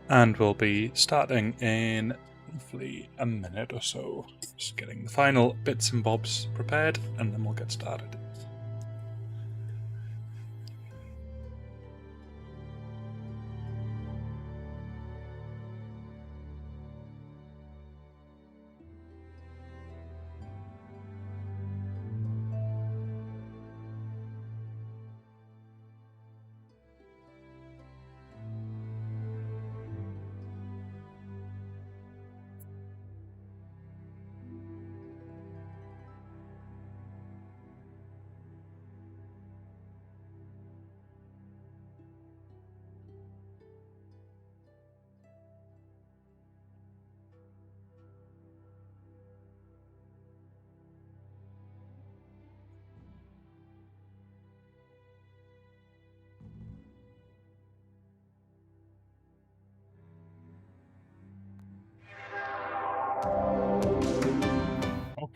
And we'll be starting in hopefully a minute or so. Just getting the final bits and bobs prepared, and then we'll get started.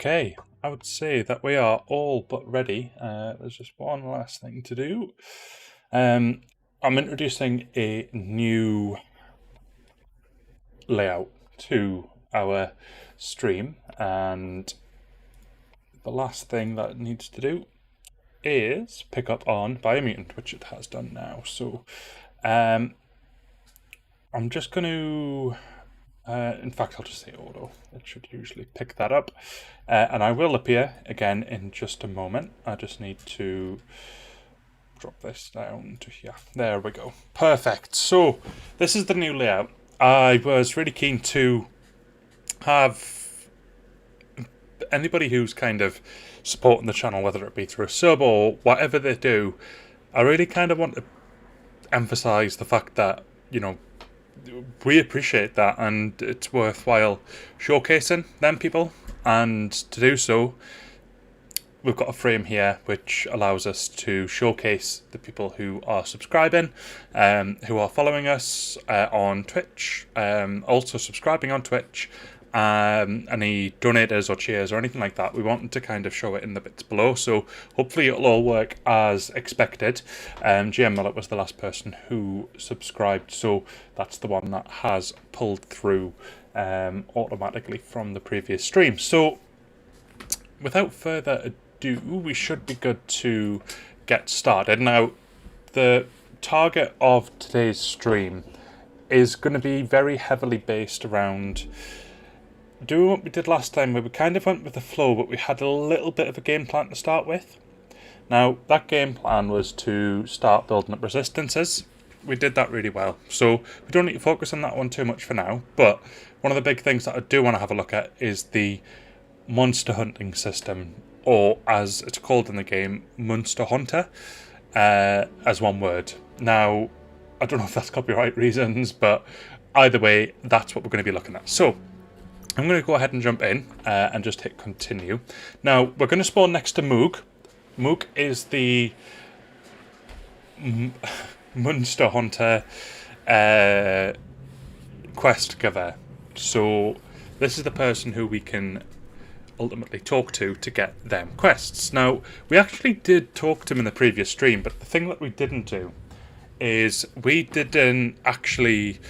Okay, I would say that we are all but ready. There's just one last thing to do. I'm introducing a new layout to our stream, and the last thing that it needs to do is pick up on Biomutant, which it has done now. So I'm just going to in fact, I'll just say auto. It should usually pick that up. And I will appear again in just a moment. I just need to drop this down to here. There we go. Perfect. So this is the new layout. I was really keen to have anybody who's kind of supporting the channel, whether it be through a sub or whatever they do, I really kind of want to emphasize the fact that, you know, we appreciate that, and it's worthwhile showcasing them people. And to do so, we've got a frame here which allows us to showcase the people who are subscribing, who are following us on Twitch, also subscribing on Twitch, any donators or cheers or anything like that. We wanted to kind of show it in the bits below, so hopefully it'll all work as expected. GM Millet was the last person who subscribed, so that's the one that has pulled through automatically from the previous stream. So without further ado, we should be good to get started. Now, the target of today's stream is going to be very heavily based around doing what we did last time, where we kind of went with the flow, but we had a little bit of a game plan to start with. Now, that game plan was to start building up resistances. We did that really well, so we don't need to focus on that one too much for now. But one of the big things that I do want to have a look at is the monster hunting system, or as it's called in the game, Munsterhonter, as one word. Now, I don't know if that's copyright reasons, but either way, that's what we're going to be looking at. So I'm going to go ahead and jump in and just hit continue. Now, we're going to spawn next to Moog. Moog is the Munsterhonter quest giver. So this is the person who we can ultimately talk to get them quests. Now, we actually did talk to him in the previous stream, but the thing that we didn't do is we didn't actually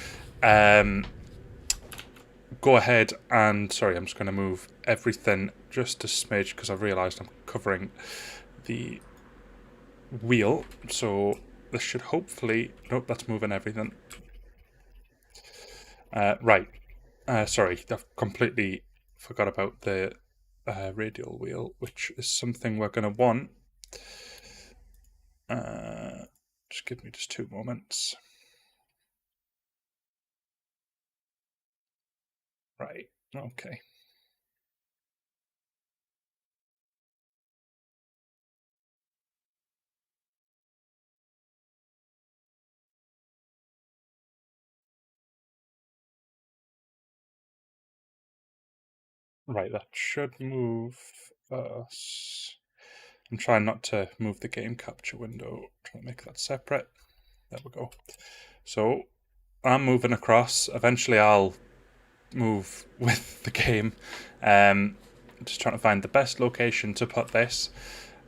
go ahead and, sorry, I'm just going to move everything just a smidge because I've realised I'm covering the wheel, so this should hopefully, nope, that's moving everything. Right, sorry, I've completely forgot about the radial wheel, which is something we're going to want. Just give me just 2 moments. Right, okay. Right, that should move us. I'm trying not to move the game capture window. Trying to make that separate. There we go. So I'm moving across. Eventually I'll move with the game. Just trying to find the best location to put this.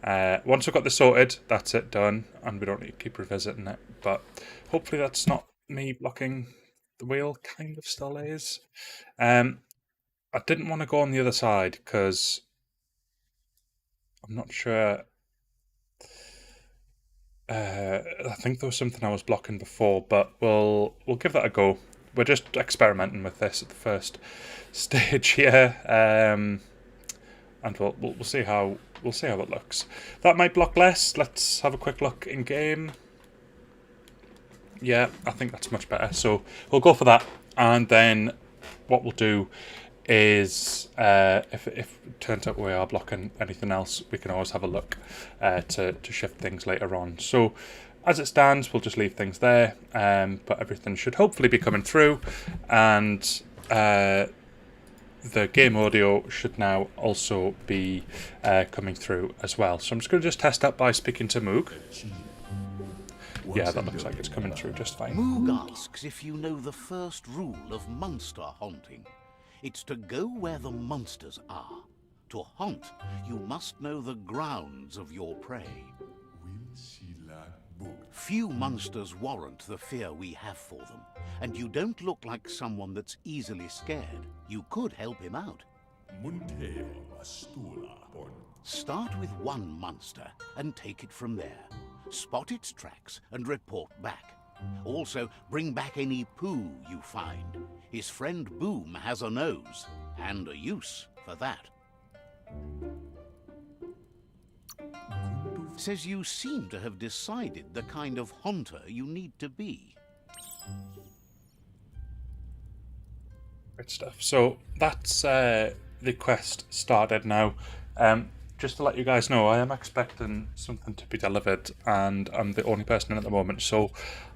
Once we've got this sorted, that's it done, and we don't need to keep revisiting it. But hopefully that's not me blocking the wheel kind of still is. I didn't want to go on the other side because I'm not sure. I think there was something I was blocking before, but we'll give that a go. We're just experimenting with this at the first stage here, and we'll see how it looks. That might block less. Let's have a quick look in game. Yeah, I think that's much better. So we'll go for that, and then what we'll do is if it turns out we are blocking anything else, we can always have a look to shift things later on. So as it stands, we'll just leave things there, but everything should hopefully be coming through, and the game audio should now also be coming through as well. So I'm just going to test that by speaking to Moog. Yeah, that looks like it's coming through just fine. Moog asks if you know the first rule of monster hunting. It's to go where the monsters are. To hunt, you must know the grounds of your prey. Few monsters warrant the fear we have for them, and you don't look like someone that's easily scared. You could help him out. Start with one monster and take it from there. Spot its tracks and report back. Also, bring back any poo you find. His friend Boom has a nose, and a use for that. Says you seem to have decided the kind of hunter you need to be. Great stuff. So that's the quest started now. Just to let you guys know, I am expecting something to be delivered, and I'm the only person in at the moment, so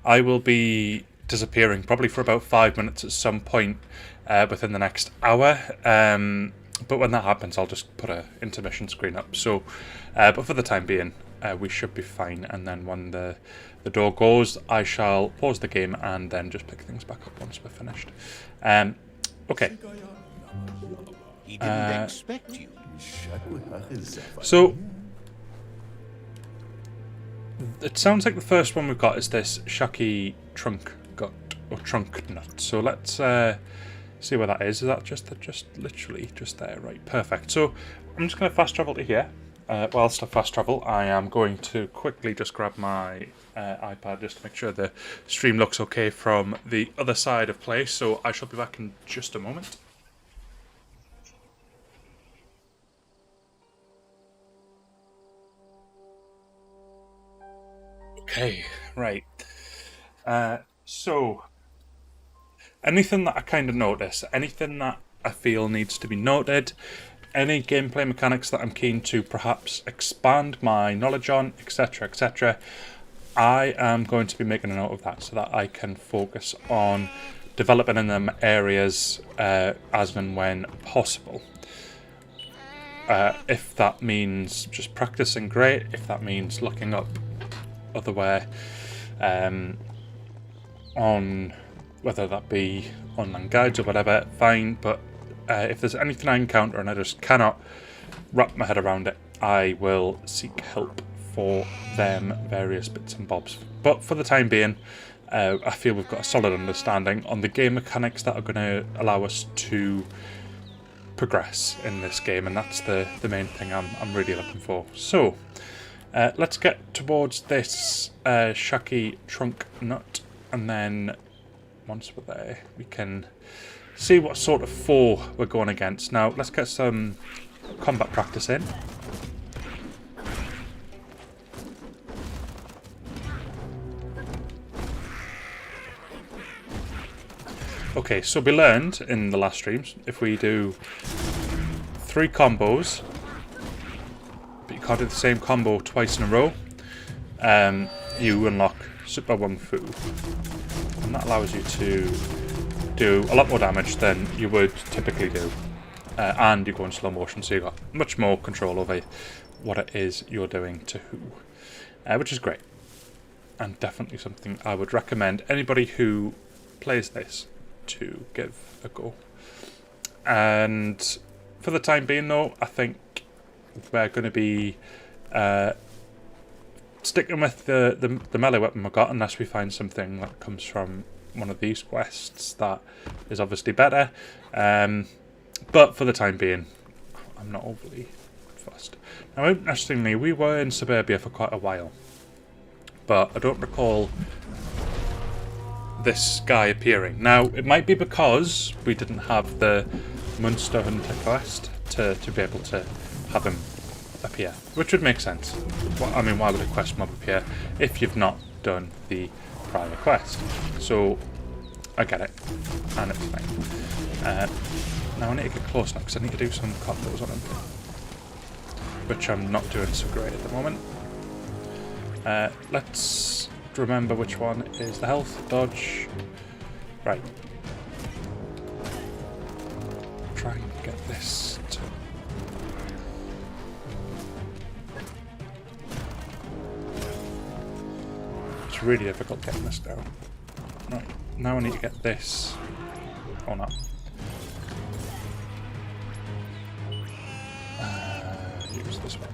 I will be disappearing probably for about 5 minutes at some point within the next hour. But when that happens, I'll just put a intermission screen up. So, but for the time being, we should be fine. And then when the door goes, I shall pause the game and then just pick things back up once we're finished. Okay. He didn't expect you. So it sounds like the first one we've got is this Shaki trunk gut or trunk nut. So let's see where that is. Is that just literally just there? Right, perfect. So I'm just going to fast travel to here. Whilst I fast travel, I am going to quickly just grab my iPad just to make sure the stream looks okay from the other side of play. So I shall be back in just a moment. Okay, right. So, anything that I kind of notice, anything that I feel needs to be noted, any gameplay mechanics that I'm keen to perhaps expand my knowledge on, etc., etc., I am going to be making a note of that so that I can focus on developing in them areas as and when possible. If that means just practicing, great. If that means looking up otherwhere on whether that be online guides or whatever, fine. But if there's anything I encounter and I just cannot wrap my head around it, I will seek help for them various bits and bobs. But for the time being, I feel we've got a solid understanding on the game mechanics that are going to allow us to progress in this game, and that's the main thing I'm really looking for. So let's get towards this Shaki trunk nut, and then once we're there we can see what sort of foe we're going against. Now let's get some combat practice in. Okay, so we learned in the last streams, if we do 3 combos, but you can't do the same combo twice in a row, you unlock Super Wung Fu. And that allows you to do a lot more damage than you would typically do. And you go in slow motion, so you've got much more control over what it is you're doing to who. Which is great. And definitely something I would recommend anybody who plays this to give a go. And for the time being though, I think we're going to be sticking with the melee weapon we've got, unless we find something that comes from one of these quests that is obviously better. But for the time being, I'm not overly fussed. Now, interestingly, we were in Suburbia for quite a while, but I don't recall this guy appearing. Now, it might be because we didn't have the Munsterhonter quest to be able to have him appear, which would make sense. I mean, why would a quest mob appear if you've not done the prior quest? So, I get it, and it's fine. Now I need to get close now because I need to do some combos on him, which I'm not doing so great at the moment. Let's remember which one is the health, dodge. Right. Try and get this to... It's really difficult getting this down. Right, now I need to get this. Oh no. Use this one.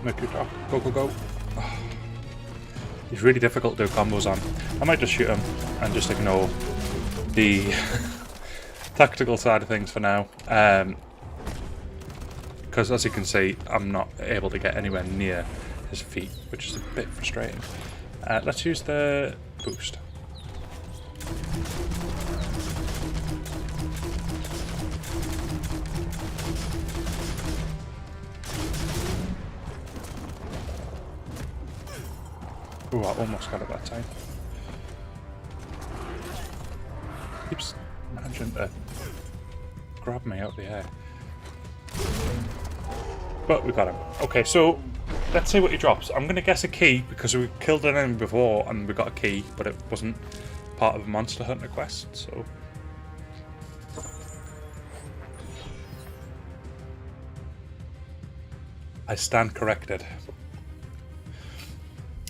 Make your drop. Go, go, go. Oh. He's really difficult to do combos on. I might just shoot him and just ignore the tactical side of things for now. Because as you can see, I'm not able to get anywhere near his feet, which is a bit frustrating. Let's use the boost. Ooh, I almost got it that time. Keeps managing to grab me out of the air. But we got him. Okay, so let's see what he drops. I'm going to guess a key because we killed an enemy before and we got a key, but it wasn't part of a Munsterhonter quest, so... I stand corrected.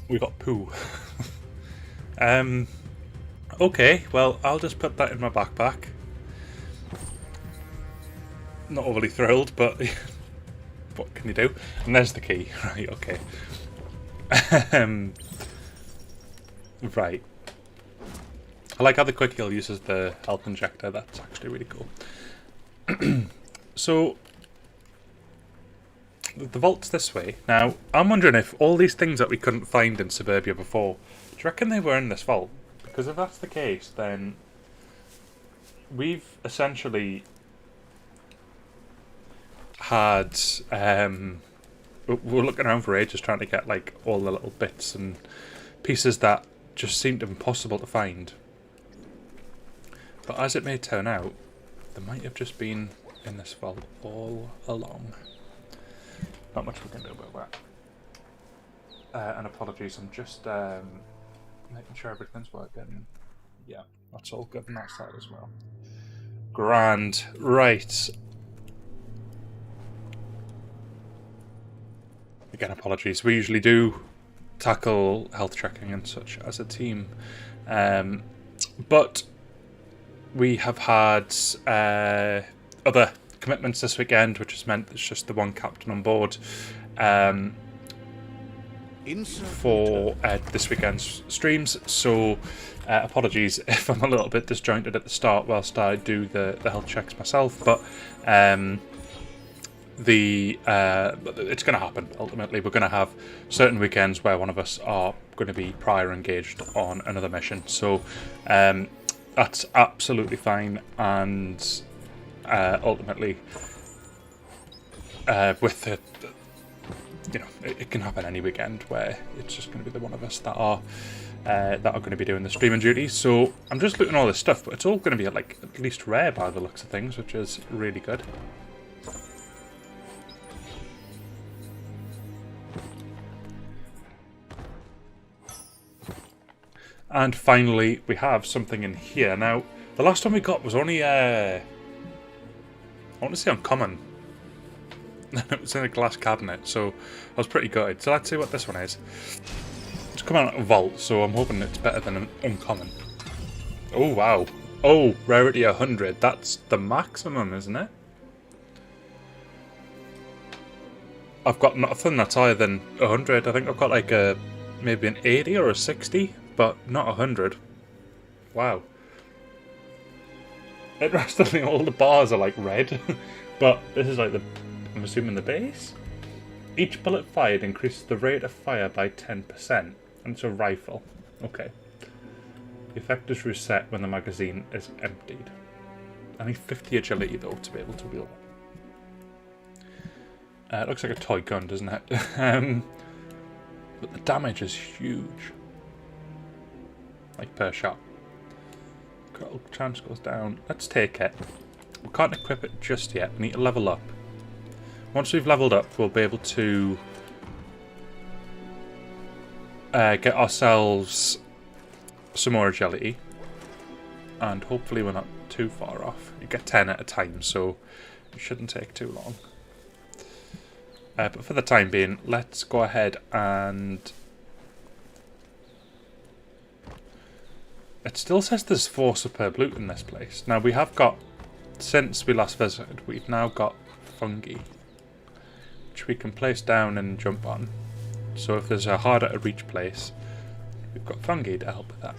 We got poo. Okay, well, I'll just put that in my backpack. Not overly thrilled, but what can you do? And there's the key. Right, okay. Right. I like how the quick heal uses the health injector. That's actually really cool. So, the vault's this way. Now, I'm wondering if all these things that we couldn't find in Suburbia before, do you reckon they were in this vault? Because if that's the case, then we've essentially had... we're looking around for ages trying to get like all the little bits and pieces that just seemed impossible to find. But as it may turn out, they might have just been in this vault all along. Not much we can do about that. And apologies, I'm just making sure everything's working. Yeah, that's all good on that side as well. Grand. Right. Again, apologies. We usually do tackle health checking and such as a team. But we have had other commitments this weekend, which has meant it's just the one captain on board for this weekend's streams. So apologies if I'm a little bit disjointed at the start whilst I do the health checks myself, but it's going to happen. Ultimately, we're going to have certain weekends where one of us are going to be prior engaged on another mission. So that's absolutely fine, and ultimately, with the you know, it can happen any weekend where it's just going to be the one of us that are going to be doing the streaming duties. So I'm just looting all this stuff, but it's all going to be like at least rare by the looks of things, which is really good. And finally, we have something in here. Now, the last one we got was only, I want to say uncommon. It was in a glass cabinet, so I was pretty gutted. So let's see what this one is. It's come out of a vault, so I'm hoping it's better than an uncommon. Oh, wow. Oh, rarity 100. That's the maximum, isn't it? I've got nothing that's higher than 100. I think I've got like maybe an 80 or a 60, but not 100. Wow. Interestingly, all the bars are like red, but this is like I'm assuming the base? Each bullet fired increases the rate of fire by 10%, and it's a rifle. Okay. The effect is reset when the magazine is emptied. I need 50 agility though to be able to wield it. It looks like a toy gun, doesn't it? But the damage is huge. Like per shot. Critical chance goes down. Let's take it. We can't equip it just yet. We need to level up. Once we've leveled up, we'll be able to get ourselves some more agility. And hopefully we're not too far off. You get 10 at a time, so it shouldn't take too long. But for the time being, let's go ahead and... It still says there's 4 superb loot in this place. Now we have got, since we last visited, we've now got fungi, which we can place down and jump on. So if there's a harder to reach place, we've got fungi to help with that.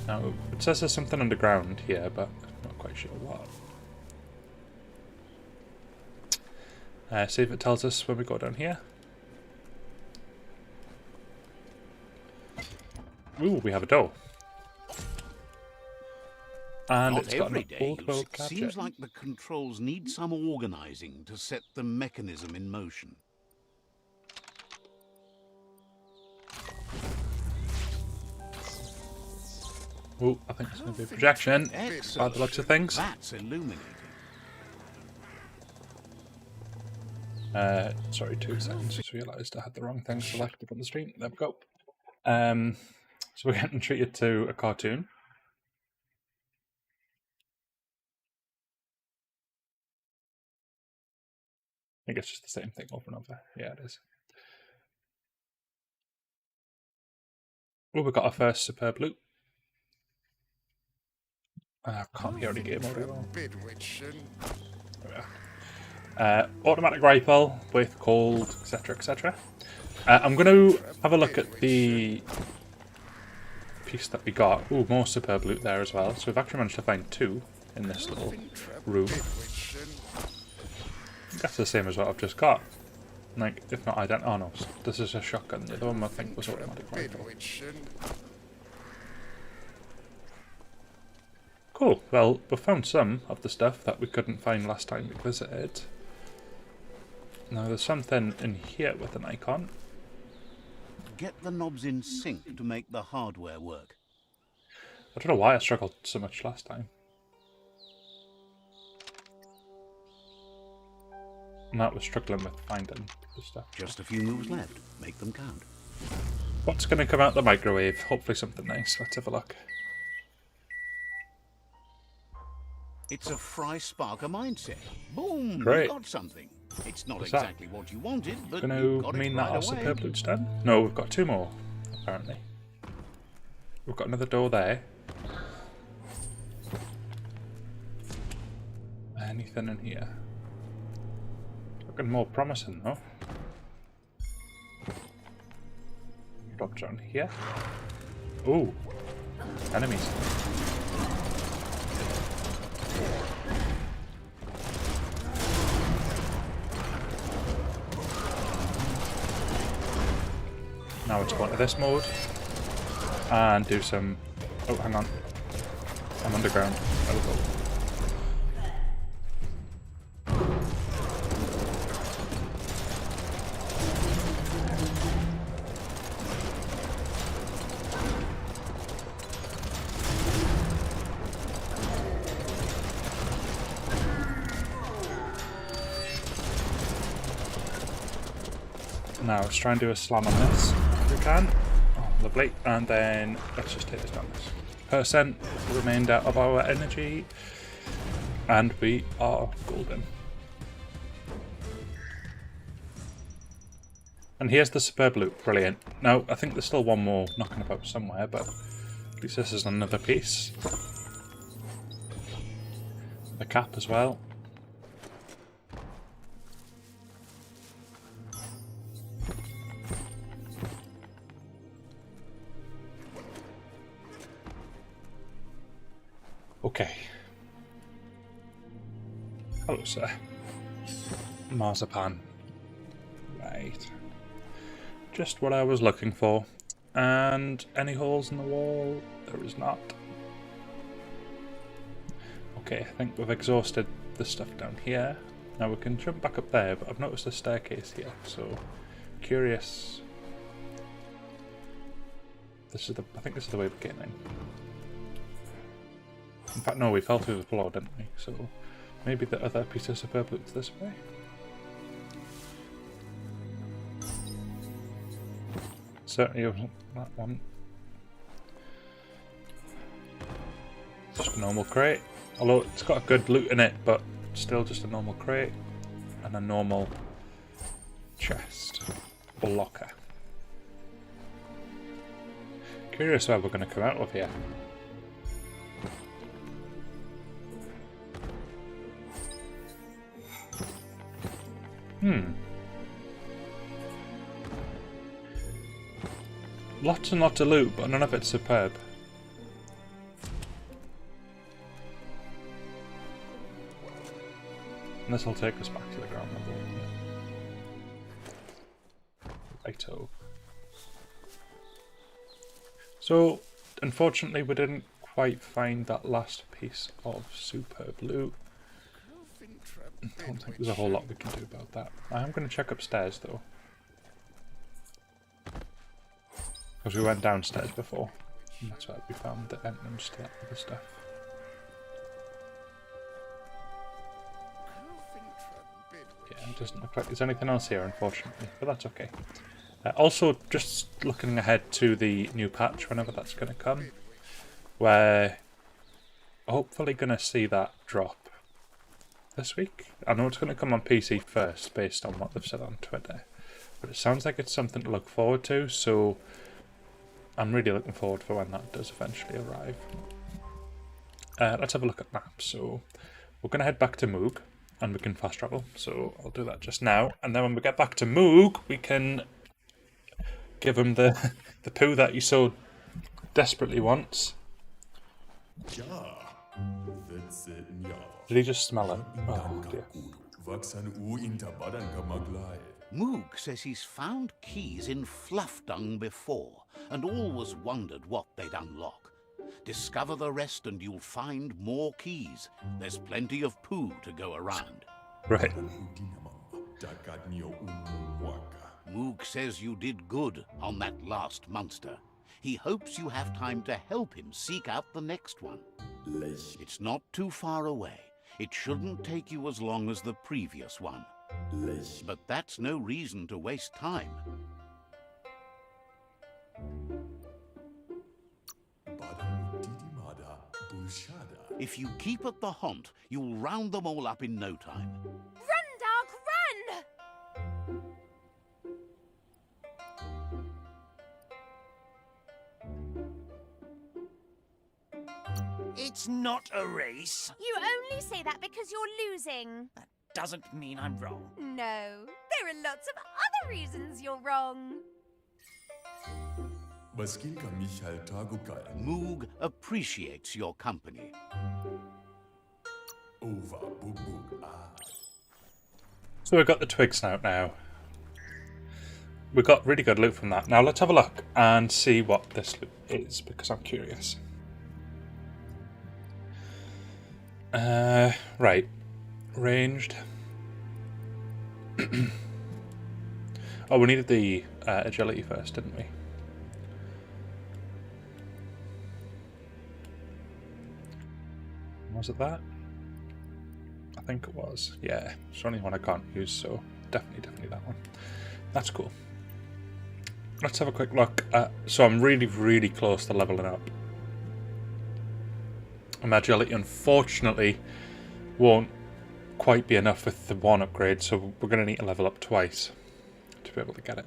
Now it says there's something underground here, but I'm not quite sure what. See if it tells us when we go down here. Ooh, we have a door. And Not it's got every an day, old world it gadget. seems like the controls need some organizing to set the mechanism in motion. Ooh, I think it's going to be a projection. By the looks of things. That's illuminating. Sorry, 2 seconds. Just realised I had the wrong thing selected on the screen. There we go. So we're getting treated to a cartoon. I think it's just the same thing over and over. Yeah, it is. Oh, we got our first superb loot. I can't hear any game audio. Automatic rifle with cold, etc., etc. I'm going to have a look at the piece that we got. Ooh, more superb loot there as well. So we've actually managed to find 2 in this little room. That's the same as what I've just got. Like, if not identical. Oh no, this is a shotgun. The other one I think was automatic rifle. Cool. Well, we found some of the stuff that we couldn't find last time we visited. Now there's something in here with an icon. Get the knobs in sync to make the hardware work. I don't know why I struggled so much last time. And that was struggling with finding the stuff. Just a few moves left. Make them count. What's going to come out the microwave? Hopefully something nice. Let's have a look. It's a Fry Sparker mindset. Boom! Great. You got something. It's not What's exactly what you wanted, but Going you to got mean it that right our away. superb loot's done? No, we've got 2 more, apparently. We've got another door there. Anything in here? Looking more promising, though. Drop down here. Ooh, enemies. Now let's go into this mode and do some... Oh, hang on. I'm underground. There we go. Now let's try and do a slam on this. We can. Oh, lovely. And then let's just take this down. Percent remained out of our energy. And we are golden. And here's the superb loot. Brilliant. Now, I think there's still one more knocking about somewhere, but At least this is another piece. The cap as well. Okay. Hello, sir. Marzipan. Right. Just what I was looking for. And any holes in the wall? There is not. Okay, I think we've exhausted the stuff down here. Now we can jump back up there, but I've noticed a staircase here, so curious. This is the. I think this is the way we're getting in. In fact, no, we fell through the floor, didn't we? So maybe the other piece of superb looks this way. Certainly wasn't that one. Just a normal crate. Although it's got a good loot in it, but still just a normal crate. And a normal chest. Or locker. Curious where we're going to come out of here. Lots and lots of loot, but none of it's superb. And this will take us back to the ground level. Righto. So, unfortunately, we didn't quite find that last piece of superb loot. I don't think there's a whole lot we can do about that. I am going to check upstairs, though. Because we went downstairs before. And that's where we found the entrance to that other stuff. Yeah, it doesn't look like there's anything else here, unfortunately. But that's okay. Also, just looking ahead to the new patch, whenever that's going to come. Where hopefully going to see that drop this week. I know it's going to come on PC first, based on what they've said on Twitter. But it sounds like it's something to look forward to, so I'm really looking forward for when that does eventually arrive. Let's have a look at maps. So we're going to head back to Moog, and we can fast travel. So I'll do that just now. And then when we get back to Moog, we can give him the poo that he so desperately wants. Did he just smell it? Oh dear. Moog says he's found keys in fluff dung before, and always wondered what they'd unlock. Discover the rest and you'll find more keys. There's plenty of poo to go around. Right. Moog says you did good on that last monster. He hopes you have time to help him seek out the next one. It's not too far away. It shouldn't take you as long as the previous one. But that's no reason to waste time. If you keep at the haunt, you'll round them all up in no time. Run, Dark, run! It's not a race. You only say that because you're losing. That doesn't mean I'm wrong. No, there are lots of other reasons you're wrong. Moog appreciates your company. So we've got the twig snout now. We got really good loot from that. Now let's have a look and see what this loot is, because I'm curious. Right. Ranged. Oh, we needed the agility first, didn't we? Was it that? I think it was. Yeah, it's the only one I can't use, so definitely that one. That's cool. Let's have a quick look. So I'm really close to leveling up. And my agility, unfortunately, won't quite be enough with the one upgrade, so we're going to need to level up twice to be able to get it.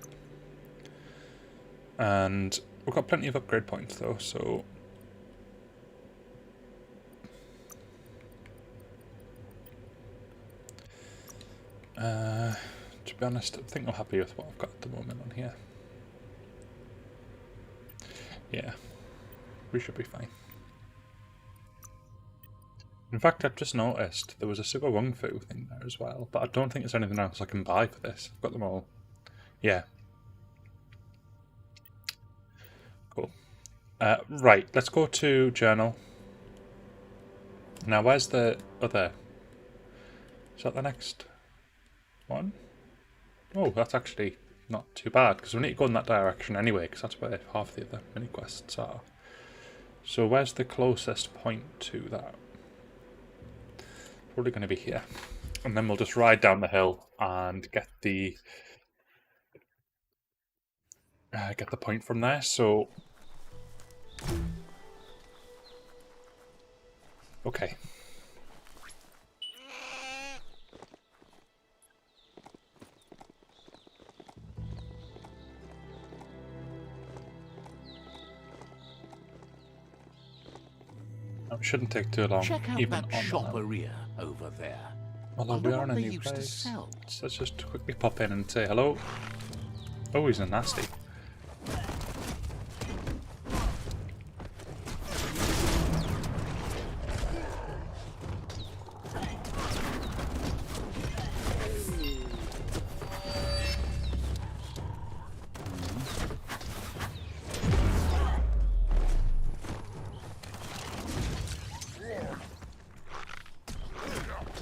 And we've got plenty of upgrade points though, so To be honest, I think I'm happy with what I've got at the moment on here. Yeah, we should be fine. In fact, I've just noticed there was a Super Wung Fu thing there as well, but I don't think there's anything else I can buy for this. I've got them all. Yeah. Cool. Right, let's go to journal. Now, where's the other? Is that the next one? Oh, that's actually not too bad, because we need to go in that direction anyway, because that's where half the other mini quests are. So where's the closest point to that? Probably going to be here. And then we'll just ride down the hill and get the point from there. So okay. It shouldn't take too long. Check out even that on shopperia over there. Although Wonder we are what in a they new used to place. sell. So let's just quickly pop in and say hello. Oh, he's a nasty.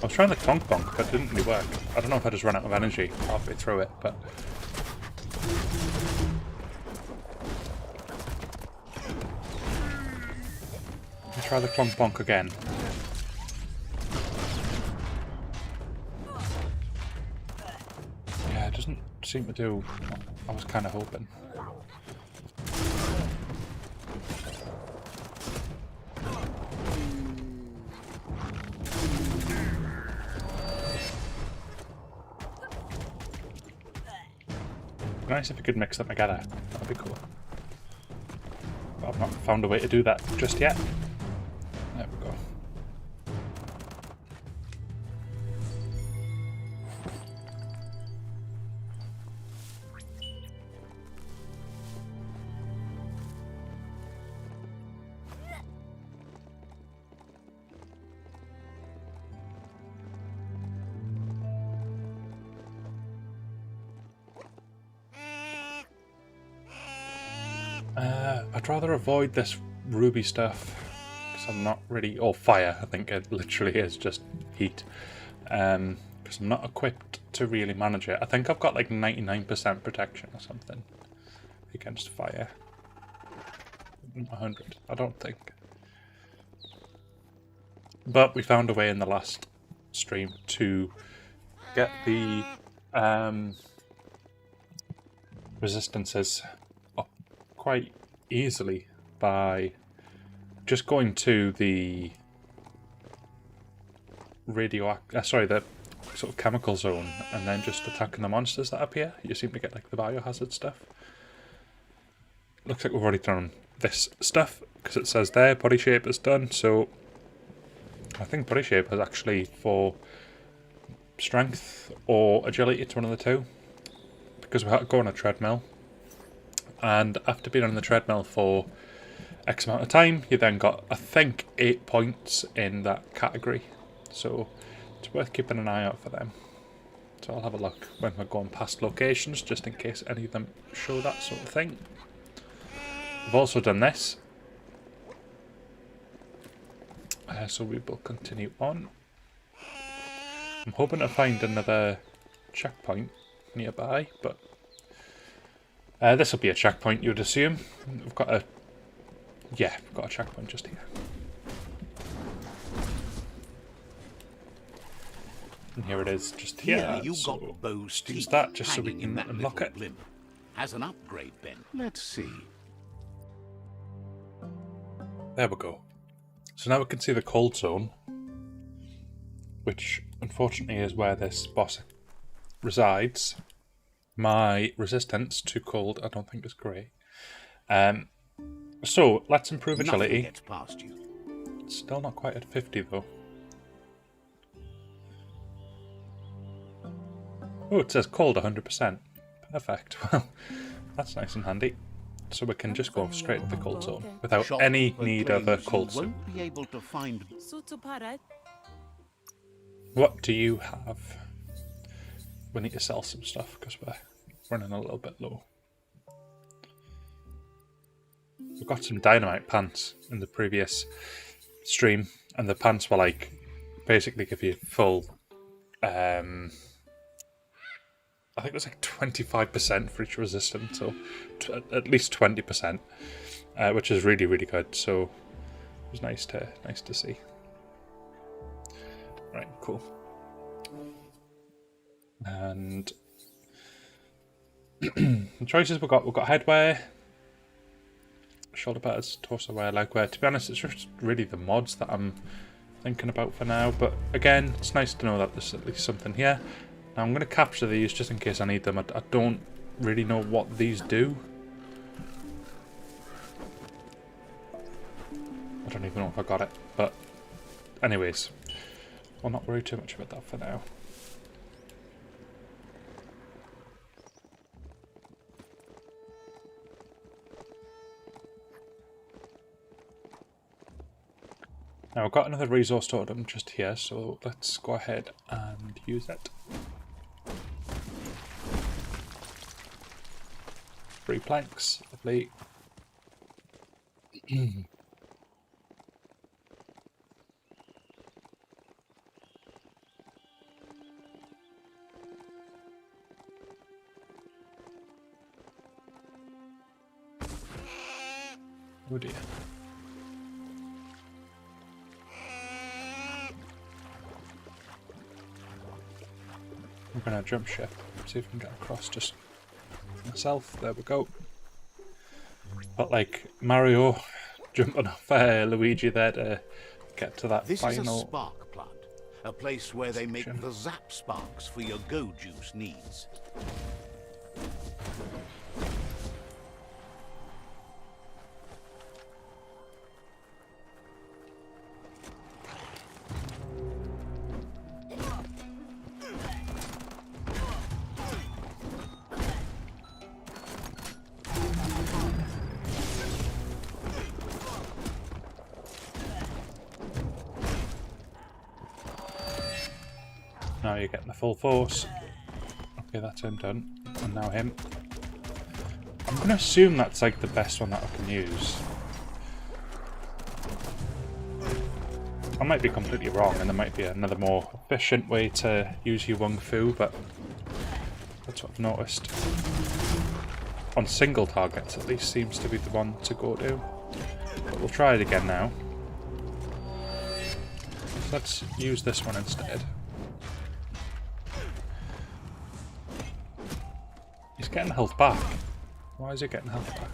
I was trying the Clonk Bonk, but it didn't really work. I don't know if I just ran out of energy halfway through it, but... Let me try the Clonk Bonk again. Yeah, it doesn't seem to do what I was kind of hoping. Nice if we could mix them together. That'd be cool. But I've not found a way to do that just yet. There we go. I'd rather avoid this ruby stuff because I'm not really, or fire. I think it literally is just heat. Because I'm not equipped to really manage it. I think I've got like 99% protection or something against fire. 100, I don't think. But we found a way in the last stream to get the resistances up quite easily by just going to the the sort of chemical zone and then just attacking the monsters that appear. You seem to get like the biohazard stuff. Looks like we've already done this stuff because it says there body shape is done, so I think body shape is actually for strength or agility. It's one of the two because we had to go on a treadmill. And after being on the treadmill for X amount of time, you then got, I think, 8 points in that category. So it's worth keeping an eye out for them. So I'll have a look when we're going past locations, just in case any of them show that sort of thing. We've also done this. So we will continue on. I'm hoping to find another checkpoint nearby, but... this will be a checkpoint, you'd assume. We've got a... Yeah, we've got a checkpoint just here. And here it is, just here. Yeah, you so got Bo's use teeth that just so we hanging in can that unlock little it. blimp. Has an upgrade bin. Let's see. There we go. So now we can see the cold zone, which unfortunately is where this boss resides. My resistance to cold, I don't think is great. So let's improve Nothing agility. gets past you. It's still not quite at 50 though. Oh, it says cold 100%. Perfect. Well, that's nice and handy. So we can just go straight to the cold zone without any need of a cold suit. Won't be able to find. What do you have? We need to sell some stuff because we're running a little bit low. We got some dynamite pants in the previous stream, and the pants were like basically give you full. I think it was like 25% for each resistance, so at least 20%, which is really really good. So it was nice to see. Right, cool. And the choices we've got headwear, shoulder pads, torso wear, leg wear. To be honest, it's just really the mods that I'm thinking about for now. But again, it's nice to know that there's at least something here. Now I'm going to capture these just in case I need them. I don't really know what these do. I don't even know if I got it. But anyways, I'll not worry too much about that for now. Now I've got another resource totem just here, so let's go ahead and use it. 3 planks, lovely. Oh dear. I'm gonna jump ship, see if I can get across just myself. There we go. But like Mario jumping off Luigi there to get to that This final. is a spark plant, a place where they make the zap sparks for your go juice needs. Now you're getting the full force. Okay, that's him done. And now him. I'm going to assume that's like the best one that I can use. I might be completely wrong and there might be another more efficient way to use your Wung Fu, but that's what I've noticed. On single targets at least seems to be the one to go to. But we'll try it again now. So let's use this one instead. He's getting health back. Why is he getting health back?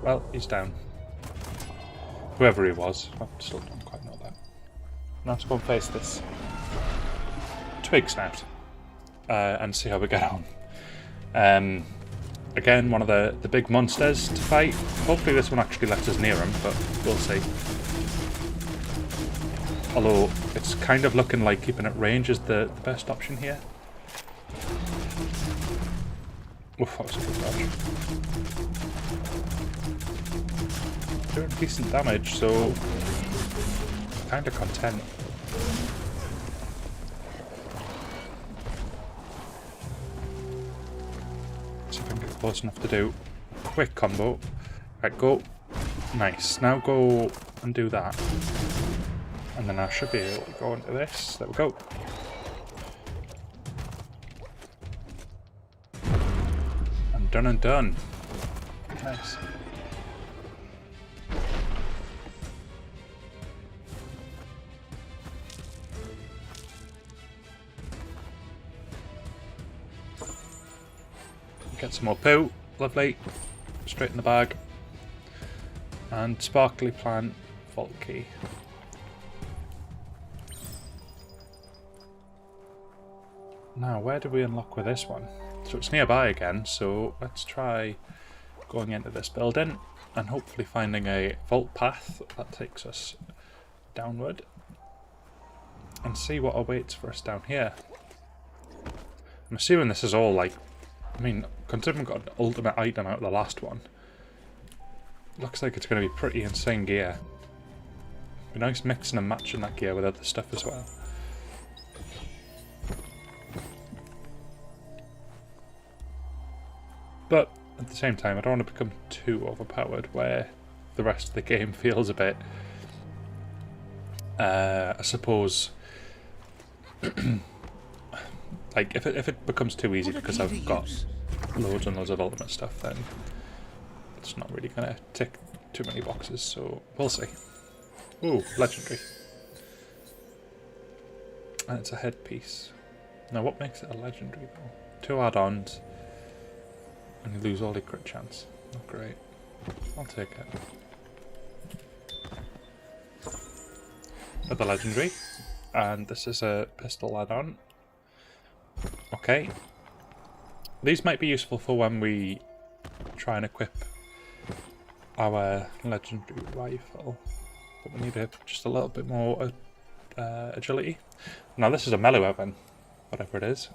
Well, he's down. Whoever he was, I still don't quite know that. Now let's go and face this twig snout and see how we get on. Again, one of the big monsters to fight. Hopefully this one actually lets us near him, but we'll see. Although, it's kind of looking like keeping at range is the best option here. Oof, that was a good dodge. Doing decent damage, so kind of content. Close enough to do a quick combo. Right, go. Nice. Now go and do that. And then I should be able to go into this. There we go. I'm done and done. Nice. Get some more poo, lovely, straight in the bag. And sparkly plant, vault key. Now, where do we unlock with this one? So it's nearby again, so let's try going into this building and hopefully finding a vault path that takes us downward and see what awaits for us down here. I'm assuming this is all like, I mean, considering we got an ultimate item out of the last one, looks like it's going to be pretty insane gear. Be nice mixing and matching that gear with other stuff as well. But at the same time, I don't want to become too overpowered where the rest of the game feels a bit, I suppose, like if it becomes too easy because I've got loads and loads of ultimate stuff, then it's not really going to tick too many boxes, so we'll see. Ooh, legendary. And it's a headpiece. Now what makes it a legendary though? 2 add-ons, and you lose all your crit chance. Not great. I'll take it. Another legendary. And this is a pistol add-on. Okay. These might be useful for when we try and equip our legendary rifle. But we need just a little bit more agility. Now this is a melee weapon, whatever it is.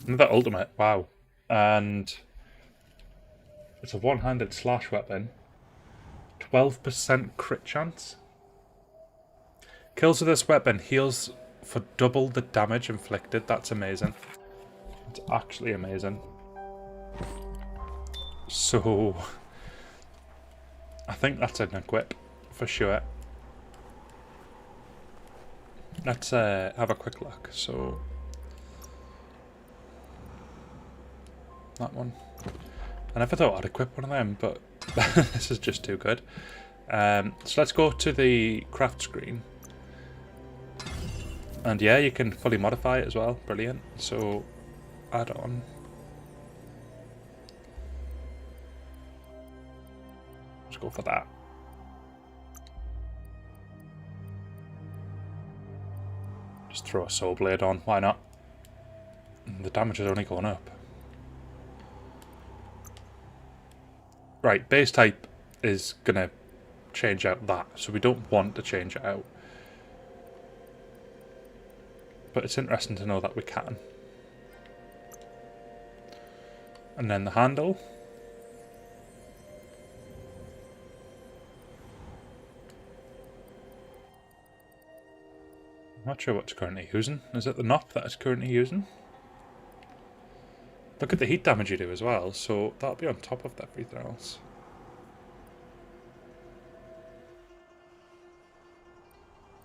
Another ultimate, wow. And it's a one-handed slash weapon. 12% crit chance. Kills with this weapon heals for double the damage inflicted. That's amazing. It's actually amazing. So I think that's an equip for sure. Let's have a quick look. So that one. I never thought I'd equip one of them, but this is just too good. So let's go to the craft screen. And yeah, you can fully modify it as well. Brilliant. So add on. Let's go for that. Just throw a soul blade on. Why not? The damage is only going up. Right, base type is going to change out that, so we don't want to change it out. But it's interesting to know that we can. And then the handle. I'm not sure what it's currently using. Is it the knob that it's currently using? Look at the heat damage you do as well, so that'll be on top of everything else.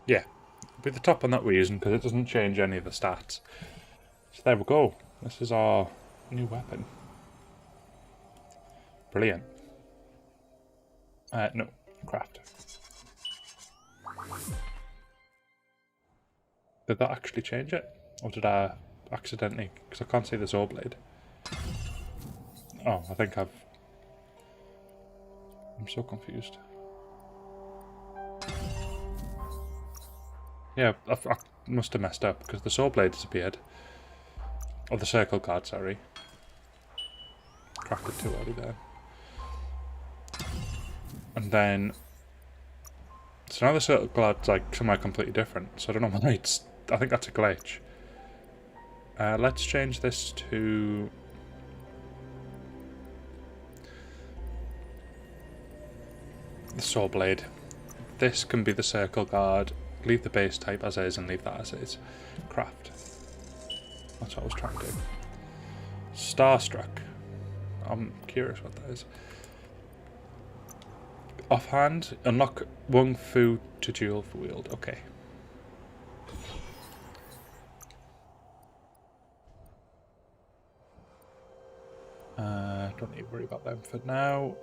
Yeah, it'll be the top one that we're using because it doesn't change any of the stats. So there we go. This is our new weapon. Brilliant. No, craft. Did that actually change it? Or did I accidentally... Because I can't see the Zor blade. Oh, I think I'm so confused. Yeah, I must have messed up because the Zor blade disappeared. Or the circle guard, sorry. Crafted too early there. And then... So now the circle guard's like somewhere completely different. So I don't know why it's... I think that's a glitch. Let's change this to... the saw blade. This can be the circle guard. Leave the base type as is and leave that as is. Craft. That's what I was trying to do. Starstruck. I'm curious what that is. Offhand, unlock Wung Fu to dual wield. Okay. Don't need to worry about them for now.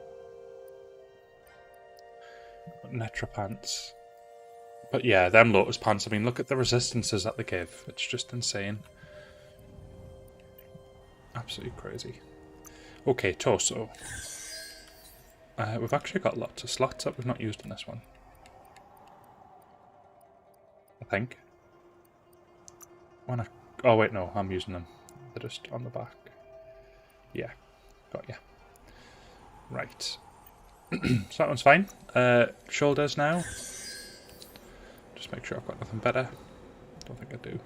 Netra pants. But yeah, them Lotus pants, I mean, look at the resistances that they give. It's just insane. Absolutely crazy. Okay, torso. We've actually got lots of slots that we've not used in this one. I think. when I... Oh wait, no, I'm using them. They're just on the back. Yeah, got ya. Right. So that one's fine. Shoulders now. Just make sure I've got nothing better. Don't think I do.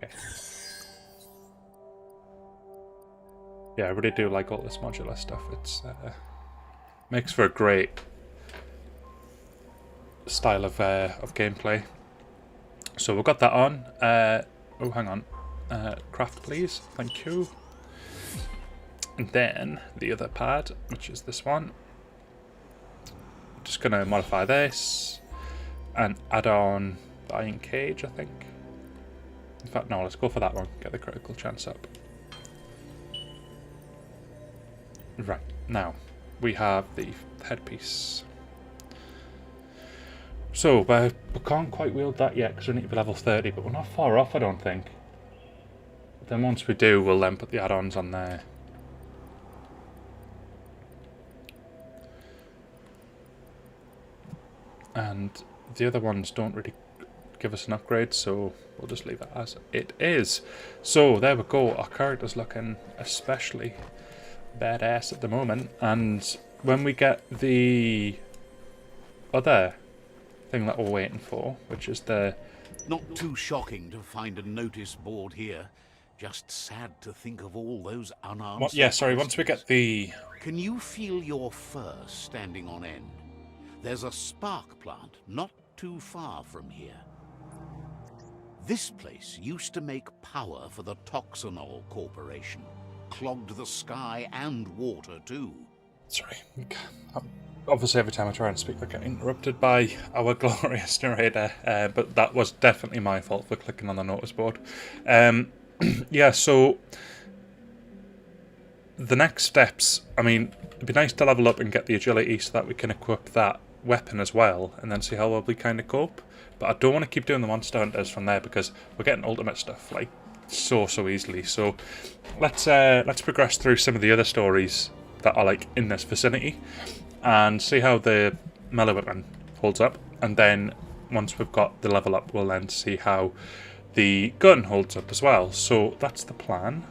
Okay. Yeah, I really do like all this modular stuff. It's makes for a great style of gameplay. So we've got that on. Oh, hang on. Craft, please. Thank you. And then the other pad, which is this one. I'm just going to modify this and add on the iron cage, I think. In fact, no, let's go for that one. Get the critical chance up. Right, now we have the headpiece. So, we can't quite wield that yet because we need to be level 30, but we're not far off, I don't think. Then once we do, we'll then put the add-ons on there. And the other ones don't really give us an upgrade, so we'll just leave it as it is. So, there we go. Our character's looking especially badass at the moment, and when we get the other thing that we're waiting for, which is the... Not too shocking to find a notice board here. Just sad to think of all those unanswered yeah, sorry, once we questions. get the... Can you feel your fur standing on end? There's a spark plant not too far from here. This place used to make power for the Toxanol Corporation. Clogged the sky and water too. Sorry. Obviously, every time I try and speak, I get interrupted by our glorious narrator, but that was definitely my fault for clicking on the notice board. Yeah, so the next steps, I mean, it'd be nice to level up and get the agility so that we can equip that weapon as well, and then see how well we kind of cope. But I don't want to keep doing the monster hunters from there because we're getting ultimate stuff like so easily. So let's progress through some of the other stories that are like in this vicinity and see how the melee weapon holds up, and then once we've got the level up, we'll then see how the gun holds up as well. So that's the plan.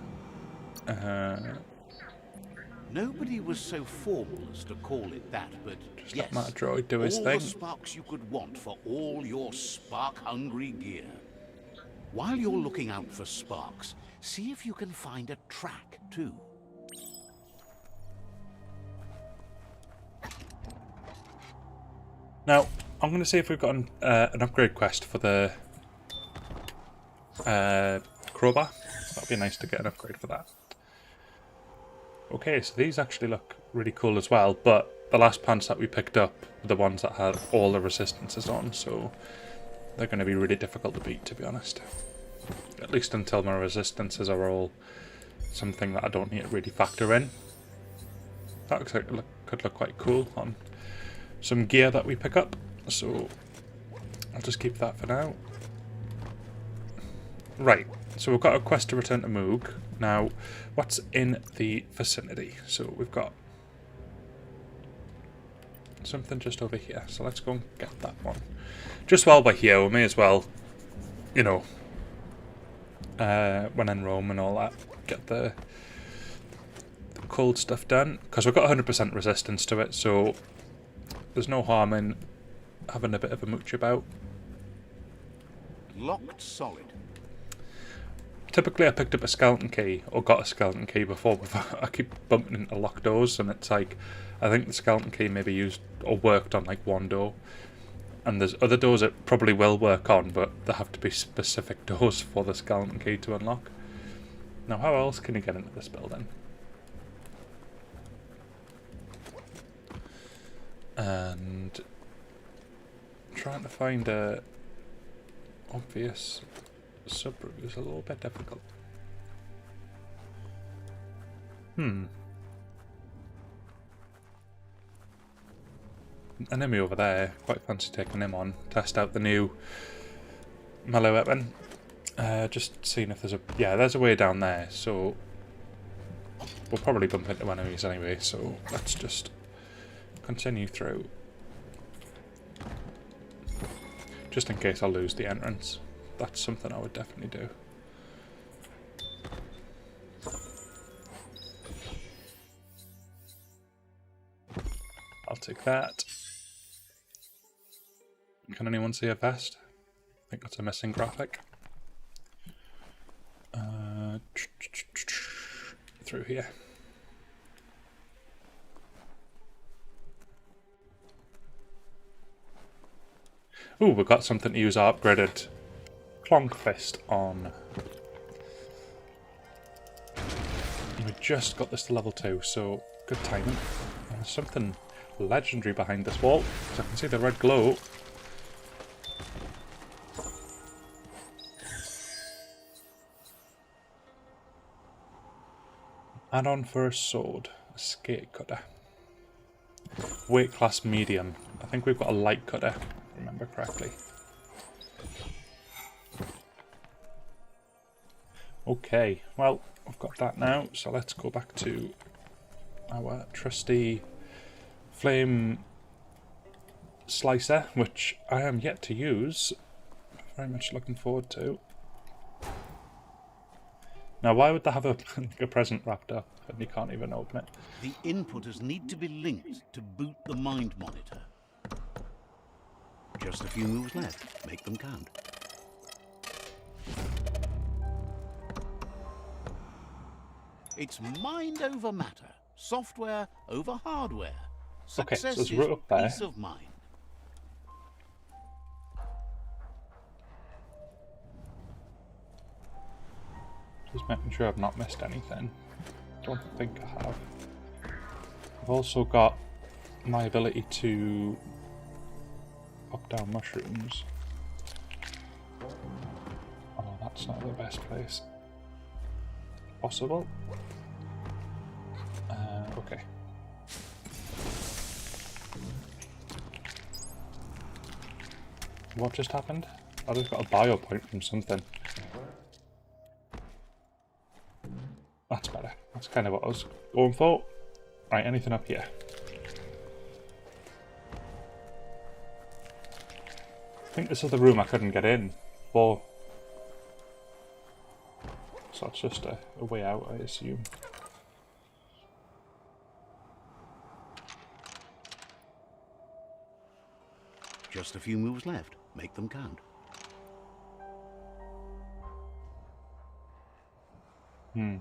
Nobody was so formal as to call it that, but Just yes, let my droid do his all thing. the sparks you could want for all your spark-hungry gear. While you're looking out for sparks, see if you can find a track too. Now, I'm going to see if we've got an upgrade quest for the crowbar. That'd be nice to get an upgrade for that. Okay, so these actually look really cool as well, but the last pants that we picked up were the ones that had all the resistances on, so they're going to be really difficult to beat, to be honest. At least until my resistances are all something that I don't need to really factor in. That looks like it could look quite cool on some gear that we pick up, so I'll just keep that for now. Right, so we've got a quest to return to Moog. Now, what's in the vicinity? So we've got something just over here, so let's go and get that one. Just while we're here, we may as well, you know, when in Rome and all that, get the cold stuff done, because we've got 100% resistance to it, so there's no harm in having a bit of a mooch about. Locked solid. Typically I picked up a skeleton key, or got a skeleton key before, but I keep bumping into locked doors, and it's like, I think the skeleton key maybe used or worked on like one door, and there's other doors it probably will work on, but there have to be specific doors for the skeleton key to unlock. Now how else can you get into this building? And trying to find a obvious sub-route is a little bit difficult. An enemy over there, quite fancy taking him on, test out the new melee weapon. Just seeing if there's a... yeah, there's a way down there, so we'll probably bump into enemies anyway, so let's just continue through. Just in case I lose the entrance. That's something I would definitely do. I'll take that. Can anyone see a vest? I think that's a missing graphic. Through here. Ooh, we've got something to use our upgraded Clonk Fist on. We just got this to level 2, so good timing. And there's something legendary behind this wall, because I can see the red glow. Add-on for a sword, a skate cutter. Weight class medium. I think we've got a light cutter, if I remember correctly. Okay, well, I've got that now, so let's go back to our trusty flame slicer, which I am yet to use. Very much looking forward to. Now, why would they have a present wrapped up and you can't even open it? The inputters need to be linked to boot the mind monitor. Just a few moves left. Make them count. It's mind over matter. Software over hardware. Okay, so Success it's is right up there. peace of mind. Just making sure I've not missed anything. Don't think I have. I've also got my ability to pop down mushrooms. Oh, that's not the best place possible. Okay. What just happened? I just got a bio point from something. That's better. That's kind of what I was going for. Right, anything up here? I think this is the room I couldn't get in for. So it's just a way out, I assume. Just a few moves left. Make them count. And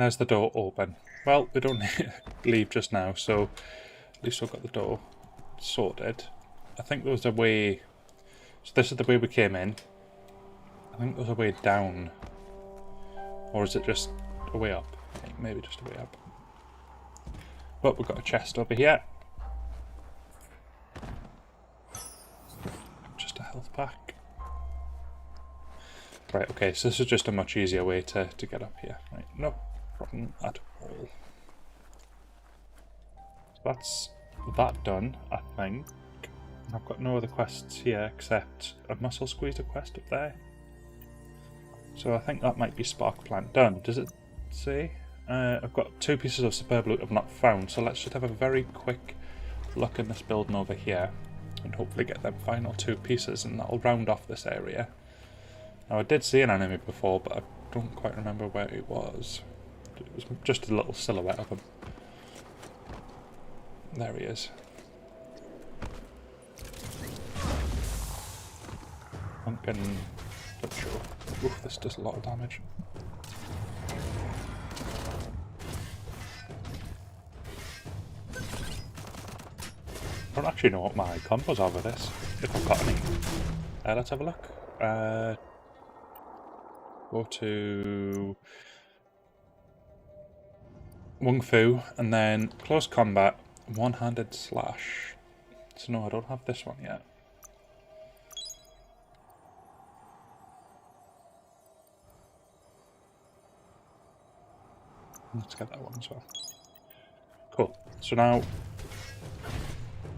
there's the door open. Well, we don't need to leave just now, so at least we've got the door sorted. I think there was a way... So this is the way we came in. I think there's a way down. Or is it just a way up? I think maybe just a way up. But we've got a chest over here. Just a health pack. Right, okay, so this is just a much easier way to get up here. Right, no problem at all. So that's that done, I think. I've got no other quests here except a muscle squeezer quest up there. So I think that might be spark plant done. Does it say? I've got 2 pieces of superb loot I've not found, so let's just have a very quick look in this building over here and hopefully get them final 2 pieces, and that'll round off this area. Now I did see an enemy before, but I don't quite remember where it was. It was just a little silhouette of him. There he is. Pumpkin butcher. Oof, this does a lot of damage. I don't actually know what my combos are with this, if I've got any. Let's have a look. Go to Wung Fu, and then close combat, one-handed slash. So no, I don't have this one yet. Let's get that one as well. Cool. So now,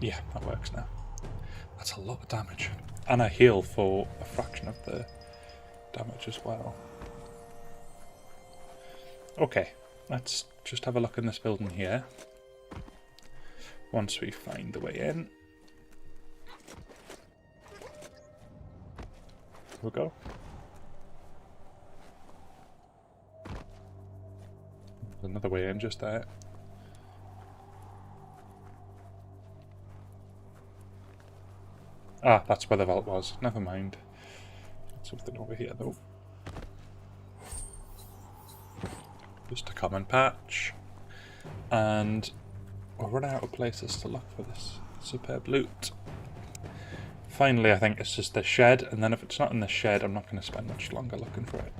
yeah, that works now. That's a lot of damage. And I heal for a fraction of the damage as well. Okay, let's just have a look in this building here. Once we find the way in. Here we go. There's another way in just there. Ah, that's where the vault was. Never mind. Something over here though. Just a common patch. And we're running out of places to look for this superb loot. Finally, I think it's just the shed, and then if it's not in the shed, I'm not going to spend much longer looking for it.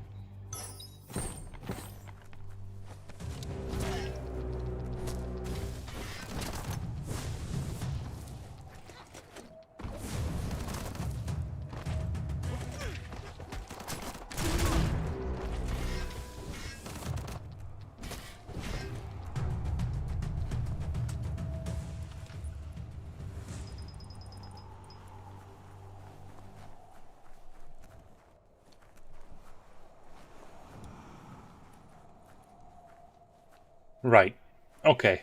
Right. Okay.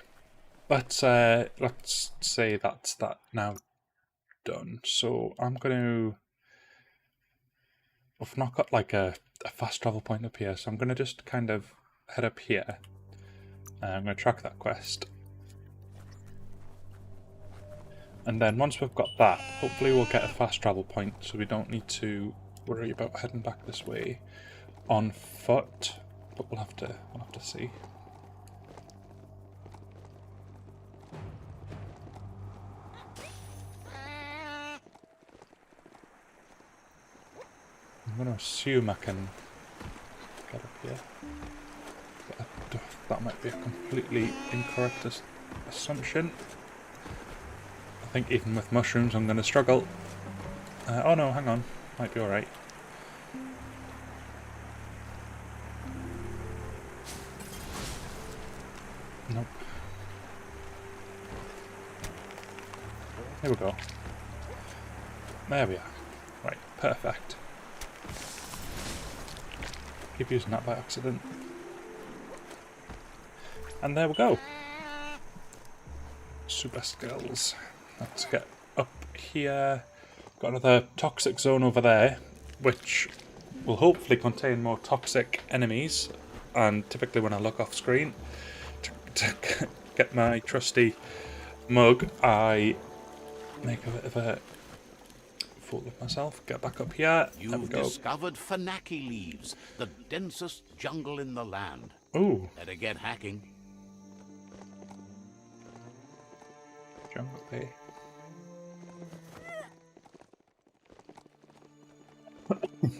Let's say that's that now done. So I'm gonna. I've not got like a fast travel point up here, so I'm gonna just kind of head up here. I'm gonna track that quest. And then once we've got that, hopefully we'll get a fast travel point so we don't need to worry about heading back this way on foot. But we'll have to see. I'm going to assume I can get up here. But that might be a completely incorrect assumption. I think even with mushrooms I'm going to struggle. Oh no, hang on. Might be alright. Nope. Here we go. There we are. Right, perfect. Keep using that by accident. And there we go. Super skills. Let's get up here. Got another toxic zone over there, which will hopefully contain more toxic enemies. And typically when I look off screen to get my trusty mug, I make a bit of a fool of myself. Get back up here. There we You've go. discovered Fanaki leaves, the densest jungle in the land. Ooh, Better get hacking. jungle bay.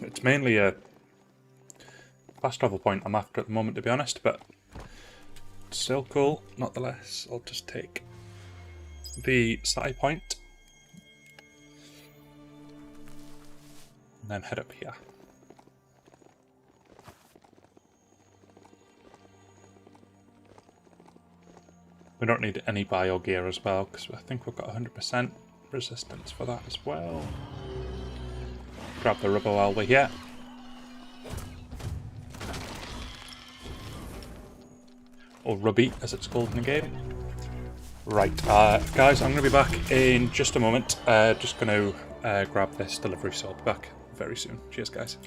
It's mainly a fast travel point I'm after at the moment, to be honest, but still cool, nonetheless. I'll just take the side point and then head up here. We don't need any bio gear as well, because I think we've got 100% resistance for that as well. Grab the rubber while we're here. Or rubby, as it's called in the game. Right, guys, I'm going to be back in just a moment. Just going to grab this delivery, so I'll be back very soon. Cheers, guys.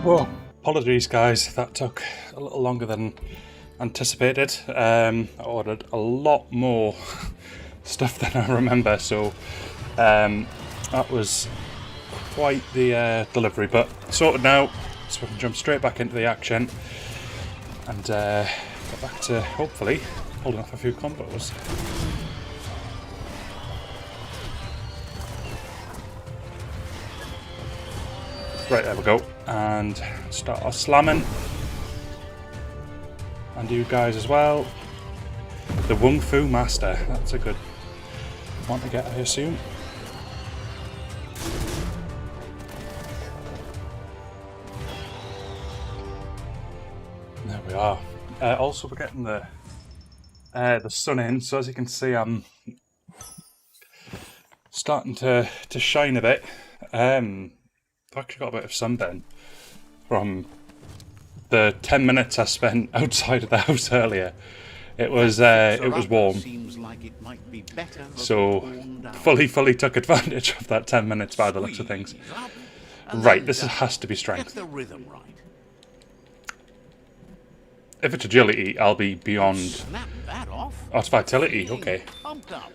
Whoa, apologies guys, that took a little longer than anticipated. I ordered a lot more stuff than I remember, so that was quite the delivery, but sorted now, so we can jump straight back into the action and get back to hopefully holding off a few combos. Right, there we go, and start our slamming, and you guys as well. The Wung Fu Master, that's a good one to get, I assume. There we are. Also, we're getting the sun in, so as you can see, I'm starting to shine a bit. I've actually got a bit of sunburn from the 10 minutes I spent outside of the house earlier. It was warm, Seems like it might be better so fully took advantage of that 10 minutes by the looks of things. Right, this has to be strength. Get the rhythm right. If it's agility, I'll be beyond. Snap that off. Oh, it's vitality. Okay. Pumped up.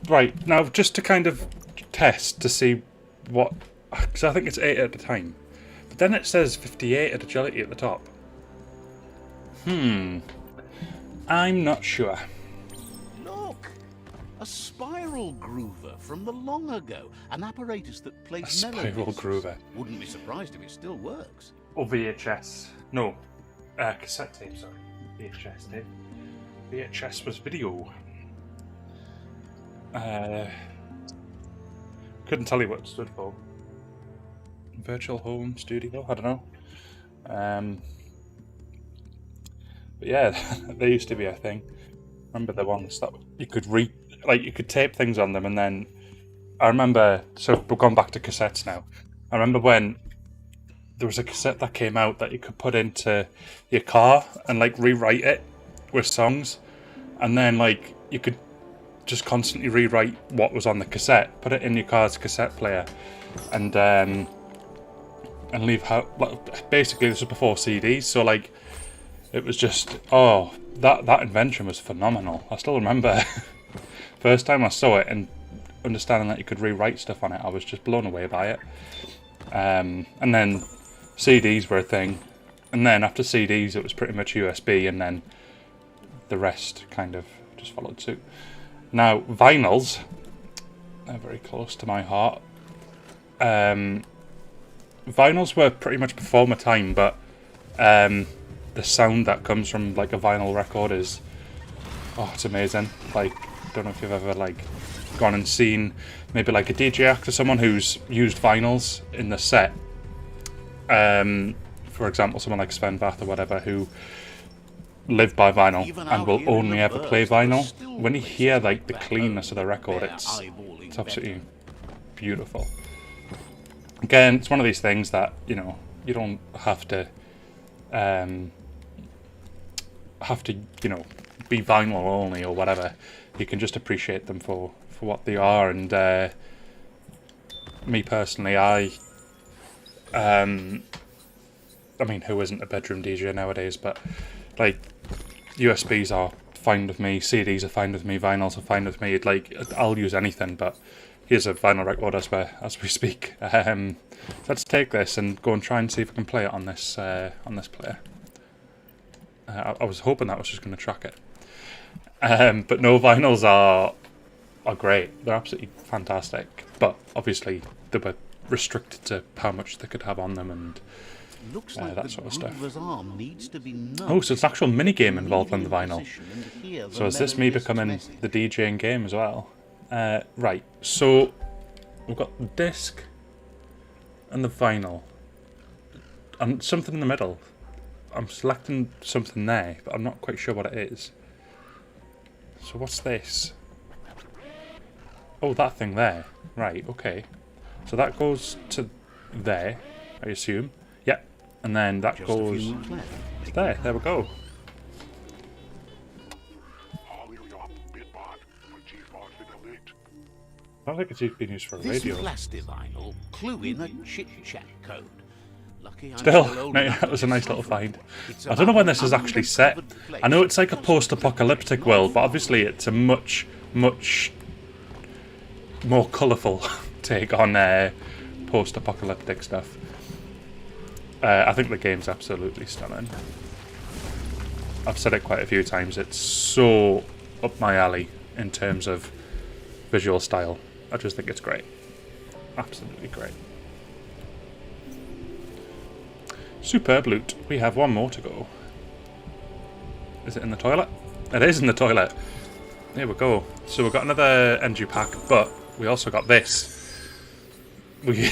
Right, now just to kind of test to see what, because I think it's 8 at a time, but then it says 58 at agility at the top. I'm not sure. Look, a spiral groover from the long ago, an apparatus that plays A spiral melodies. groover. Wouldn't be surprised if it still works. Or VHS. No, cassette tape, sorry. VHS tape. VHS was video. Couldn't tell you what it stood for. Virtual Home Studio? I don't know. But yeah, they used to be a thing. Remember the ones that you could you could tape things on them, and then I remember, so we're going back to cassettes now. I remember when there was a cassette that came out that you could put into your car and like rewrite it with songs, and then like you could just constantly rewrite what was on the cassette, put it in your car's cassette player, and leave how. Basically, this was before CDs, so like it was just that invention was phenomenal. I still remember first time I saw it and understanding that you could rewrite stuff on it. I was just blown away by it. And then CDs were a thing, and then after CDs it was pretty much USB, and then the rest kind of just followed suit. Now vinyls are very close to my heart. Vinyls were pretty much before my time, but the sound that comes from like a vinyl record is, it's amazing. Like, don't know if you've ever like gone and seen maybe like a DJ act or someone who's used vinyls in the set. For example, someone like Sven Vath or whatever, who live by vinyl and will only ever play vinyl. When you hear like the cleanness of the record, it's absolutely beautiful. Again, it's one of these things that, you know, you don't have to you know, be vinyl only or whatever. You can just appreciate them for what they are. And me personally, I mean, who isn't a bedroom DJ nowadays? But like, USBs are fine with me, CDs are fine with me, vinyls are fine with me. Like, I'll use anything, but here's a vinyl record as we speak. Let's take this and go and try and see if I can play it on this player. I was hoping that was just going to track it. But no, vinyls are great. They're absolutely fantastic. But obviously they were restricted to how much they could have on them and Looks like that sort of stuff. Arm needs to be Oh, so it's an actual mini game involved in the vinyl. So is this me becoming the DJ in game as well? Right, so we've got the disc and the vinyl and something in the middle. I'm selecting something there, but I'm not quite sure what it is. So what's this? Oh, that thing there. Right, okay. So that goes to there, I assume. Yep. And then that goes to there. There we go. I don't think it's been used for a radio. This Plastivinyl clue in a chit-chat code. Lucky I'm Still, old no, enough that to was a nice little decipher find. it. It's I don't know about when this is an actually set. undiscovered place. I know it's like a post-apocalyptic world, but obviously it's a much more colourful take on post-apocalyptic stuff. I think the game's absolutely stunning. I've said it quite a few times. It's so up my alley in terms of visual style. I just think it's great. Absolutely great. Superb loot. We have one more to go. Is it in the toilet? It is in the toilet. There we go. So we've got another NG pack, but we also got this. We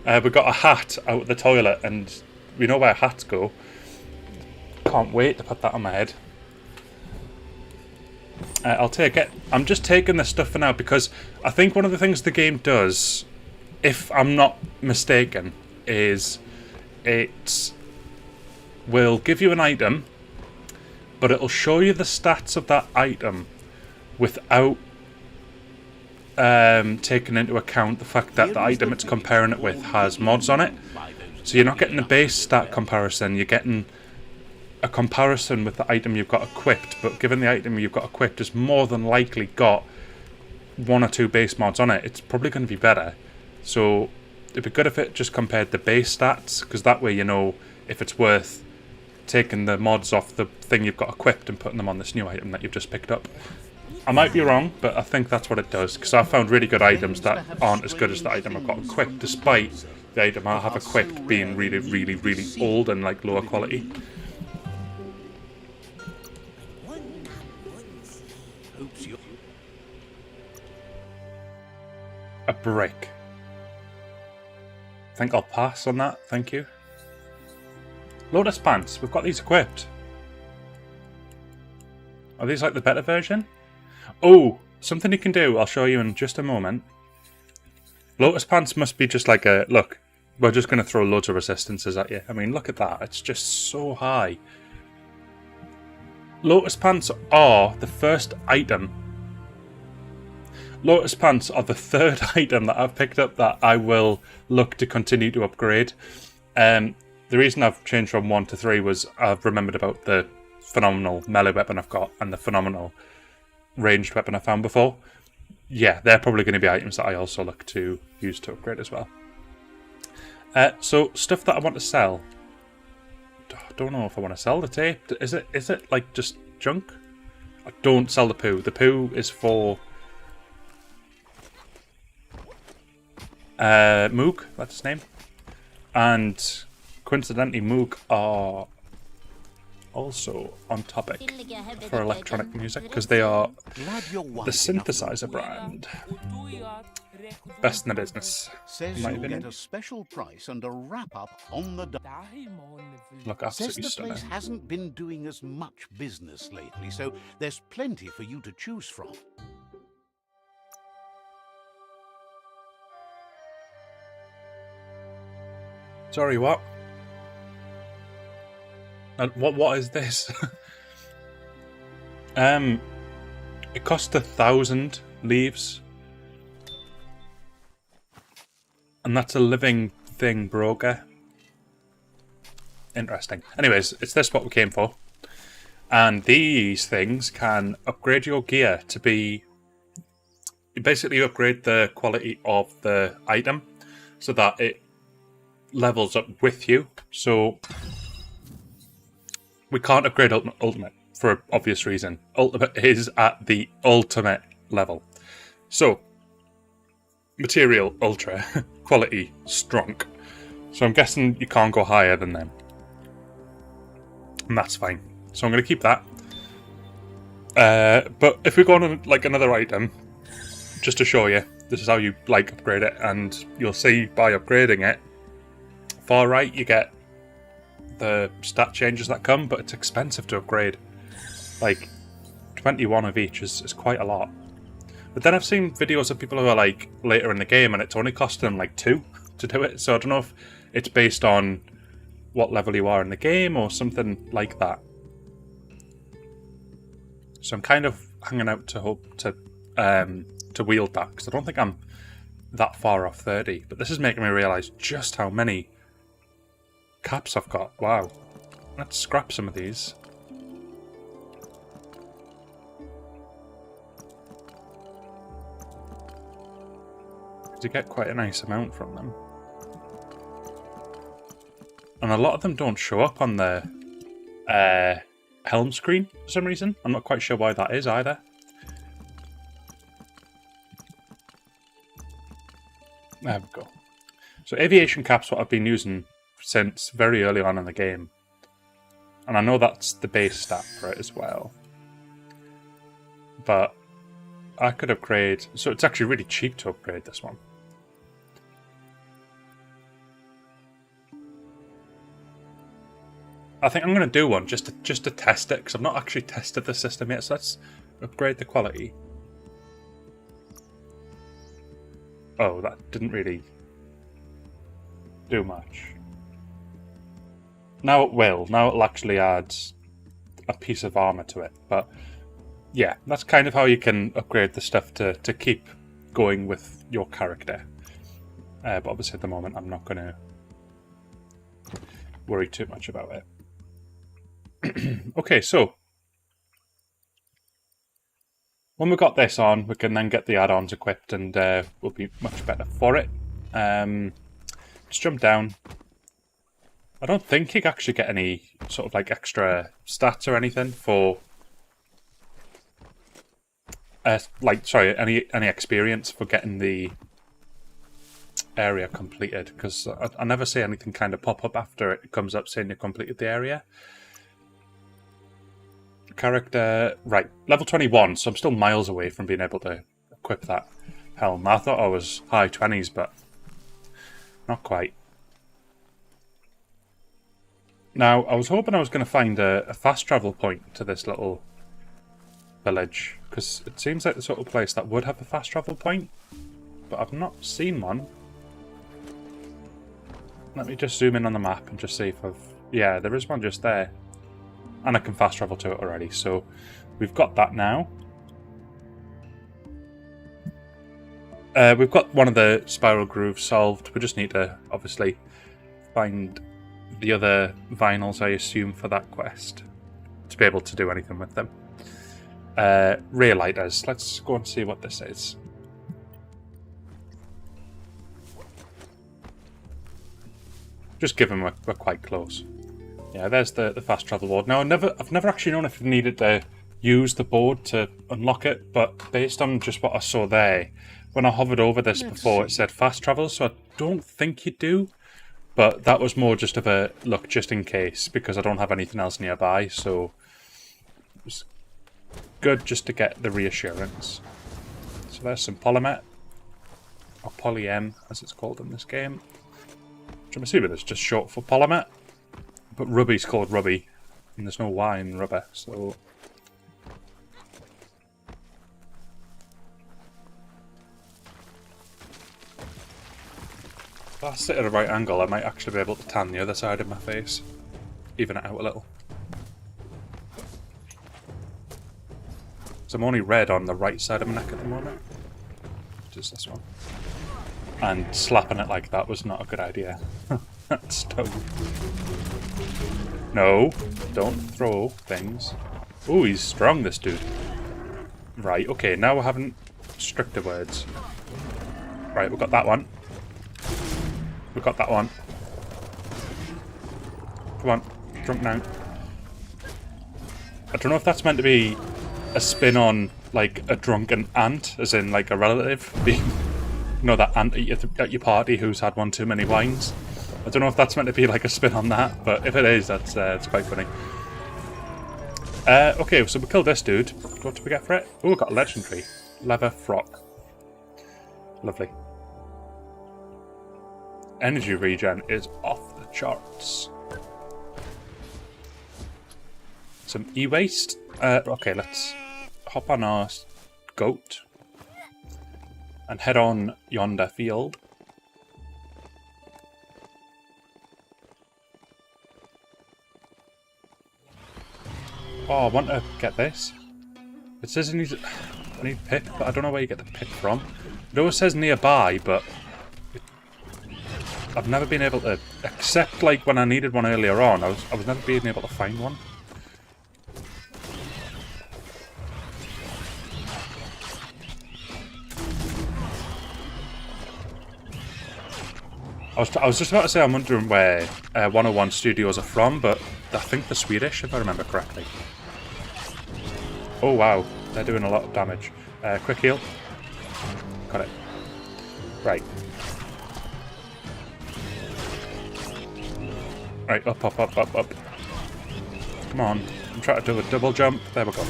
got a hat out of the toilet, and we know where hats go. Can't wait to put that on my head. I'll take it. I'm just taking this stuff for now because I think one of the things the game does, if I'm not mistaken, is it will give you an item, but it'll show you the stats of that item without taking into account the fact that the item it's comparing it with has mods on it. So you're not getting a base stat comparison, you're getting a comparison with the item you've got equipped, but given the item you've got equipped has more than likely got 1 or 2 base mods on it, it's probably going to be better. So it'd be good if it just compared the base stats, because that way you know if it's worth taking the mods off the thing you've got equipped and putting them on this new item that you've just picked up. I might be wrong, but I think that's what it does, because I've found really good items that aren't as good as the item I've got equipped, despite the item I have equipped being really, really, really old and like lower quality. A brick. I think I'll pass on that, thank you. Lotus pants, we've got these equipped. Are these like the better version? Oh, something you can do, I'll show you in just a moment. Lotus pants must be just like a, look, we're just going to throw loads of resistances at you. I mean, look at that, it's just so high. Lotus pants are the first item. Lotus pants are the third item that I've picked up that I will look to continue to upgrade. The reason I've changed from 1 to 3 was I've remembered about the phenomenal melee weapon I've got and the phenomenal ranged weapon I found before. Yeah, they're probably going to be items that I also look to use to upgrade as well. So, stuff that I want to sell. I don't know if I want to sell the tape. Is it like just junk? I don't sell the poo. The poo is for Moog, that's his name. And coincidentally, Moog are also on topic for electronic music because they are the synthesizer brand. Best in the business, Says in my you'll opinion. get a special price and a wrap-up on the... Look Says absolutely the stunning. place hasn't been doing as much business lately, so there's plenty for you to choose from. Sorry, what? And what is this? It cost 1,000 leaves. And that's a living thing broker. Interesting. Anyways, it's this what we came for. And these things can upgrade your gear to be... Basically, you upgrade the quality of the item so that it levels up with you. So we can't upgrade Ultimate for an obvious reason. Ultimate is at the ultimate level. So material ultra, quality strong. So I'm guessing you can't go higher than them. And that's fine. So I'm going to keep that. But if we go on like another item, just to show you, this is how you like upgrade it, and you'll see by upgrading it, far right you get the stat changes that come, but it's expensive to upgrade. Like 21 of each is quite a lot. But then I've seen videos of people who are like later in the game and it's only costing them like 2 to do it. So I don't know if it's based on what level you are in the game or something like that. So I'm kind of hanging out to hope to wield that, because I don't think I'm that far off 30. But this is making me realise just how many caps I've got. Wow. Let's scrap some of these. You get quite a nice amount from them. And a lot of them don't show up on the helm screen for some reason. I'm not quite sure why that is either. There we go. So aviation cap's what I've been using since very early on in the game. And I know that's the base stat for it as well. But I could upgrade... So it's actually really cheap to upgrade this one. I think I'm going to do one just to test it, because I've not actually tested the system yet. So let's upgrade the quality. Oh, that didn't really do much. Now it will. Now it'll actually add a piece of armor to it. But yeah, that's kind of how you can upgrade the stuff to keep going with your character. But obviously at the moment I'm not going to worry too much about it. Okay, so when we've got this on, we can then get the add-ons equipped and we'll be much better for it. Let's jump down. I don't think you actually get any sort of like extra stats or anything for any experience for getting the area completed, because I never see anything kind of pop up after it comes up saying you completed the area. Character, right, level 21, so I'm still miles away from being able to equip that helm. I thought I was high 20s, but not quite. Now, I was hoping I was going to find a fast travel point to this little village, because it seems like the sort of place that would have a fast travel point, but I've not seen one. Let me just zoom in on the map and just see if I've... Yeah, there is one just there. And I can fast travel to it already, so we've got that now. We've got one of the spiral grooves solved. We just need to, obviously, find the other vinyls, I assume, for that quest to be able to do anything with them. Rear lighters. Let's go and see what this is. Just given we're quite close. Yeah, there's the fast travel board. Now, I've never actually known if you needed to use the board to unlock it, but based on just what I saw there, when I hovered over this before, it said fast travel, so I don't think you do. But that was more just of a look, just in case, because I don't have anything else nearby, so it's good just to get the reassurance. So there's some polymet, or polyem, as it's called in this game. Which I'm assuming it's just short for polymet. But Rubby's called Rubby, and there's no Y in rubber, so... If I sit at a right angle, I might actually be able to tan the other side of my face. Even it out a little. So I'm only red on the right side of my neck at the moment. Which is this one. And slapping it like that was not a good idea. That's stone. No, don't throw things. Oh, he's strong, this dude. Right, okay, now we're having stricter words. Right, we've got that one. We've got that one. Come on, drunk now. I don't know if that's meant to be a spin on, like, a drunken aunt, as in, like, a relative being... You know, that aunt at your party who's had one too many wines? I don't know if that's meant to be like a spin on that, but if it is, that's it's quite funny. Okay, so we killed this dude. What did we get for it? Oh, we got a legendary. Leather frock. Lovely. Energy regen is off the charts. Some e-waste. Okay, let's hop on our goat and head on yonder field. Oh, I want to get this. It says I need pip, but I don't know where you get the pip from. It always says nearby, but I've never been able to, except like when I needed one earlier on, I was never being able to find one. I was just about to say I'm wondering where 101 Studios are from, but I think they're Swedish, if I remember correctly. Oh wow, they're doing a lot of damage. Quick heal. Got it. Right. Right, up, up, up, up, up. Come on. I'm trying to do a double jump. There we go.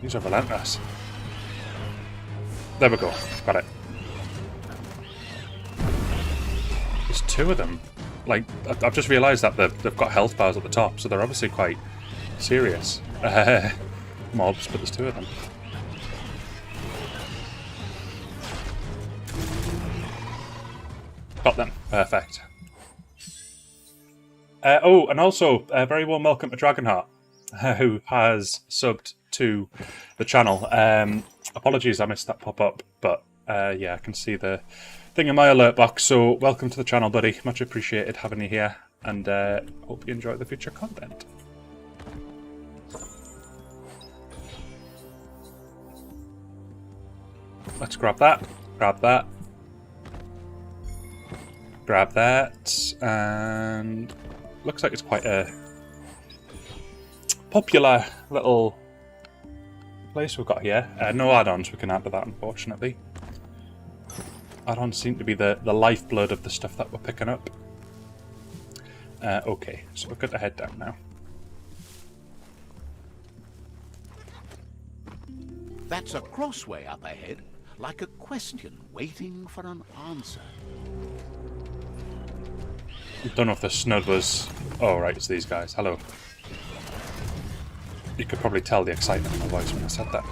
These are relentless. There we go. Got it. There's two of them. Like, I've just realised that they've got health bars at the top, so they're obviously quite serious mobs, but there's two of them. Got them. Perfect. Oh, and also, very warm welcome to Dragonheart, who has subbed to the channel. Apologies I missed that pop-up, but yeah, I can see the thing in my alert box, so welcome to the channel, buddy. Much appreciated having you here, and hope you enjoy the future content. Let's grab that, grab that, grab that, and looks like it's quite a popular little place we've got here. No add-ons we can add to that, unfortunately. Add-ons seem to be the lifeblood of the stuff that we're picking up. Okay, so we've got to head down now. That's a crossway up ahead, like a question waiting for an answer. Don't know if the snud was... Oh, right, it's these guys. Hello. You could probably tell the excitement in my voice when I said that.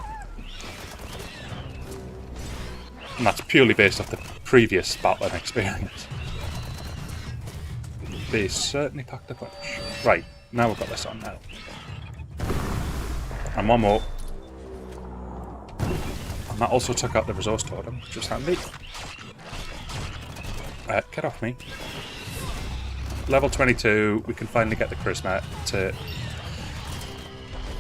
And that's purely based off the previous battling experience. They certainly packed a punch. Right, now we've got this on now. And one more. And that also took out the resource totem, which was handy. Get off me. Level 22, we can finally get the charisma to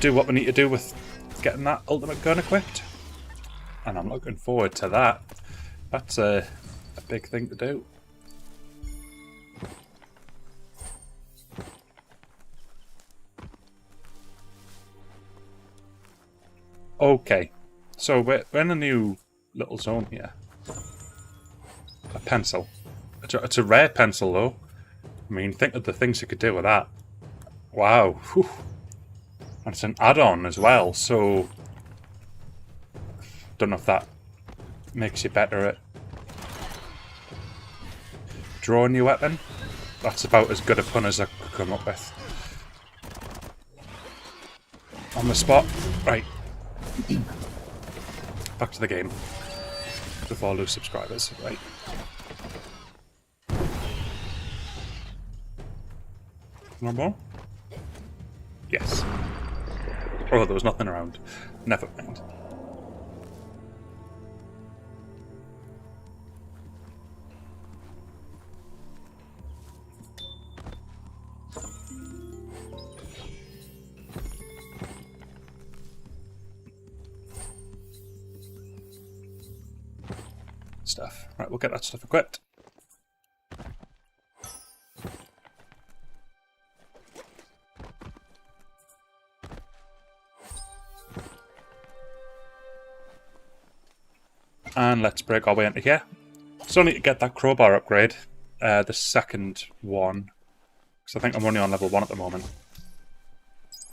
do what we need to do with getting that ultimate gun equipped. And I'm looking forward to that. That's a big thing to do. Okay, so we're in a new little zone here. A pencil. It's a rare pencil though. I mean, think of the things you could do with that. Wow. Whew. And it's an add-on as well, so... Don't know if that makes you better at drawing your weapon. That's about as good a pun as I could come up with. On the spot. Right. Back to the game. Before I lose subscribers. Right. One more? Yes. Oh, there was nothing around. Never mind. Stuff. Right, we'll get that stuff equipped. And let's break our way into here. Still need to get that crowbar upgrade, the second one, because I think I'm only on level 1 at the moment.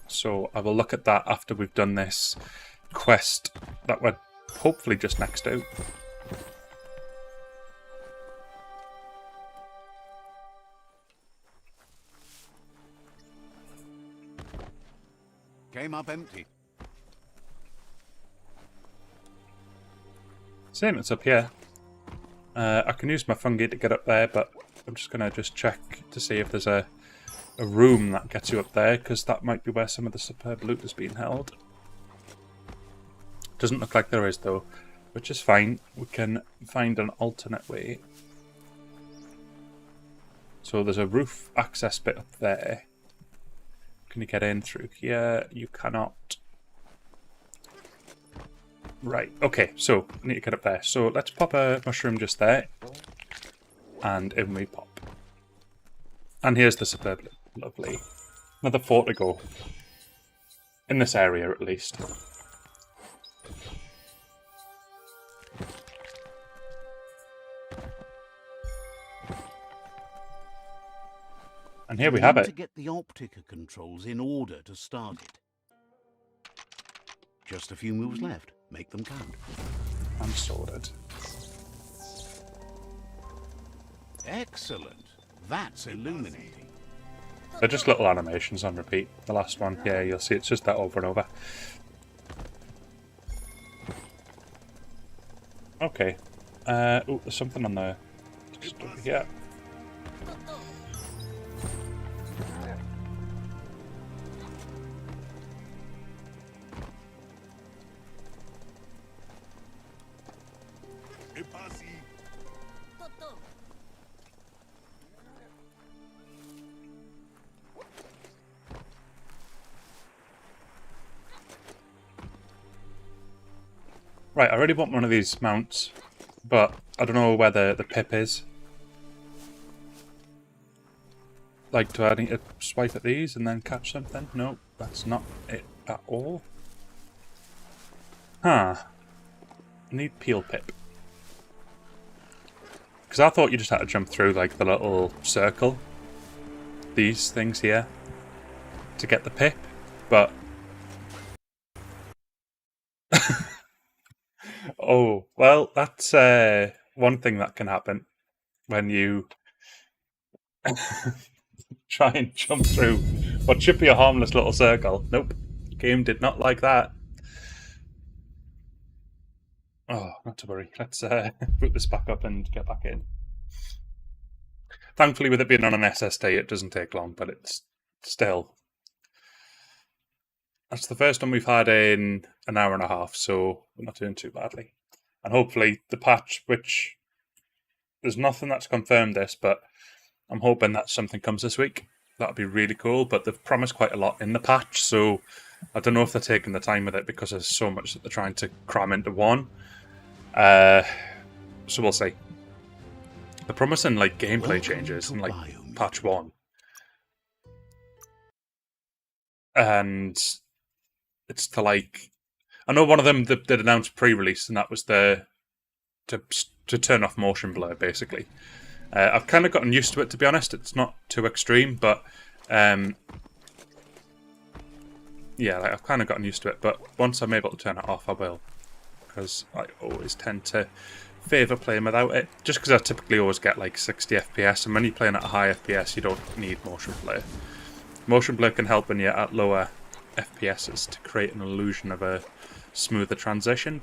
So I will look at that after we've done this quest that we're hopefully just next out. Came up empty. Same, it's up here. I can use my fungi to get up there, but I'm just going to check to see if there's a a room that gets you up there, because that might be where some of the superb loot is being held. Doesn't look like there is though, which is fine. We can find an alternate way. So there's a roof access bit up there. Can you get in through here? You cannot. Right, okay, so I need to get up there. So let's pop a mushroom just there. And in we pop. And here's the superb, lovely. Another 4 to go. In this area, at least. And here we have To it. get the Optica controls in order to start it. Just a few moves left. Make them count. I'm sorted. Excellent. That's illuminating. They're just little animations on repeat. The last one, yeah, you'll see it's just that over and over. Okay. Oh, there's something on there. Just over here. Right, I really want one of these mounts, but I don't know where the pip is. Like, do I need to swipe at these and then catch something? No, that's not it at all. Huh. I need peel pip. Because I thought you just had to jump through, like, the little circle. These things here. To get the pip, but... Oh, well, that's one thing that can happen when you try and jump through what should be a harmless little circle. Nope, game did not like that. Oh, not to worry. Let's put this back up and get back in. Thankfully, with it being on an SSD, it doesn't take long, but it's still... That's the first one we've had in an hour and a half, so we're not doing too badly. And hopefully the patch, which there's nothing that's confirmed this, but I'm hoping that something comes this week. That'd be really cool, but they've promised quite a lot in the patch, so I don't know if they're taking the time with it because there's so much that they're trying to cram into one. So we'll see. They're promising like gameplay changes in like patch 1. And it's to like, I know one of them that announced pre-release, and that was to turn off motion blur, basically. I've kind of gotten used to it, to be honest. It's not too extreme, but yeah, like, I've kind of gotten used to it. But once I'm able to turn it off, I will, because I always tend to favour playing without it, just because I typically always get like 60 FPS, and when you're playing at a high FPS, you don't need motion blur. Motion blur can help when you're at lower FPSs to create an illusion of a smoother transition,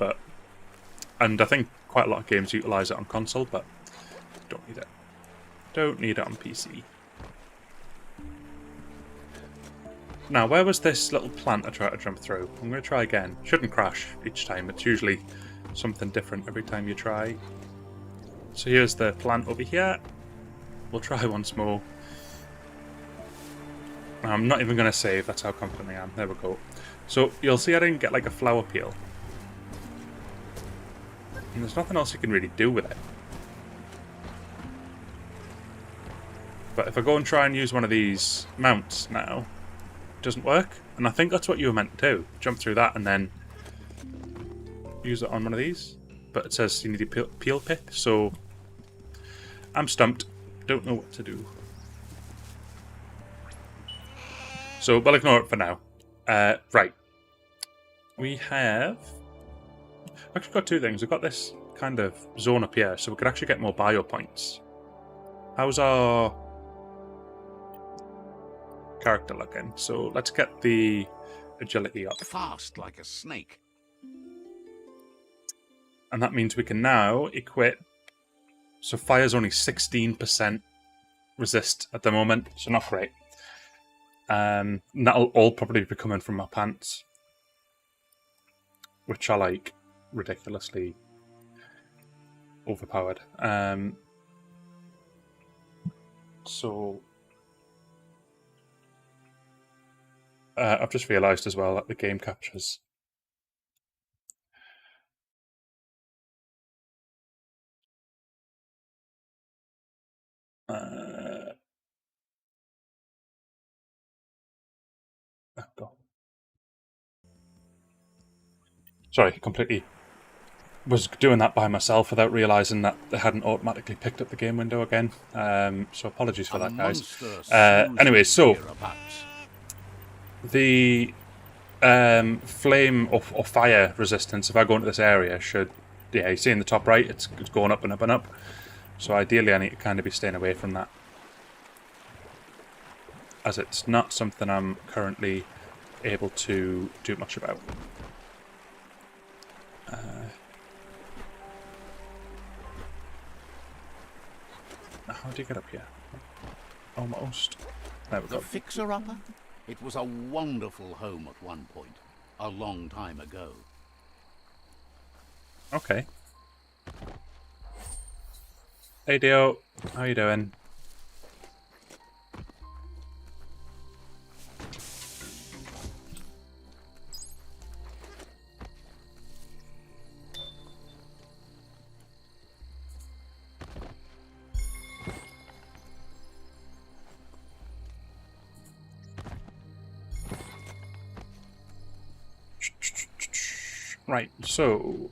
and I think quite a lot of games utilise it on console, but don't need it. Don't need it on PC. Now, where was this little plant I tried to jump through? I'm going to try again. Shouldn't crash each time. It's usually something different every time you try. So here's the plant over here. We'll try once more. I'm not even going to save, that's how confident I am. There we go. So you'll see I didn't get like a flower peel. And there's nothing else you can really do with it. But if I go and try and use one of these mounts now, it doesn't work. And I think that's what you were meant to do. Jump through that and then use it on one of these. But it says you need a peel pip, so I'm stumped. Don't know what to do. So we'll ignore it for now. Right. We have actually got two things. We've got this kind of zone up here, so we could actually get more bio points. How's our character looking? So let's get the agility up. Fast like a snake. And that means we can now equip. So fire's only 16% resist at the moment, so not great. And that'll all probably be coming from my pants, which are like ridiculously overpowered. So I've just realised as well that the game captures oh God. Sorry, completely was doing that by myself without realising that they hadn't automatically picked up the game window again. So apologies for that, guys. Anyway, so the flame or fire resistance, if I go into this area, should, yeah, you see in the top right, it's going up and up and up. So ideally I need to kind of be staying away from that, as it's not something I'm currently able to do much about. How do you get up here? Almost. There we go. The fixer-upper? It was a wonderful home at one point, a long time ago. Okay. Hey Dio, how you doing? Right, so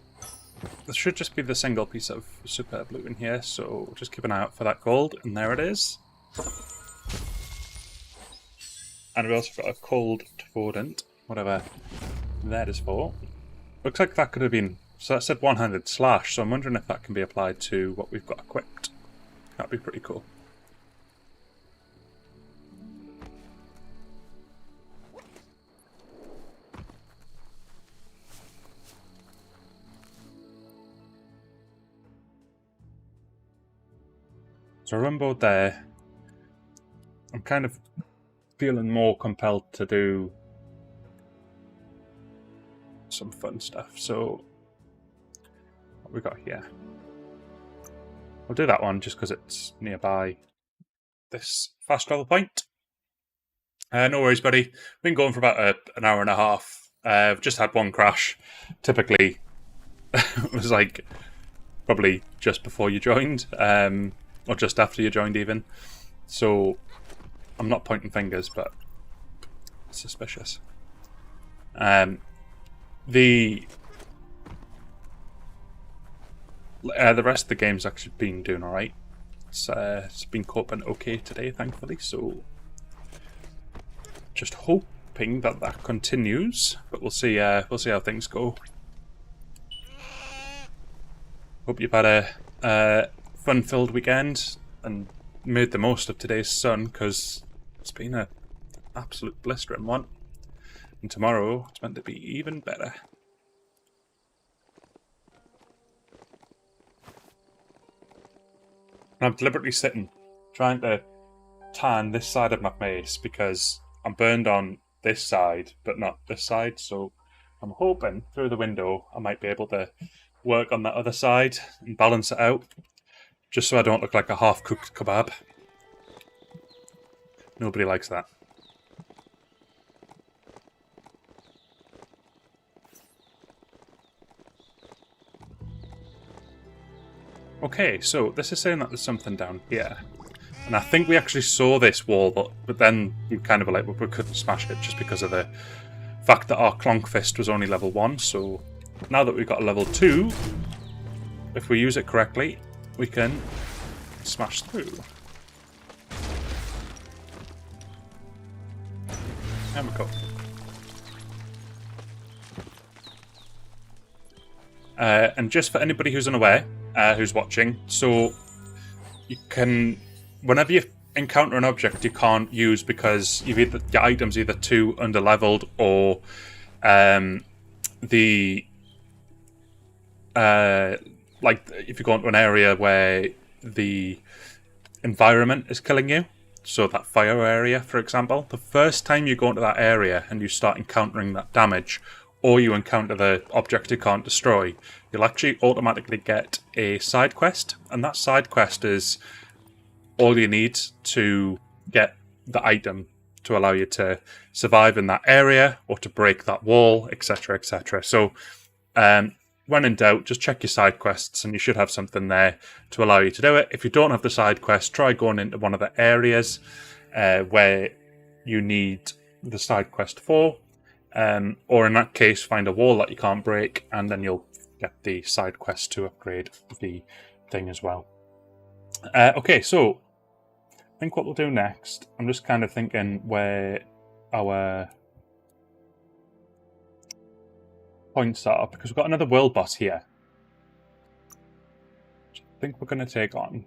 there should just be the single piece of superb loot in here, so just keep an eye out for that gold, and there it is. And we also got a cold tordent, whatever that is for. Looks like that could have been, so that said one-handed slash, so I'm wondering if that can be applied to what we've got equipped. That'd be pretty cool. So Rumbo there. I'm kind of feeling more compelled to do some fun stuff. So what we got here? We'll do that one just because it's nearby this fast travel point. No worries, buddy. We've been going for about an hour and a half. I've just had one crash. Typically, it was like probably just before you joined. Or just after you joined even. So I'm not pointing fingers, but it's suspicious. The rest of the game's actually been doing alright. It's been coping okay today, thankfully, so just hoping that that continues, but we'll see how things go. Hope you've had a fun-filled weekend and made the most of today's sun, because it's been an absolute blistering one. And tomorrow it's meant to be even better. I'm deliberately sitting, trying to tan this side of my face because I'm burned on this side, but not this side, so I'm hoping through the window I might be able to work on that other side and balance it out. Just so I don't look like a half-cooked kebab. Nobody likes that. Okay, so this is saying that there's something down here. And I think we actually saw this wall, but then we kind of were like, well, we couldn't smash it just because of the fact that our Clonk Fist was only level 1. So now that we've got a level 2, if we use it correctly, we can smash through. There we go. And just for anybody who's unaware, who's watching, so you can, whenever you encounter an object you can't use because you've either, your item's either too underleveled or like if you go into an area where the environment is killing you, So that fire area, for example, the first time you go into that area and you start encountering that damage, or you encounter the object you can't destroy, you'll actually automatically get a side quest, and that side quest is all you need to get the item to allow you to survive in that area or to break that wall, etc., etc. So when in doubt, just check your side quests and you should have something there to allow you to do it. If you don't have the side quest, try going into one of the areas where you need the side quest for, or in that case, find a wall that you can't break, and then you'll get the side quest to upgrade the thing as well. Okay, so I think what we'll do next, I'm just kind of thinking where our points are, because we've got another world boss here, which I think we're going to take on,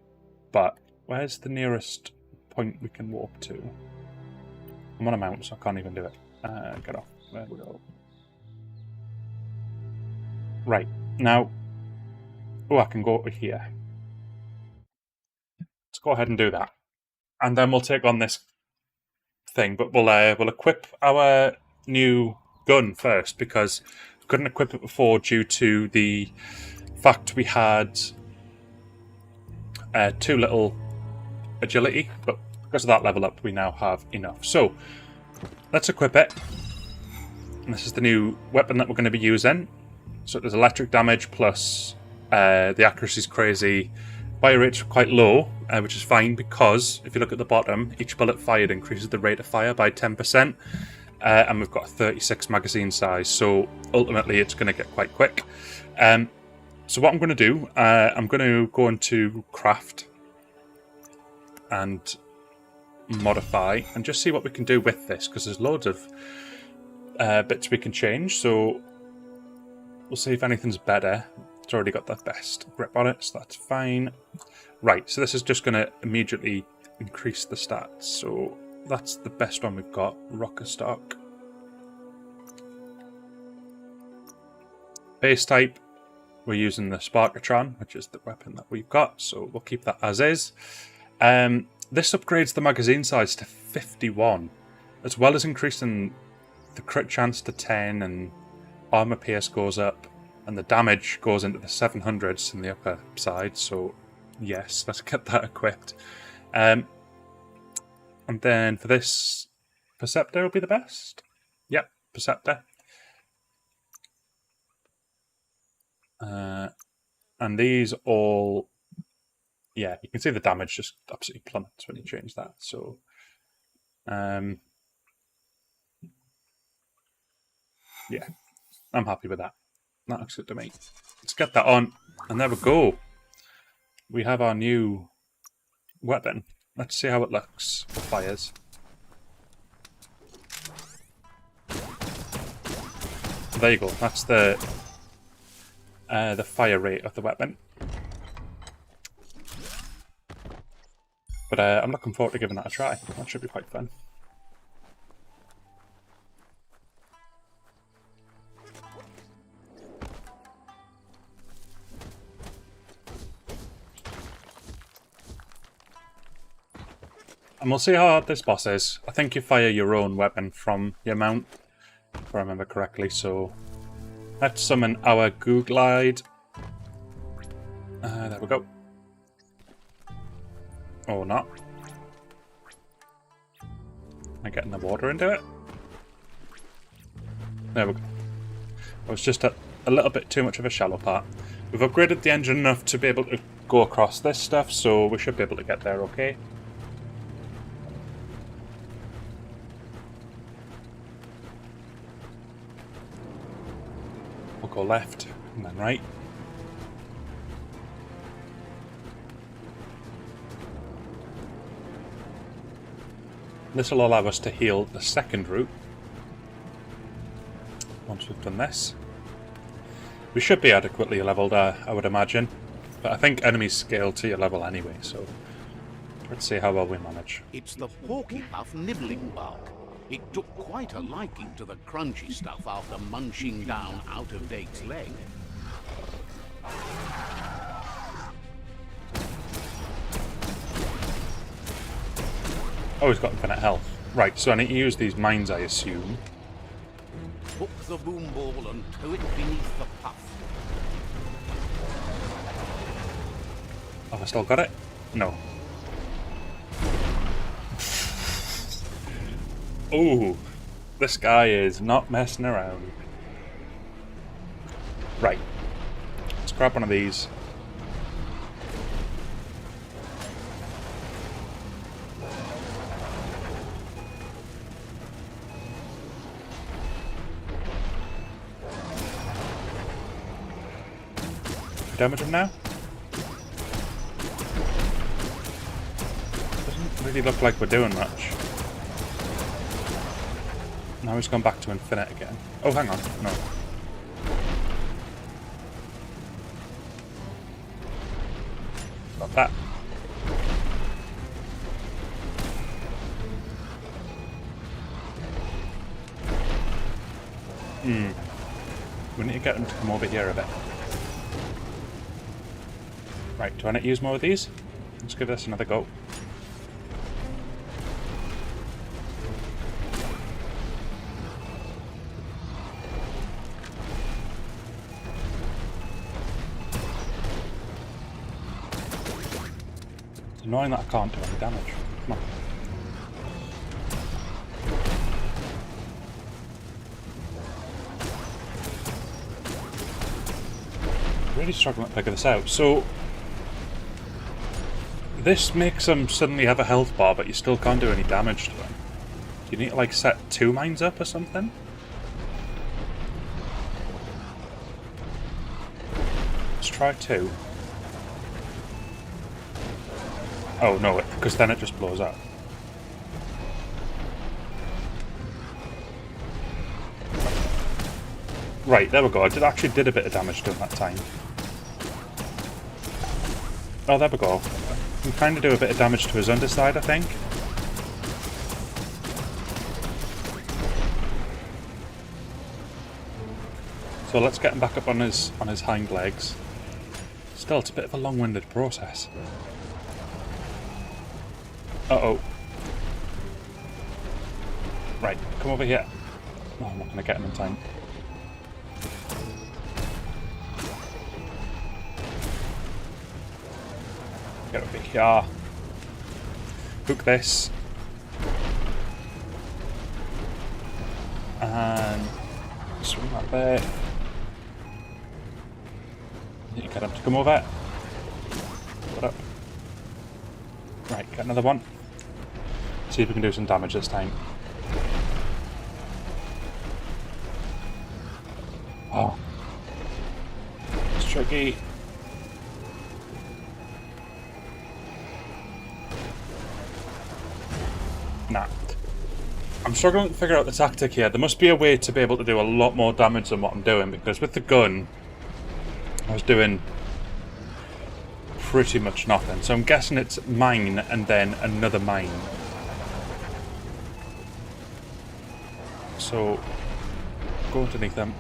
but where's the nearest point we can walk to? I'm on a mount, so I can't even do it. Get off. There we go. Right, now, I can go over here. Let's go ahead and do that. And then we'll take on this thing, but we'll equip our new gun first, because we couldn't equip it before due to the fact we had too little agility, but because of that level up, we now have enough. So, let's equip it. And this is the new weapon that we're going to be using. So there's electric damage plus the accuracy is crazy. Fire rate's quite low, which is fine because if you look at the bottom, each bullet fired increases the rate of fire by 10%. And we've got a 36 magazine size, so ultimately it's going to get quite quick. So what I'm going to do, I'm going to go into craft and modify and just see what we can do with this, because there's loads of bits we can change, so we'll see if anything's better. It's already got the best grip on it, so that's fine. Right, so this is just going to immediately increase the stats, so that's the best one we've got, rocker stock. Base type, we're using the Sparkatron, which is the weapon that we've got, so we'll keep that as is. This upgrades the magazine size to 51, as well as increasing the crit chance to 10, and armor pierce goes up, and the damage goes into the 700s in the upper side, so yes, let's get that equipped. And then for this, Perceptor will be the best. Yep, Perceptor. And these all, yeah, you can see the damage just absolutely plummets when you change that. So, yeah, I'm happy with that. That looks good to me. Let's get that on, and there we go. We have our new weapon. Let's see how it looks with fires. There you go. That's the fire rate of the weapon. But I'm looking forward to giving that a try. That should be quite fun. And we'll see how hard this boss is. I think you fire your own weapon from your mount, if I remember correctly, so let's summon our Googlide. There we go. Or not. Am I getting the water into it? There we go. It was just a little bit too much of a shallow part. We've upgraded the engine enough to be able to go across this stuff, so we should be able to get there okay. We'll go left and then right. This will allow us to heal the second route once we've done this. We should be adequately leveled, I would imagine, but I think enemies scale to your level anyway, so let's see how well we manage. It's the Porky Puff nibbling bug. It took quite a liking to the crunchy stuff after munching down Out-of-Date's leg. Oh, he's got infinite health. Right, so I need to use these mines, I assume. Hook the boom ball and tow it beneath the puff. Have I still got it? No. Ooh, this guy is not messing around. Right. Let's grab one of these. Damage him now? Doesn't really look like we're doing much. Now he's gone back to infinite again. Oh, hang on. No. Got that. We need to get him to come over here a bit. Right, do I need to use more of these? Let's give this another go. It's annoying that I can't do any damage. Come on. Really struggling to figure this out. So this makes him suddenly have a health bar, but you still can't do any damage to him. Do you need to like set 2 mines up or something? Let's try 2. Oh no, because then it just blows up. Right, there we go. I actually did a bit of damage to him that time. Oh, there we go. We can kind of do a bit of damage to his underside, I think. So let's get him back up on his hind legs. Still, it's a bit of a long-winded process. Uh-oh. Right, come over here. Oh, I'm not going to get him in time. Get over here. Hook this. And swing that there. Need to get him to come over. Put up. Right, get another one. See if we can do some damage this time. Oh. It's tricky. Nah. I'm struggling to figure out the tactic here. There must be a way to be able to do a lot more damage than what I'm doing, because with the gun, I was doing pretty much nothing. So I'm guessing it's mine and then another mine. So, go underneath them.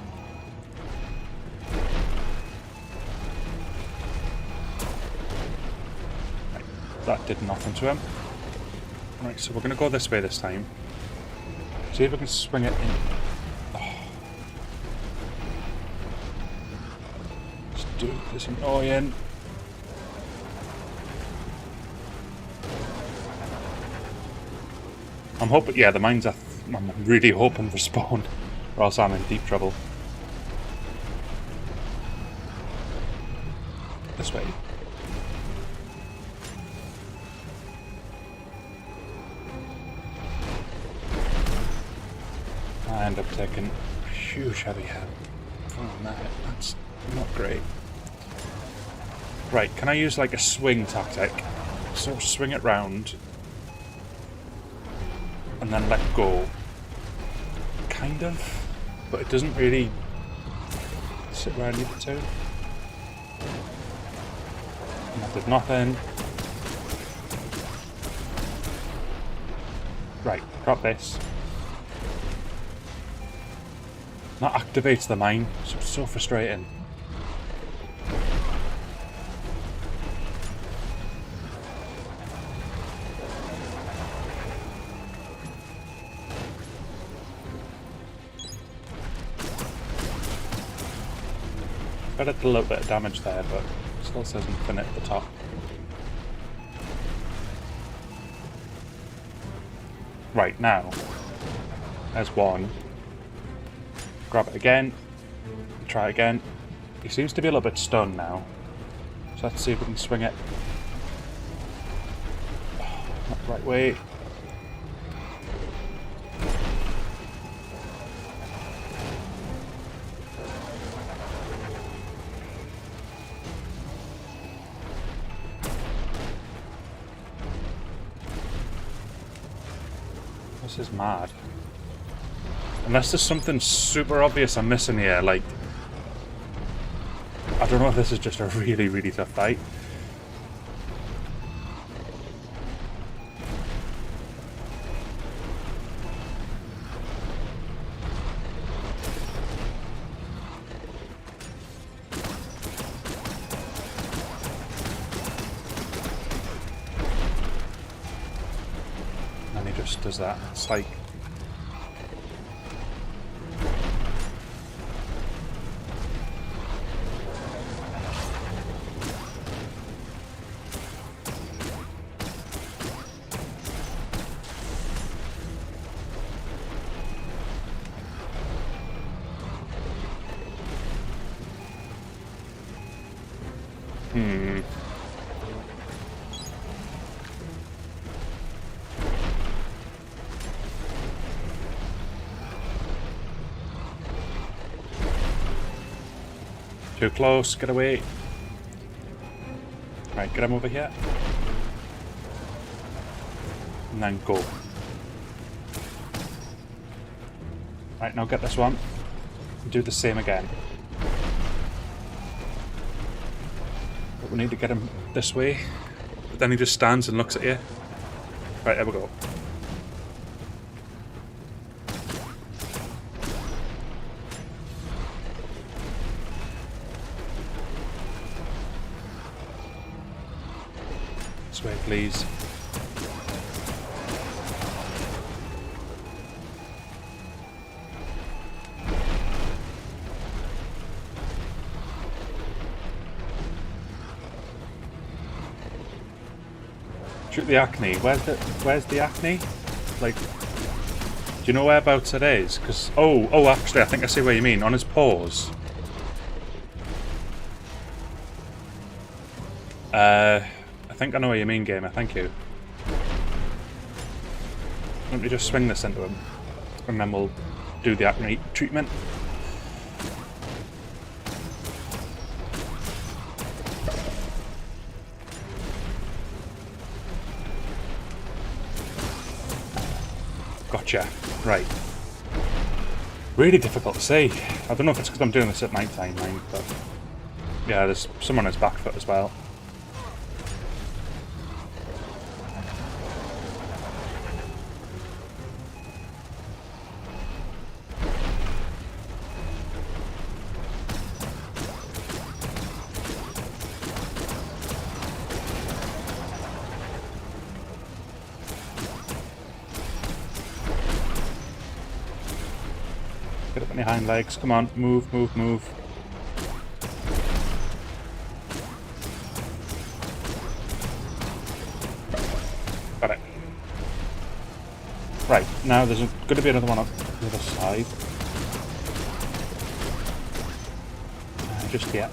Right, that did nothing to him. Right, so we're going to go this way this time. See if we can swing it in. Oh. Let's do this annoying. I'm hoping, yeah, the mines I'm really hoping respawn, or else I'm in deep trouble. This way. I end up taking a huge heavy hit from that. That's not great. Right, can I use like a swing tactic? So swing it round and then let go. Kind of, but it doesn't really sit where I need it to. And that did nothing. Right, drop this. That activates the mine, so it's so frustrating. Got a little bit of damage there, but still says infinite at the top. Right, now. There's one. Grab it again. Try again. He seems to be a little bit stunned now. So let's see if we can swing it. Not the right way. This is mad. Unless there's something super obvious I'm missing here, like... I don't know if this is just a really, really tough fight. And he just does that. It's like... Too close, get away. Right, get him over here. And then go. Right, now get this one. Do the same again. But we need to get him this way. But then he just stands and looks at you. Right, there we go. This way, please. Shoot the acne. Where's the acne? Like, do you know whereabouts it is? Because oh, actually, I think I see what you mean. On his paws. I think I know what you mean, gamer. Thank you. Let me just swing this into him, and then we'll do the acne treatment. Gotcha. Right. Really difficult to see. I don't know if it's because I'm doing this at night time, but yeah, there's someone on his back foot as well. Get up on your hind legs. Come on, move, move, move. Got it. Right, now there's going to be another one on the other side. Just yet.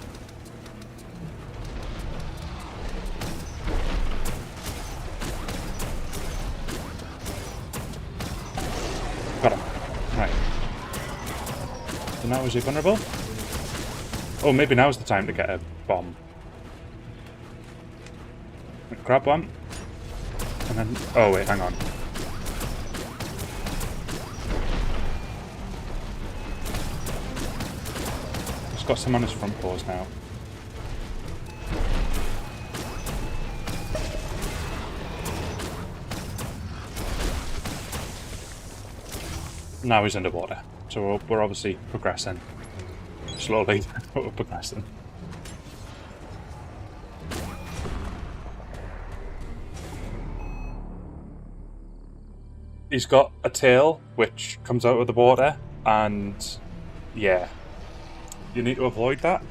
Got him. Right. So now is he vulnerable? Oh, maybe now's the time to get a bomb. Grab one. And then... oh wait, hang on. He's got some on his front paws now. Now he's underwater. So we're obviously progressing. Slowly, but we're progressing. He's got a tail which comes out of the water, and yeah, you need to avoid that.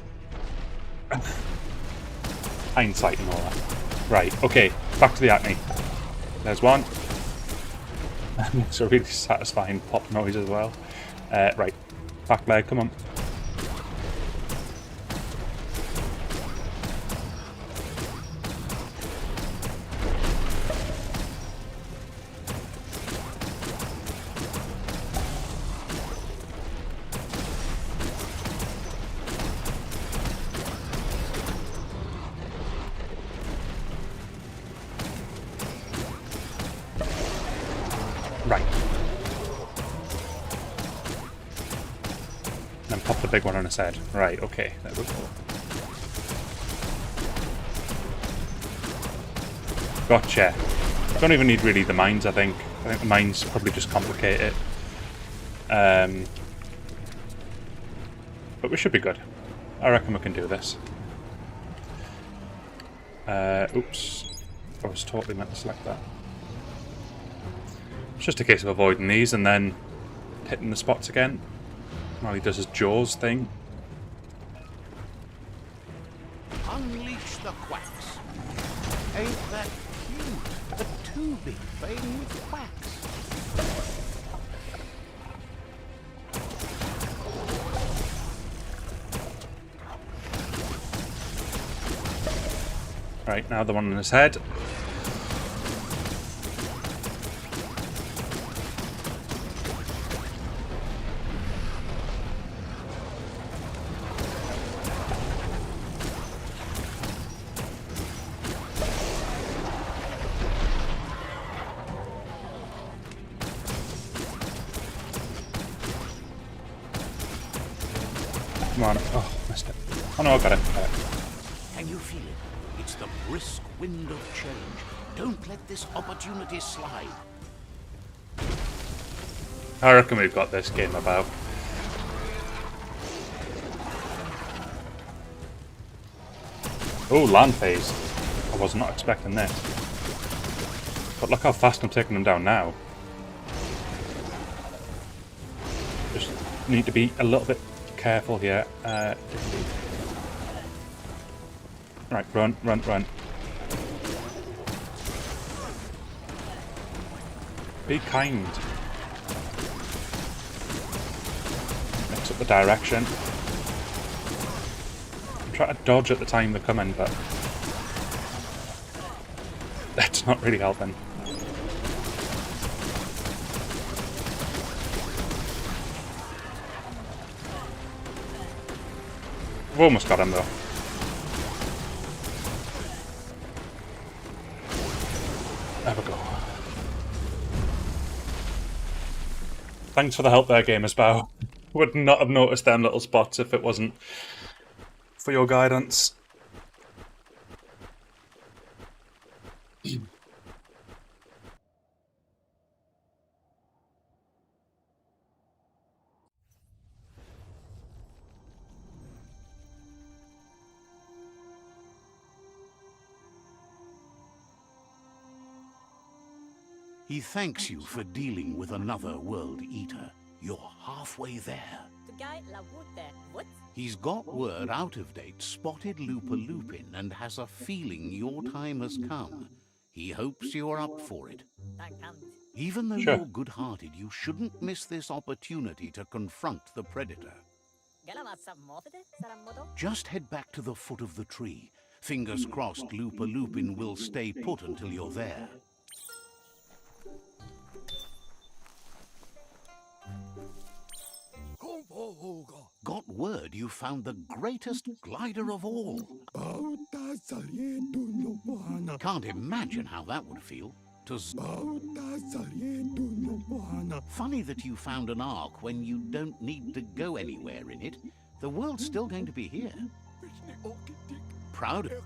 Hindsight and all that. Right, okay, back to the acne. There's one. Makes a really satisfying pop noise as well. Right, back leg, come on. Right. Then pop the big one on his head. Right, okay, there we go. Gotcha. Don't even need really the mines, I think. I think the mines probably just complicate it. But we should be good. I reckon we can do this. Oops. I was totally meant to select that. It's just a case of avoiding these and then hitting the spots again while he does his jaws thing. Unleash the quacks. Ain't that cute? A two-bit thing with quacks. Right, now the one on his head. Come on. Oh, missed it. Oh no, I got it. Got it. Can you feel it? It's the brisk wind of change. Don't let this opportunity slide. I reckon we've got this game about. Oh, land phase. I was not expecting this. But look how fast I'm taking them down now. Just need to be a little bit careful here. Right, run, run, run. Be kind. Mix up the direction. I'm trying to dodge at the time they're coming, but that's not really helping. We've almost got him though. There we go. Thanks for the help there, Gamersbow. Would not have noticed them little spots if it wasn't for your guidance. He thanks you for dealing with another world eater. You're halfway there. He's got word out of date spotted Lupin and has a feeling your time has come. He hopes you're up for it. Even though Sure. you're good-hearted, you shouldn't miss this opportunity to confront the predator. Just head back to the foot of the tree. Fingers crossed Lupin will stay put until you're there. Got word you found the greatest glider of all. Can't imagine how that would feel. Funny that you found an ark when you don't need to go anywhere in it. The world's still going to be here. Proud of it.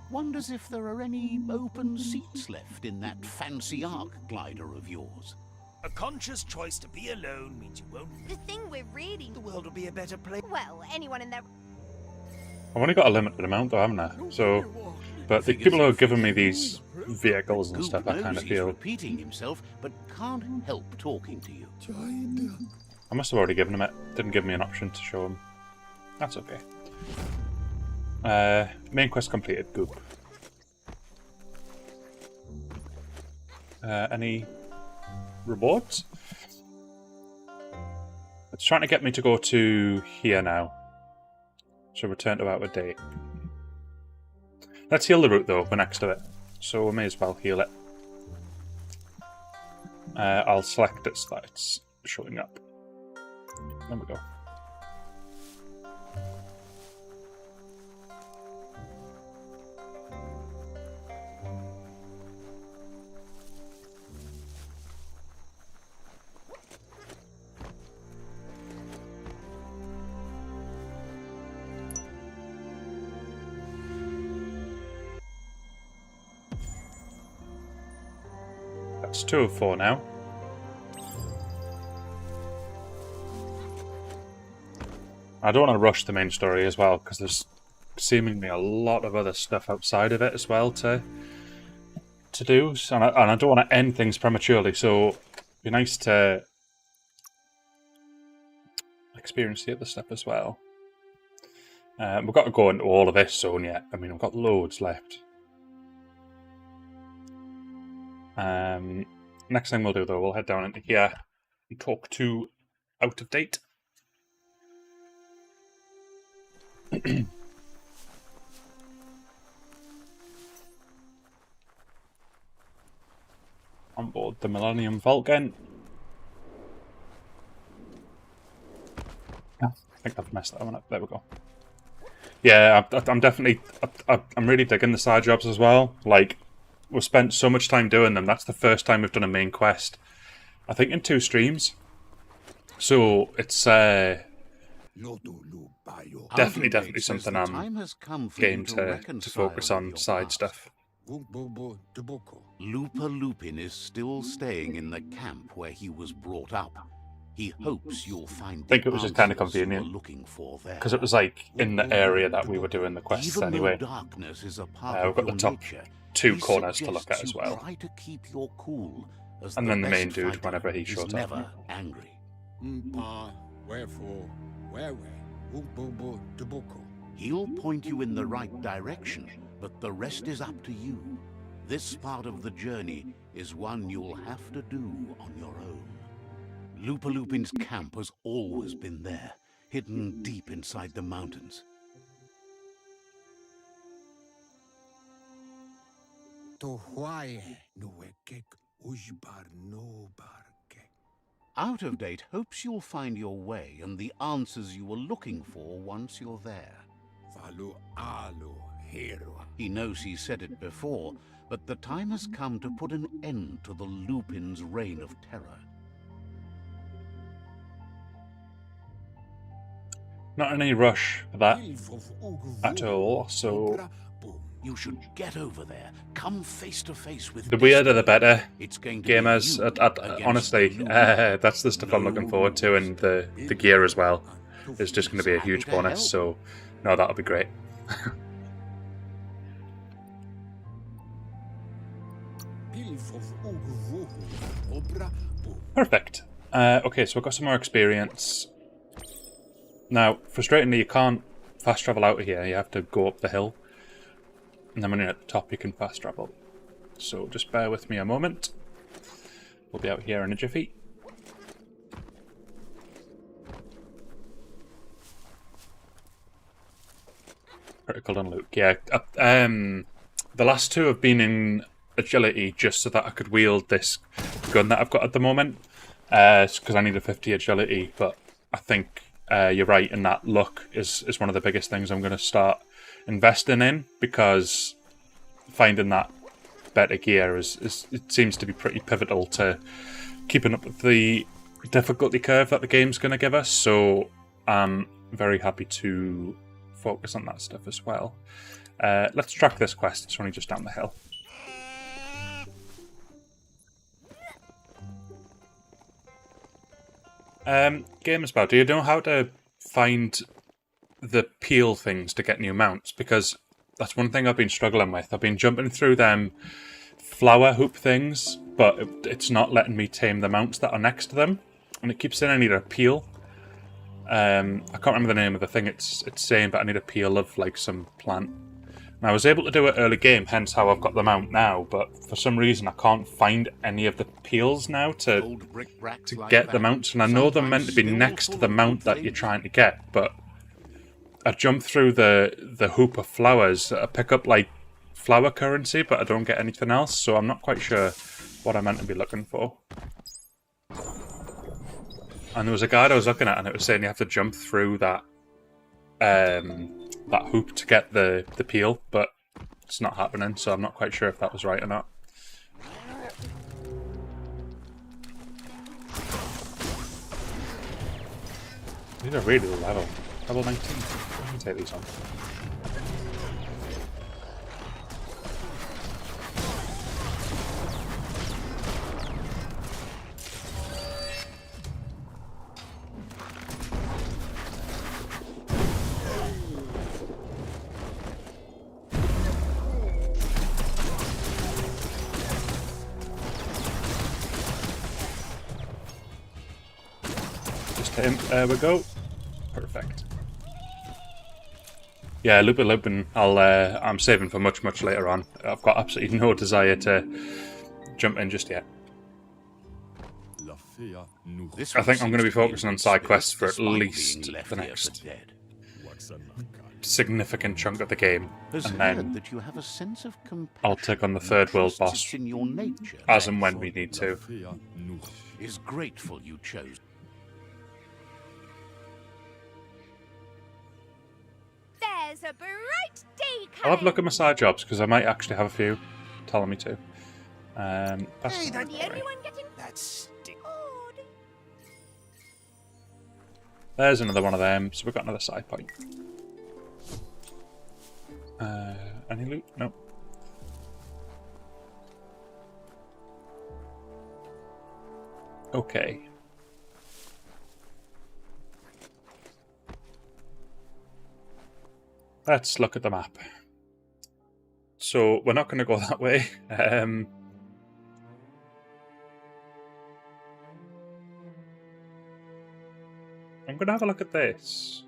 Wonders if there are any open seats left in that fancy ark glider of yours. A conscious choice to be alone means you won't. The thing we're reading. The world will be a better place. Well, anyone in their. I've only got a limited amount though, haven't I? So, but the people who are giving me these vehicles and Goop stuff, I knows kind of he's feel repeating himself, but can't help talking to you. I must have already given him it. Didn't give me an option to show him. That's okay. Main quest completed. Goop. Any rewards? It's trying to get me to go to here now. So return to out of date. Let's heal the root though, we're next to it. So we may as well heal it. I'll select it so that it's showing up. There we go. That's 2 of 4 now. I don't want to rush the main story as well, because there's seemingly a lot of other stuff outside of it as well to do, and I don't want to end things prematurely, so it'd be nice to experience the other stuff as well. We've got to go into all of this zone yet. I mean, we've got loads left. Next thing we'll do though, we'll head down into here and talk to Out of Date. On board the Millennium Falcon. I think I've messed that one up. There we go. Yeah, I'm definitely... I'm really digging the side jobs as well. Like, we've spent so much time doing them. That's the first time we've done a main quest, I think, in 2 streams. So it's definitely something I'm game to focus on side stuff. Lupa Lupin is still staying in the camp where he was brought up. He hopes you'll find I think it was just kind of convenient because it was like in the area that we were doing the quests anyway. We've got the top 2 corners to look at as well, and then the main dude whenever he shows up. Never angry. He'll point you in the right direction, but the rest is up to you. This part of the journey is one you'll have to do on your own. Lupa Lupin's camp has always been there, hidden deep inside the mountains. Out of Date hopes you'll find your way and the answers you were looking for once you're there. He knows he said it before, but the time has come to put an end to the Lupin's reign of terror. Not in any rush for that at all, so... You should get over there. Come face to face with the weirder the better, it's going to gamers. Honestly, that's the stuff I'm looking forward to, and the gear as well is just going to be a huge bonus, so no, that'll be great. Perfect. Okay, so we've got some more experience. Now, frustratingly, you can't fast travel out of here. You have to go up the hill. And then when you're at the top, you can fast travel. So just bear with me a moment. We'll be out here in a jiffy. Critical and Luke. Yeah. The last 2 have been in agility just so that I could wield this gun that I've got at the moment. Because I need a 50 agility, but I think you're right in that luck is one of the biggest things I'm going to start investing in, because finding that better gear it seems to be pretty pivotal to keeping up with the difficulty curve that the game's going to give us, so I'm very happy to focus on that stuff as well. Let's track this quest. It's only just down the hill. Gamersbow, do you know how to find the peel things to get new mounts? Because that's one thing I've been struggling with. I've been jumping through them flower hoop things, but it's not letting me tame the mounts that are next to them, and it keeps saying I need a peel. I can't remember the name of the thing it's saying, but I need a peel of like some plant. And I was able to do it early game, hence how I've got the mount now, but for some reason I can't find any of the peels now to get the mounts, and I know they're meant to be next to the mount that you're trying to get, but I jump through the hoop of flowers, I pick up like flower currency, but I don't get anything else, so I'm not quite sure what I'm meant to be looking for. And there was a guide I was looking at, and it was saying you have to jump through that that hoop to get the peel, but it's not happening, so I'm not quite sure if that was right or not. These are really low level. Level 19. I can take these on. There we go. Perfect. Yeah, Lupin. I'm saving for much later on. I've got absolutely no desire to jump in just yet. I think I'm going to be focusing on side quests for at least the next significant chunk of the game, and then I'll take on the third world boss as and when we need to. Is grateful you chose. There's a bright day coming. I'll have a look at my side jobs because I might actually have a few telling me to. That's Hey, not The right. only one getting That's bored. There's another one of them, so we've got another side point. Any loot? No. Okay. Let's look at the map. So we're not going to go that way. I'm going to have a look at this.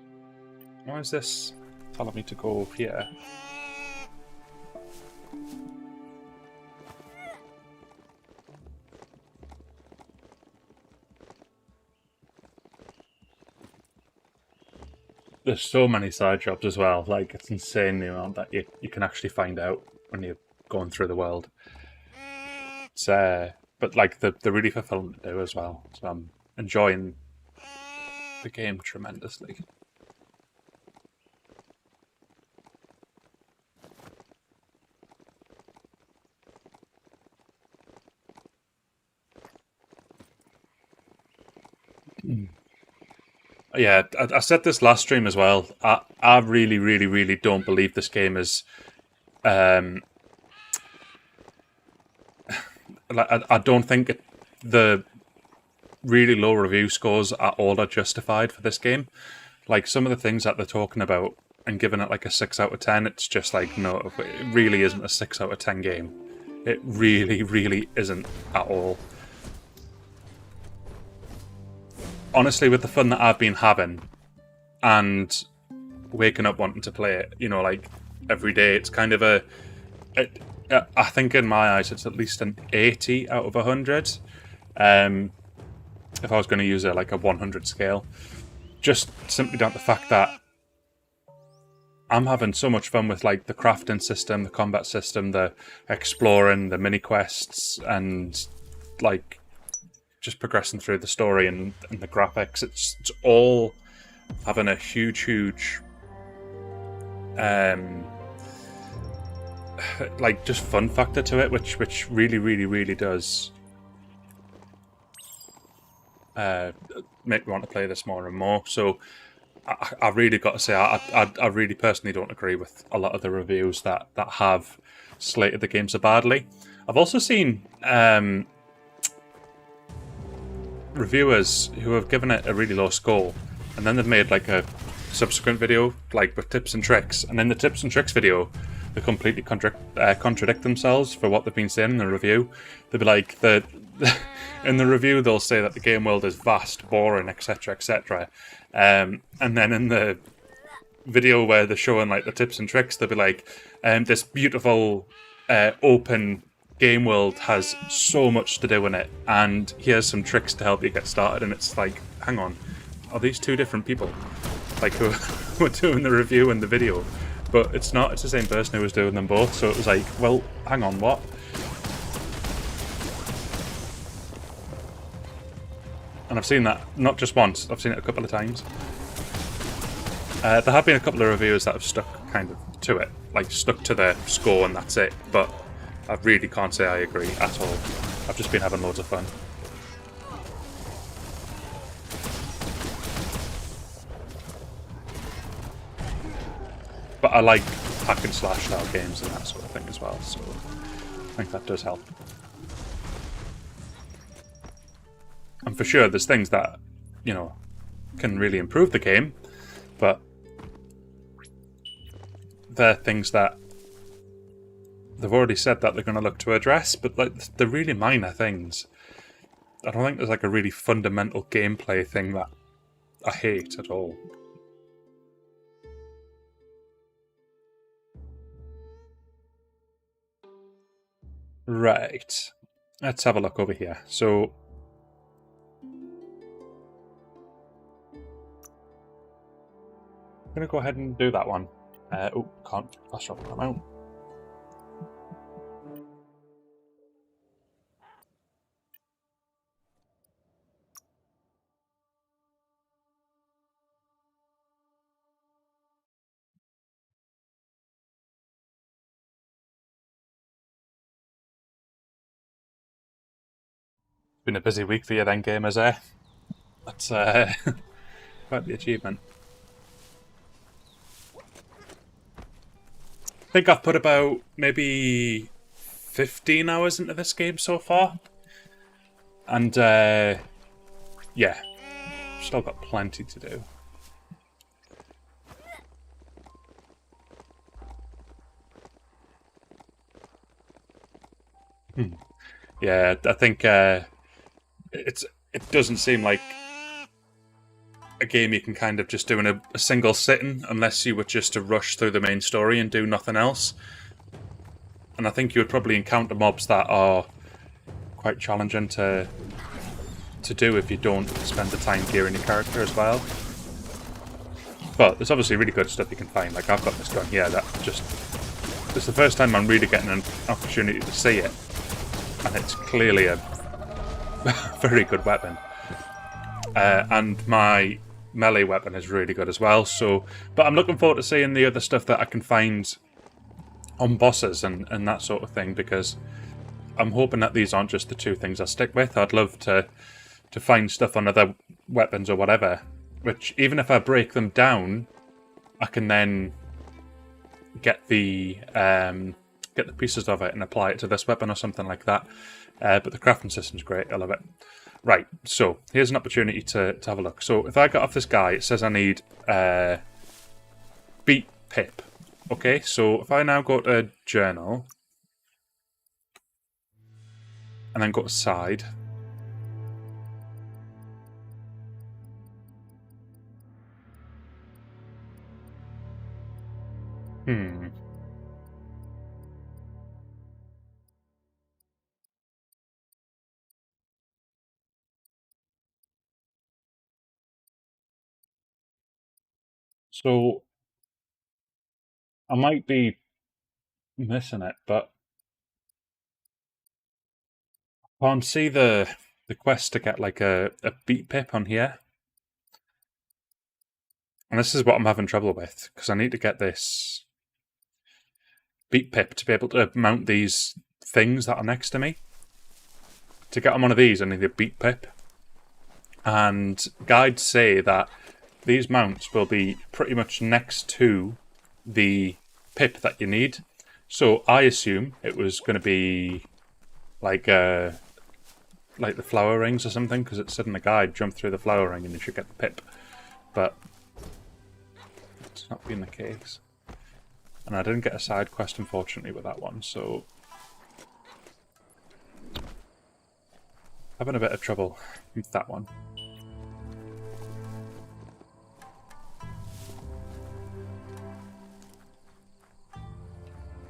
Why is this telling me to go here? There's so many side jobs as well. Like, it's insane the amount that you can actually find out when you're going through the world. It's but like they're really fulfilling to do as well. So I'm enjoying the game tremendously. Yeah, I said this last stream as well. I really don't believe this game is. I don't think the really low review scores are all are justified for this game. Like, some of the things that they're talking about and giving it like a 6 out of 10, it's just like, no, it really isn't a 6 out of 10 game. It really isn't at all. Honestly, with the fun that I've been having and waking up wanting to play it, you know, like every day, it's kind of I think in my eyes it's at least an 80 out of 100. If I was going to use a 100 scale, just simply down to the fact that I'm having so much fun with like the crafting system, the combat system, the exploring, the mini quests, and like just progressing through the story and the graphics. It's all having a huge like just fun factor to it, which really does make me want to play this more and more. So I really got to say, I really personally don't agree with a lot of the reviews that have slated the game so badly. I've also seen reviewers who have given it a really low score, and then they've made like a subsequent video, like with tips and tricks, and in the tips and tricks video, they completely contradict themselves for what they've been saying in the review. They'll be like, in the review they'll say that the game world is vast, boring, etc, etc, and then in the video where they're showing like the tips and tricks, they'll be like, this beautiful open game world has so much to do in it, and here's some tricks to help you get started. And it's like, hang on, are these two different people, like, who were doing the review and the video? But it's not, it's the same person who was doing them both. So it was like, well, hang on, what? And I've seen that not just once, I've seen it a couple of times. There have been a couple of reviewers that have stuck kind of to it, like stuck to their score and that's it, but I really can't say I agree at all. I've just been having loads of fun. But I like hack and slash style games and that sort of thing as well, so I think that does help. And for sure, there's things that, you know, can really improve the game, but they're things that they've already said that they're going to look to address, but like they're really minor things. I don't think there's like a really fundamental gameplay thing that I hate at all. Right, let's have a look over here. So I'm going to go ahead and do that one. Oh, can't flash up that out. Been a busy week for you then, gamers, eh? That's quite the achievement. I think I've put about maybe 15 hours into this game so far. And yeah, still got plenty to do. Yeah, I think it doesn't seem like a game you can kind of just do in a single sitting, unless you were just to rush through the main story and do nothing else. And I think you would probably encounter mobs that are quite challenging to do if you don't spend the time gearing your character as well. But there's obviously really good stuff you can find. Like, I've got this gun here that just... It's the first time I'm really getting an opportunity to see it. And it's clearly a very good weapon. And my melee weapon is really good as well. So, but I'm looking forward to seeing the other stuff that I can find on bosses and that sort of thing, because I'm hoping that these aren't just the two things I stick with. I'd love to find stuff on other weapons or whatever, which even if I break them down, I can then get the pieces of it and apply it to this weapon or something like that. But the crafting system's great. I love it. Right, so here's an opportunity to have a look. So if I get off this guy, it says I need beat pip. Okay, so if I now go to journal and then go to side, So I might be missing it, but I can't see the quest to get like a beat pip on here. And this is what I'm having trouble with, because I need to get this beat pip to be able to mount these things that are next to me. To get on one of these, I need a beat pip. And guides say that these mounts will be pretty much next to the pip that you need. So I assume it was going to be like the flower rings or something, because it said in the guide, jump through the flower ring and you should get the pip. But to not being the case. And I didn't get a side quest, unfortunately, with that one, so... having a bit of trouble with that one.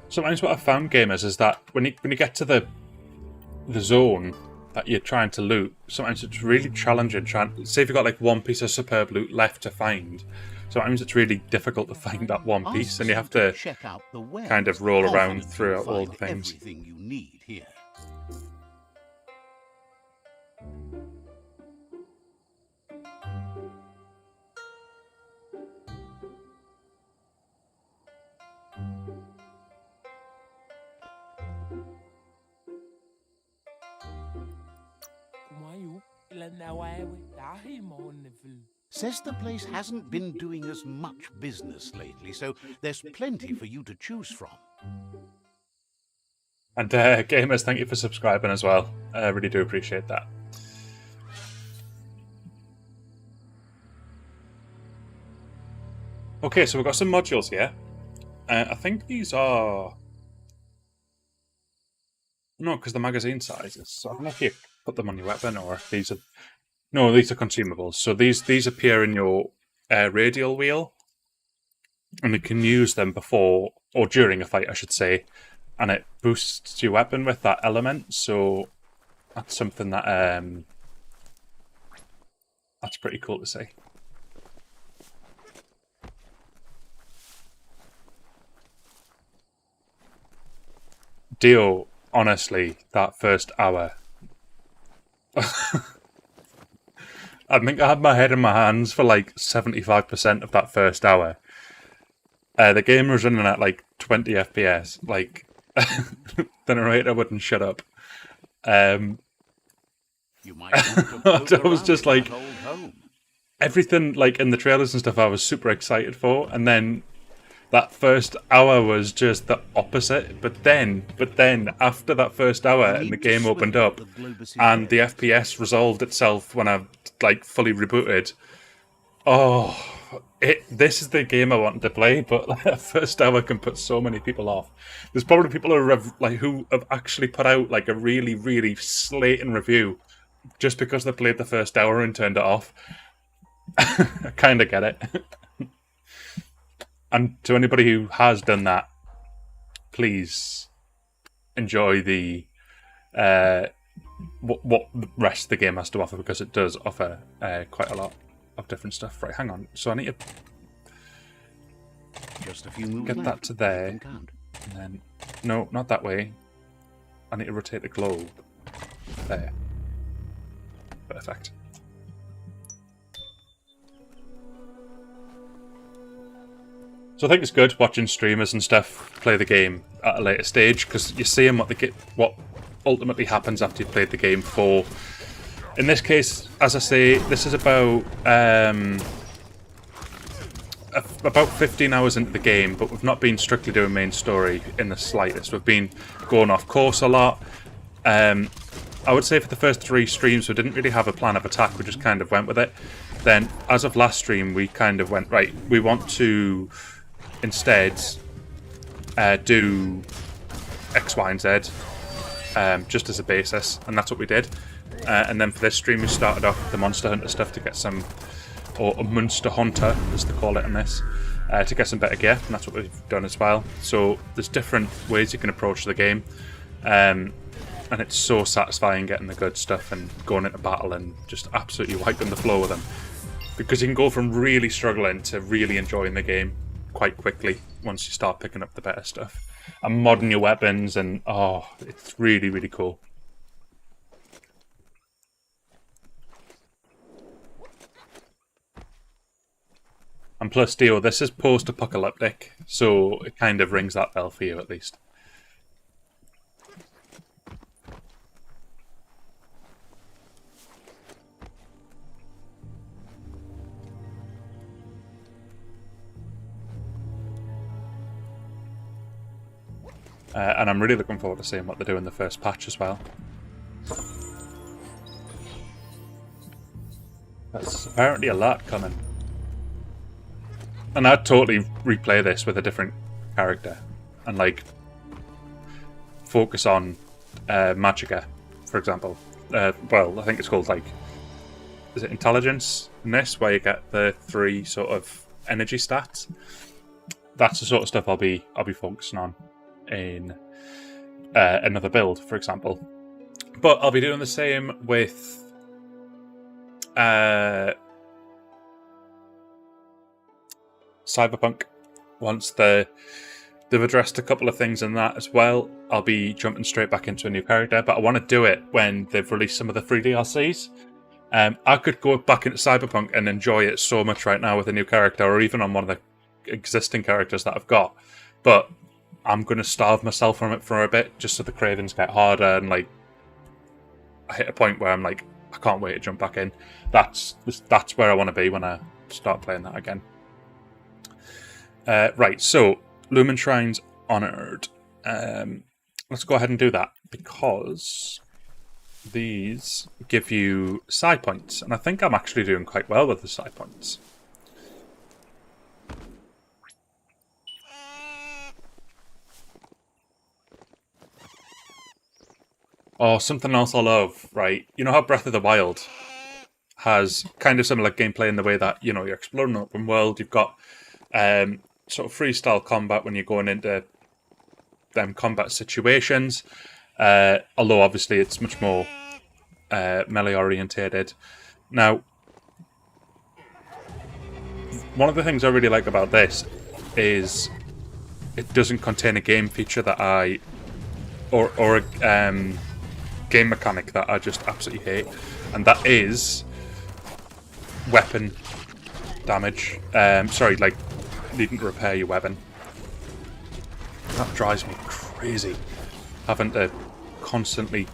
Sometimes what I've found, gamers, is that when you get to the zone that you're trying to loot, sometimes it's really challenging say if you've got like one piece of superb loot left to find, sometimes it's really difficult to find that one piece, and you have to check out the wares. kind of roll Often around you'll through all the find things. everything you need here. Says the place hasn't been doing as much business lately, so there's plenty for you to choose from. And gamers, thank you for subscribing as well. I really do appreciate that. Okay, so we've got some modules here. I think these are... no, because the magazine sizes. So I don't know if you put them on your weapon or if these are... no, these are consumables. So these appear in your radial wheel. And you can use them before, or during a fight, I should say. And it boosts your weapon with that element. So that's something that... that's pretty cool to see. Dio, honestly, that first hour... I think I had my head in my hands for like 75% of that first hour. The game was running at like 20 FPS. Like, the narrator wouldn't shut up. You might want to I was just around like, that old home. everything like in the trailers and stuff I was super excited for, and then that first hour was just the opposite. But then after that first hour and the game opened up and the FPS resolved itself when I like fully rebooted, this is the game I wanted to play. But that first hour can put so many people off. There's probably people who have actually put out like a really, really slating review just because they played the first hour and turned it off. I kind of get it. And to anybody who has done that, please enjoy the what the rest of the game has to offer, because it does offer quite a lot of different stuff. Right, hang on. So I need to Just a few moves get left. that to there, You can count. and then no, not that way. I need to rotate the globe. There. Perfect. So I think it's good watching streamers and stuff play the game at a later stage, because you're seeing what ultimately happens after you've played the game for. In this case, as I say, this is about 15 hours into the game, but we've not been strictly doing main story in the slightest. We've been going off course a lot. I would say for the first 3 streams we didn't really have a plan of attack, we just kind of went with it. Then, as of last stream, we kind of went, right, we want to instead do X, Y, and Z just as a basis, and that's what we did. And then for this stream we started off with the Munsterhonter stuff to get some, or a Munsterhonter as they call it in this, to get some better gear, and that's what we've done as well. So there's different ways you can approach the game, and it's so satisfying getting the good stuff and going into battle and just absolutely wiping the floor with them, because you can go from really struggling to really enjoying the game quite quickly once you start picking up the better stuff and modding your weapons, and it's really, really cool. And plus, Dio, this is post-apocalyptic, so it kind of rings that bell for you at least. And I'm really looking forward to seeing what they do in the first patch as well. There's apparently a lot coming. And I'd totally replay this with a different character and like focus on Magica, for example. Well, I think it's called like, is it intelligence in this, where you get the 3 sort of energy stats? That's the sort of stuff I'll be focusing on in another build, for example. But I'll be doing the same with Cyberpunk. Once they've addressed a couple of things in that as well, I'll be jumping straight back into a new character, but I want to do it when they've released some of the free DLCs. I could go back into Cyberpunk and enjoy it so much right now with a new character, or even on one of the existing characters that I've got, but I'm going to starve myself from it for a bit, just so the cravings get harder, and like I hit a point where I'm like, I can't wait to jump back in. That's where I want to be when I start playing that again. Right, so Lumen Shrines Honoured. Let's go ahead and do that, because these give you side points, and I think I'm actually doing quite well with the side points. Oh, something else I love, right? You know how Breath of the Wild has kind of similar gameplay in the way that, you know, you're exploring an open world, you've got sort of freestyle combat when you're going into them combat situations, although obviously it's much more melee orientated. Now, one of the things I really like about this is it doesn't contain a game feature that or a game mechanic that I just absolutely hate, and that is weapon damage. Sorry, like needing to repair your weapon. That drives me crazy. Having to constantly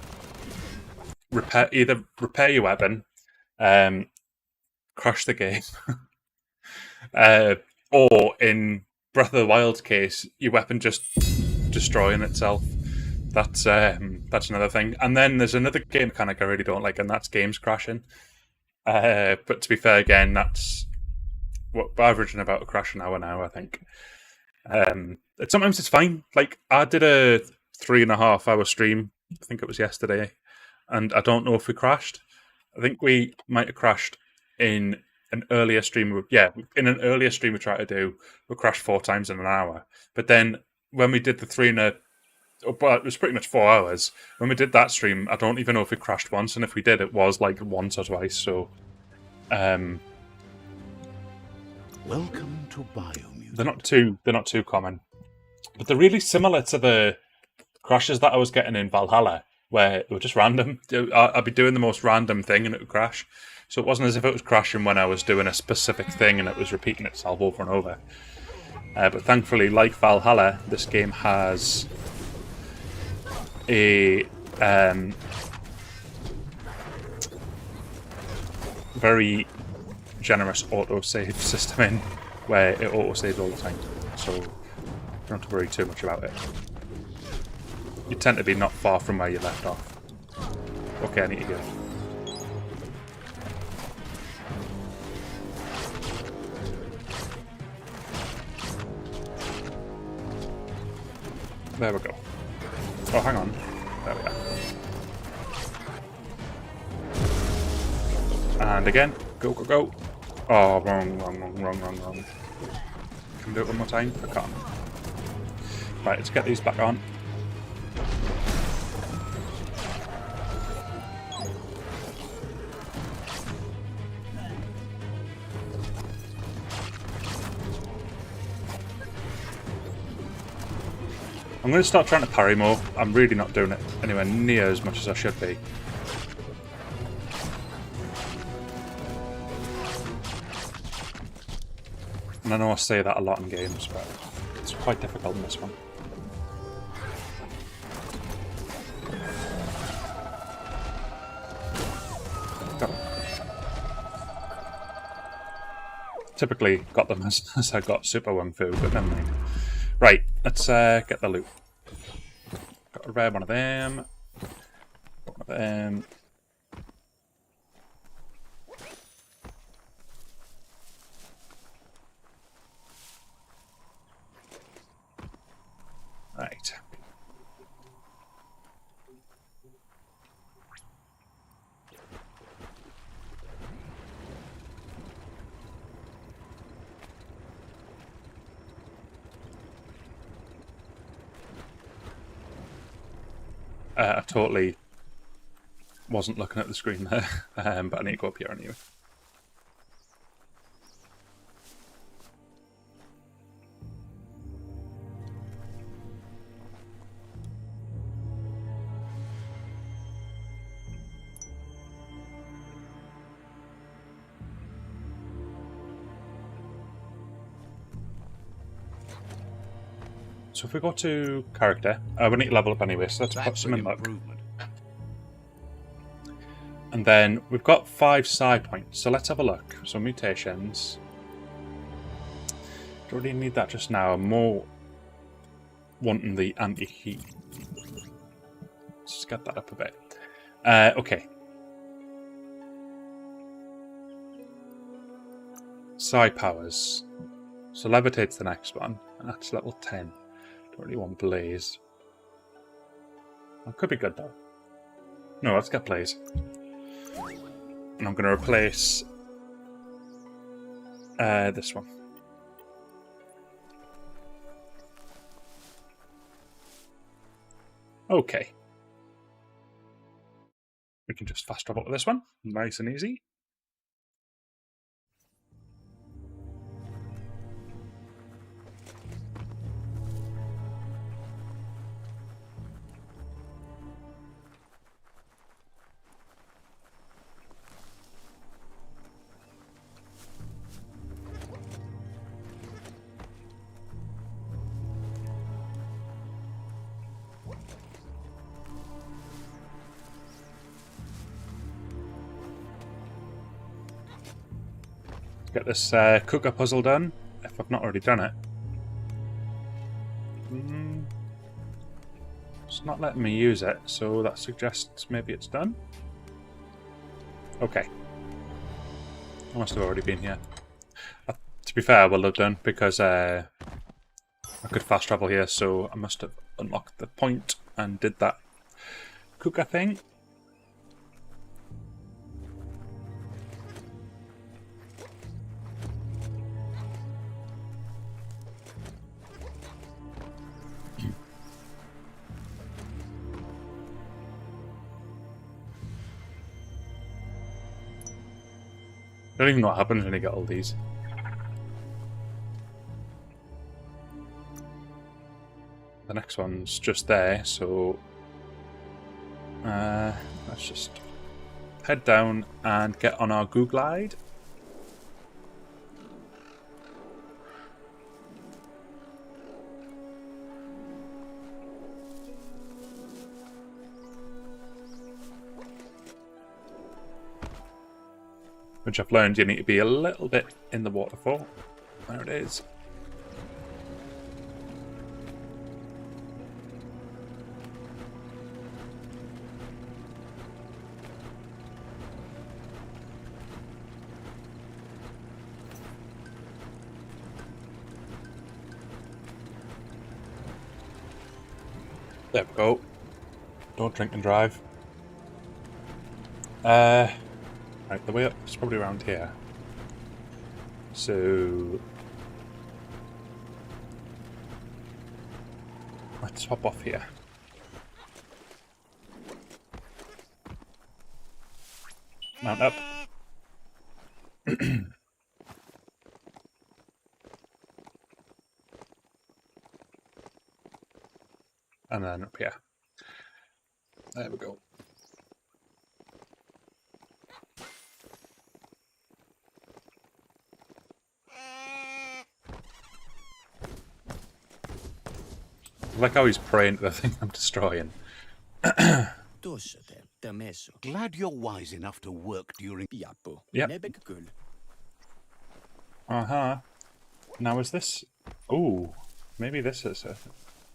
either repair your weapon, crash the game, or in Breath of the Wild's case, your weapon just destroying itself. That's another thing. And then there's another game mechanic I really don't like, and that's games crashing. But to be fair, again, that's what averaging about a crash an hour now, I think. Sometimes it's fine. Like, I did a 3.5 hour stream, I think it was yesterday, and I don't know if we crashed. I think we might have crashed in an earlier stream. In an earlier stream we tried to do, we crashed 4 times in an hour. But then when we did the but it was pretty much 4 hours. When we did that stream, I don't even know if we crashed once, and if we did, it was like once or twice. So, welcome to Biomutant. They're not too common, but they're really similar to the crashes that I was getting in Valhalla, where they were just random. I'd be doing the most random thing and it would crash. So it wasn't as if it was crashing when I was doing a specific thing and it was repeating itself over and over. But thankfully, like Valhalla, this game has a very generous autosave system in, where it autosaves all the time, so you don't have to worry too much about it. You tend to be not far from where you left off. Okay, I need to go. There we go. Oh, hang on. There we are. And again. Go, go, go. Oh, wrong. Can we do it one more time? I can't. Right, let's get these back on. I'm going to start trying to parry more. I'm really not doing it anywhere near as much as I should be. And I know I say that a lot in games, but it's quite difficult in this one. Got them. Typically got them as I got Super Wung Fu, but never mind. Right, let's get the loot. Got a rare one of them. One of them. I totally wasn't looking at the screen there, but I need to go up here anyway. So if we go to character, we need to level up anyway, so let's put some in luck. And then we've got 5 side points, so let's have a look. So mutations. Don't really need that just now. I'm more wanting the anti-heat. Let's just get that up a bit. Okay. Side powers. So levitate's the next one, and that's level 10. Don't really want blaze. That could be good though. No, let's get blaze. And I'm going to replace this one. Okay. We can just fast travel to this one. Nice and easy. Get this cooker puzzle done, if I've not already done it. It's not letting me use it, so that suggests maybe it's done. Okay. I must have already been here. To be fair, I will have done, because I could fast travel here, so I must have unlocked the point and did that cooker thing. I don't even know what happens when you get all these. The next one's just there, so let's just head down and get on our goo glide. Which I've learned you need to be a little bit in the waterfall. There it is. There we go. Don't drink and drive. Right, the way up is probably around here. So let's hop off here. Mount up. And then up here. There we go. I like how he's praying to the thing I'm destroying. Glad you're wise enough to work during... Yep. Uh-huh. Now is this... Oh, maybe this is a...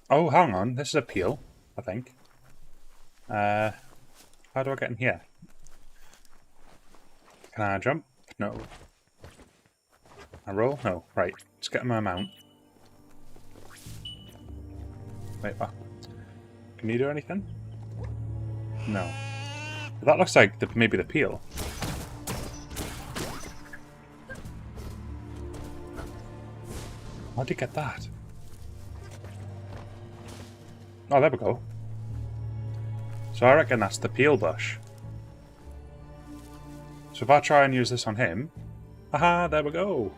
Oh, hang on. This is a peel, I think. How do I get in here? Can I jump? No. I roll? No. Right. Let's get my mount. Wait, what? Can you do anything? No. But that looks like maybe the peel. How'd you get that? Oh, there we go. So I reckon that's the peel bush. So if I try and use this on him... Aha, there we go.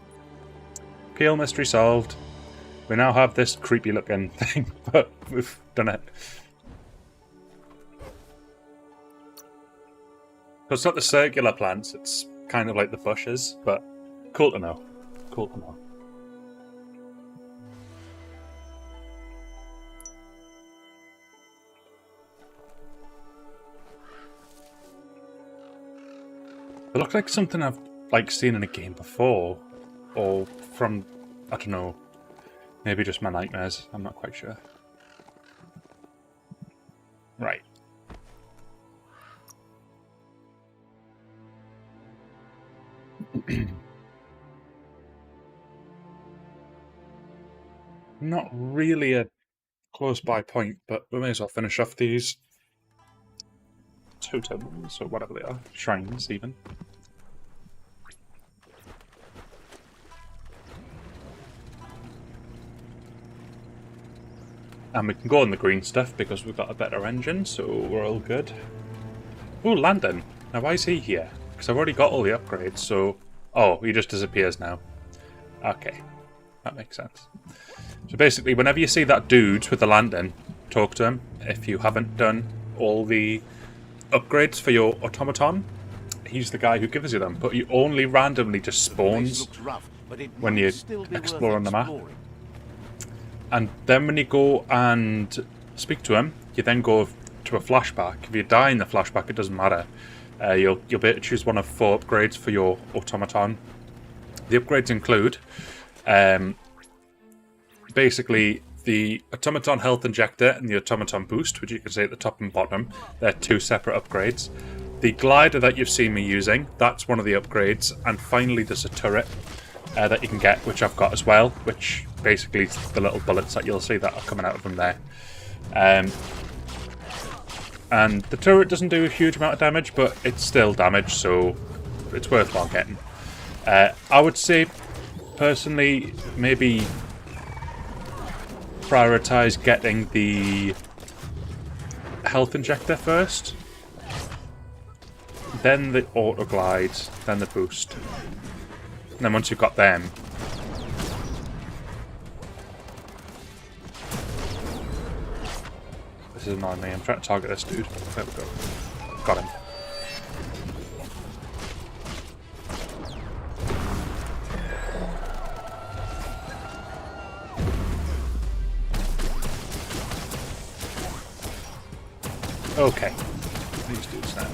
Peel mystery solved. We now have this creepy looking thing, but we've done it. So it's not the circular plants, it's kind of like the bushes, but cool to know. Cool to know. It looked like something I've seen in a game before, or from, I don't know, maybe just my nightmares. I'm not quite sure. Right. Not really a close by point, but we may as well finish off these totems, or whatever they are, shrines even. And we can go on the green stuff because we've got a better engine, so we're all good. Ooh, Landon. Now why is he here? Because I've already got all the upgrades, so... Oh, he just disappears now. Okay, that makes sense. So basically, whenever you see that dude with the Landon, talk to him. If you haven't done all the upgrades for your automaton, he's the guy who gives you them, but he only randomly just spawns when you explore on the map. And then when you go and speak to him, you then go to a flashback. If you die in the flashback, it doesn't matter. You'll be able to choose one of 4 upgrades for your automaton. The upgrades include basically the automaton health injector and the automaton boost, which you can see at the top and bottom. They're 2 separate upgrades. The glider that you've seen me using, that's one of the upgrades. And finally there's a turret that you can get, which I've got as well, which basically is the little bullets that you'll see that are coming out of them there. And the turret doesn't do a huge amount of damage, but it's still damage, so it's worthwhile getting. I would say, personally, maybe prioritize getting the health injector first, then the auto glide, then the boost. And then once you've got them, this is annoying me. I'm trying to target this dude. There we go. Got him. Okay. These dudes now.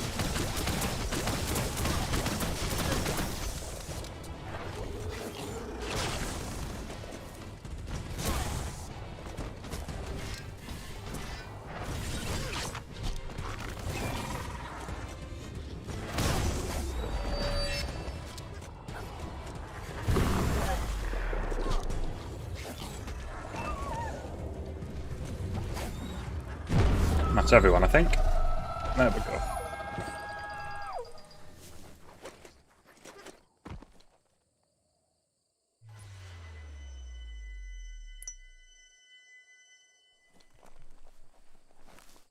That's everyone, I think. There we go.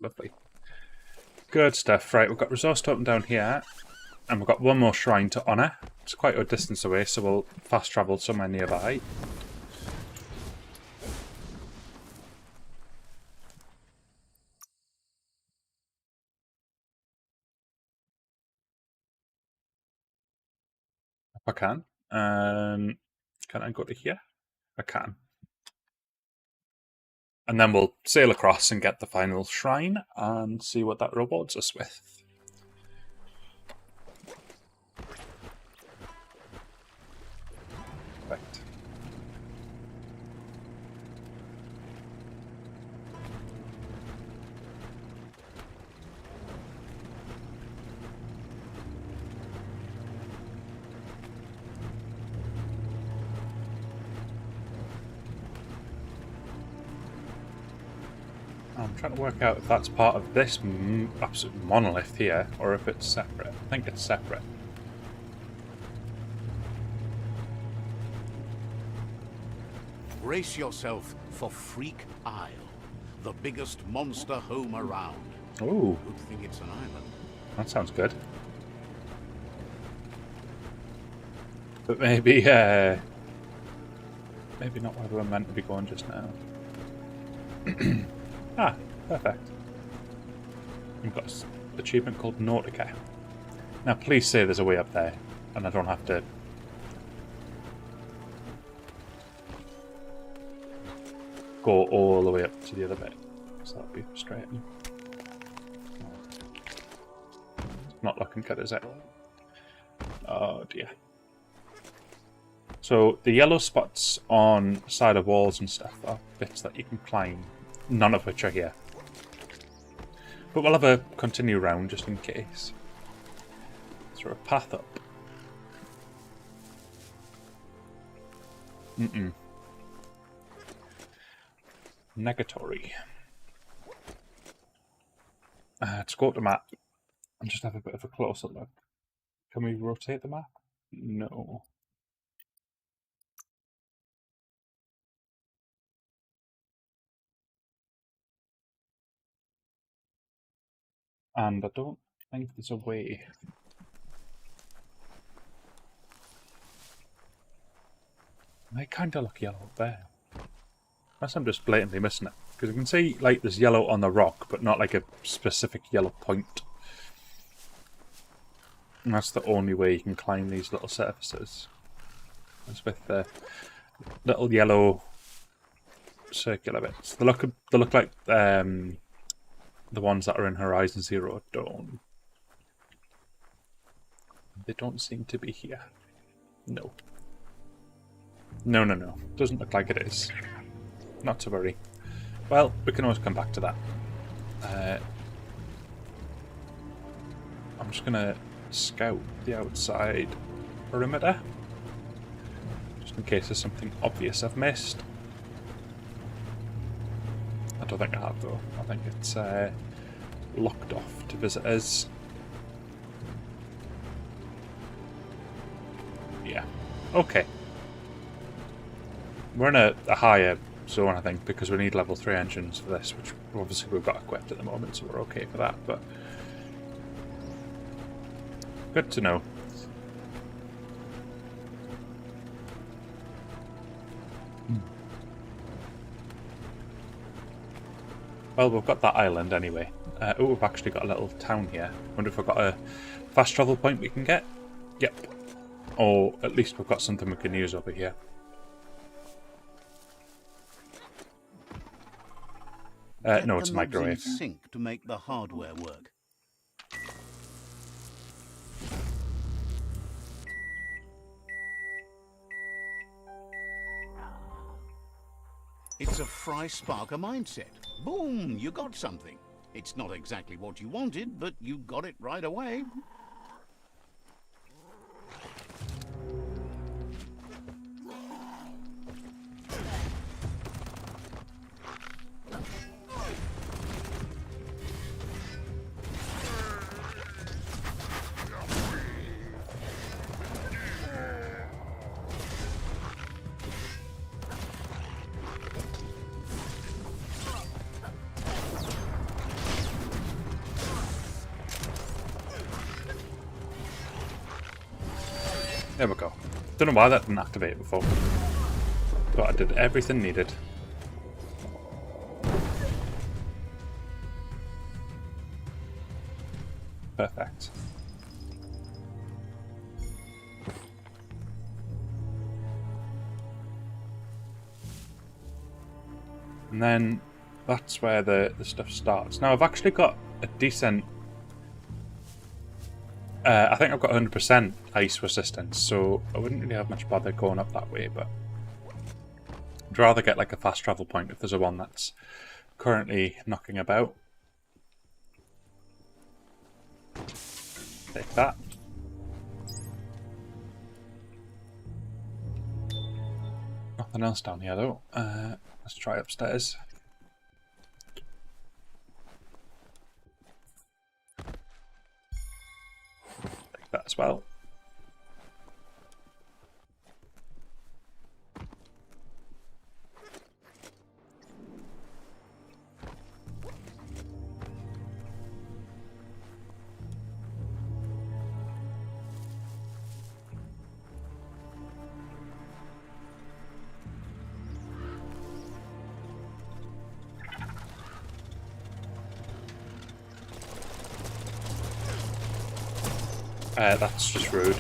Lovely. Good stuff. Right, we've got resource totem down here, and we've got one more shrine to honour. It's quite a distance away, so we'll fast travel somewhere nearby. I can. Can I go to here? I can. And then we'll sail across and get the final shrine and see what that rewards us with. Right. I'm trying to work out if that's part of this absolute monolith here, or if it's separate. I think it's separate. Brace yourself for Freak Isle, the biggest monster home around. Ooh, Good thing it's an island. that sounds good. But maybe, maybe not where we're meant to be going just now. Ah, perfect. We've got an achievement called Nautica. Now, please say there's a way up there, and I don't have to go all the way up to the other bit. So that'd be frustrating. Not looking good, is it? Oh dear. So the yellow spots on side of walls and stuff are bits that you can climb, none of which are here. But we'll have a continue round just in case. Is there a path up? Negatory. Let's go to map and just have a bit of a closer look. Can we rotate the map? No. And I don't think there's a way. They kind of look yellow up there. Unless I'm just blatantly missing it. Because you can see like there's yellow on the rock, but not like a specific yellow point. And that's the only way you can climb these little surfaces. It's with the little yellow circular bits. They look like the ones that are in Horizon Zero Dawn. They don't seem to be here. No. No. Doesn't look like it is. Not to worry. Well, we can always come back to that. I'm just gonna scout the outside perimeter. Just in case there's something obvious I've missed. I don't think I have though. I think it's locked off to visitors. Yeah. Okay. We're in a higher zone, I think, because we need level 3 engines for this, which obviously we've got equipped at the moment, so we're okay for that, but good to know. Well, we've got that island anyway. Oh, we've actually got a little town here. Wonder if we've got a fast travel point we can get? Yep. Or at least we've got something we can use over here. No, it's a microwave. Sync to make the hardware work. It's a Fry Sparker mindset. Boom, you got something. It's not exactly what you wanted, but you got it right away. There we go. Don't know why that didn't activate before. But I did everything needed. Perfect. And then that's where the stuff starts. Now I've actually got a decent... I think I've got 100% ice resistance, so I wouldn't really have much bother going up that way, but I'd rather get like a fast travel point if there's a one that's currently knocking about. Take that. Nothing else down here though. Let's try upstairs. Take that as well. That's just rude.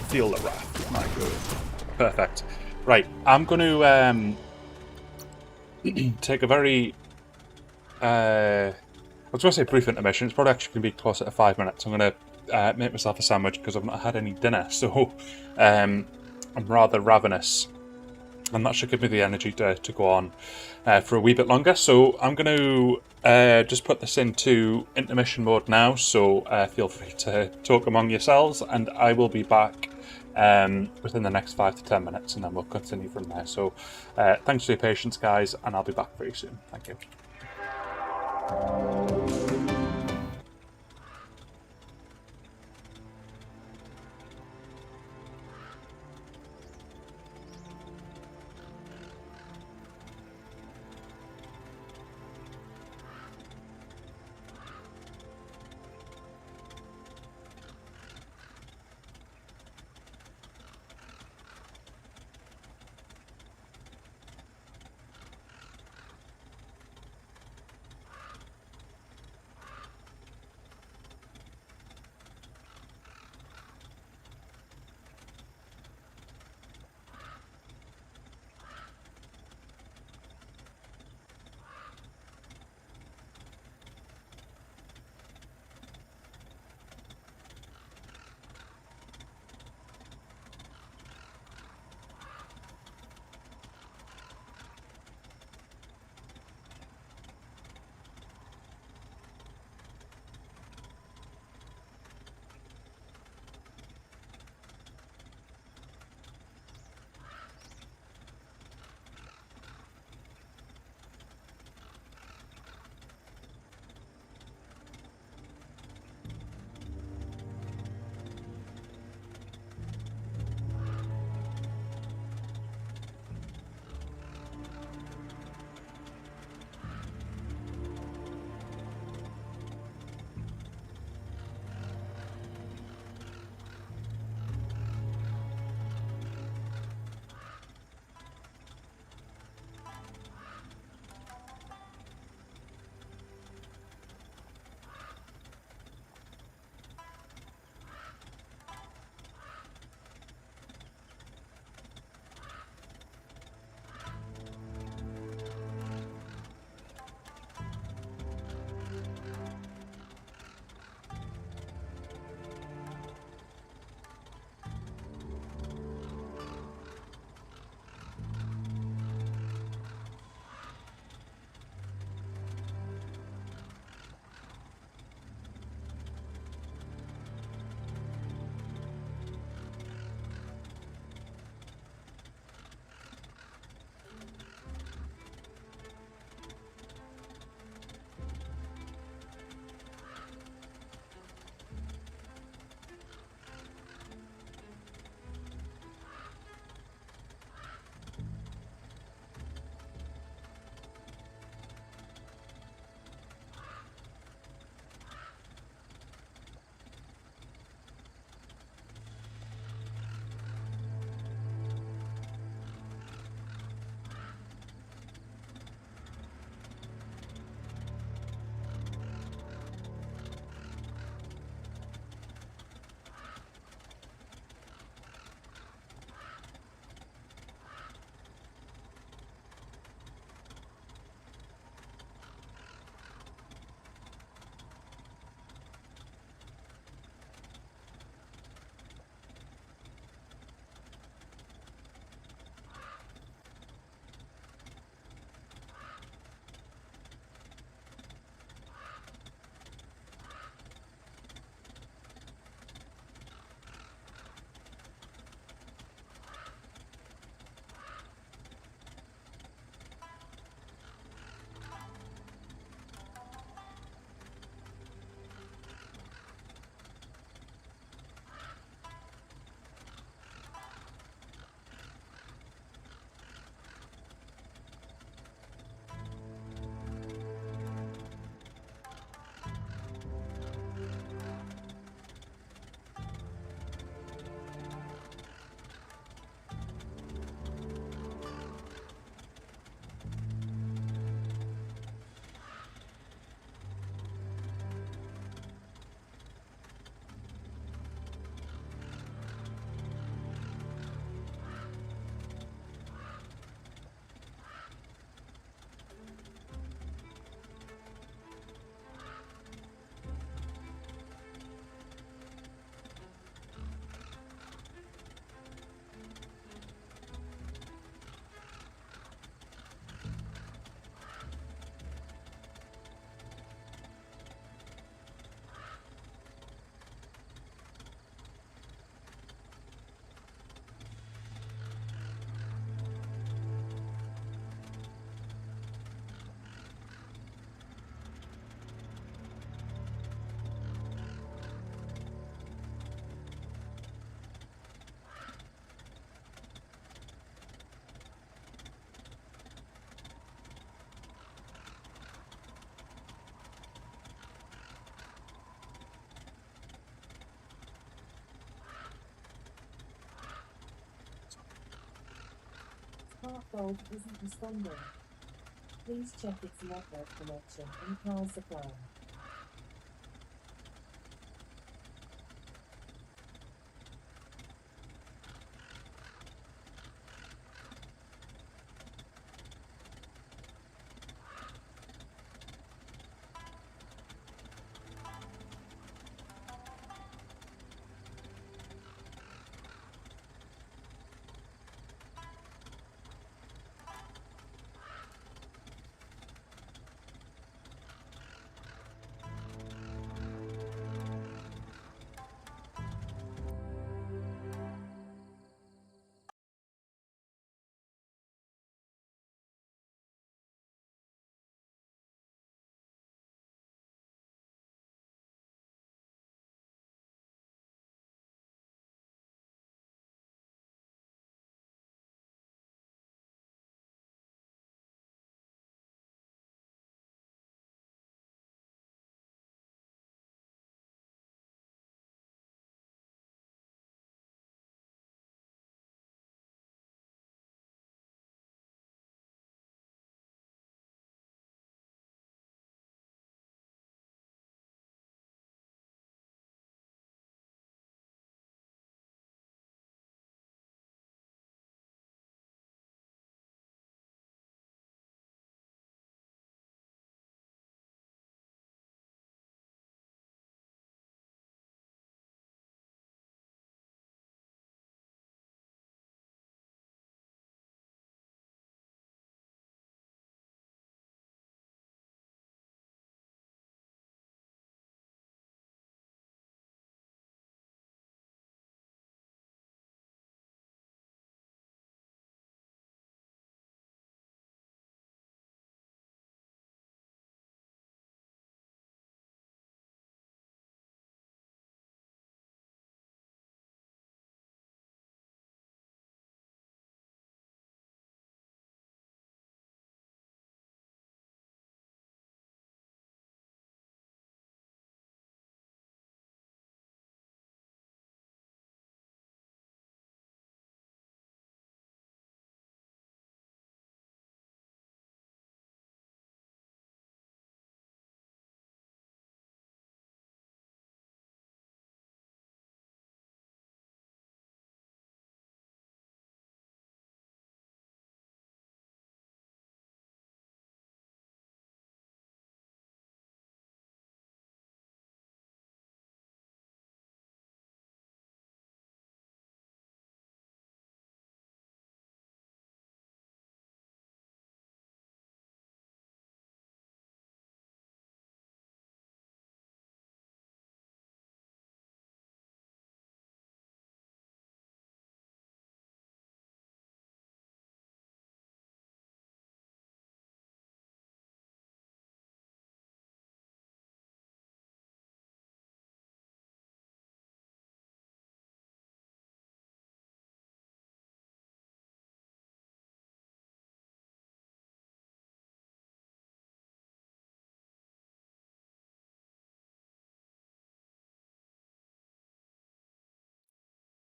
Feel the wrath. My good. Perfect. Right, I'm going to take a very... I was going to say brief intermission. It's probably actually going to be closer to 5 minutes. I'm going to make myself a sandwich because I've not had any dinner, so I'm rather ravenous. And that should give me the energy to go on for a wee bit longer. So I'm going to just put this into intermission mode now, so feel free to talk among yourselves, and I will be back within the next 5 to 10 minutes, and then we'll continue from there. So thanks for your patience, guys, and I'll be back very soon. Thank you. Smartphone isn't responding. Please check its network connection and power supply.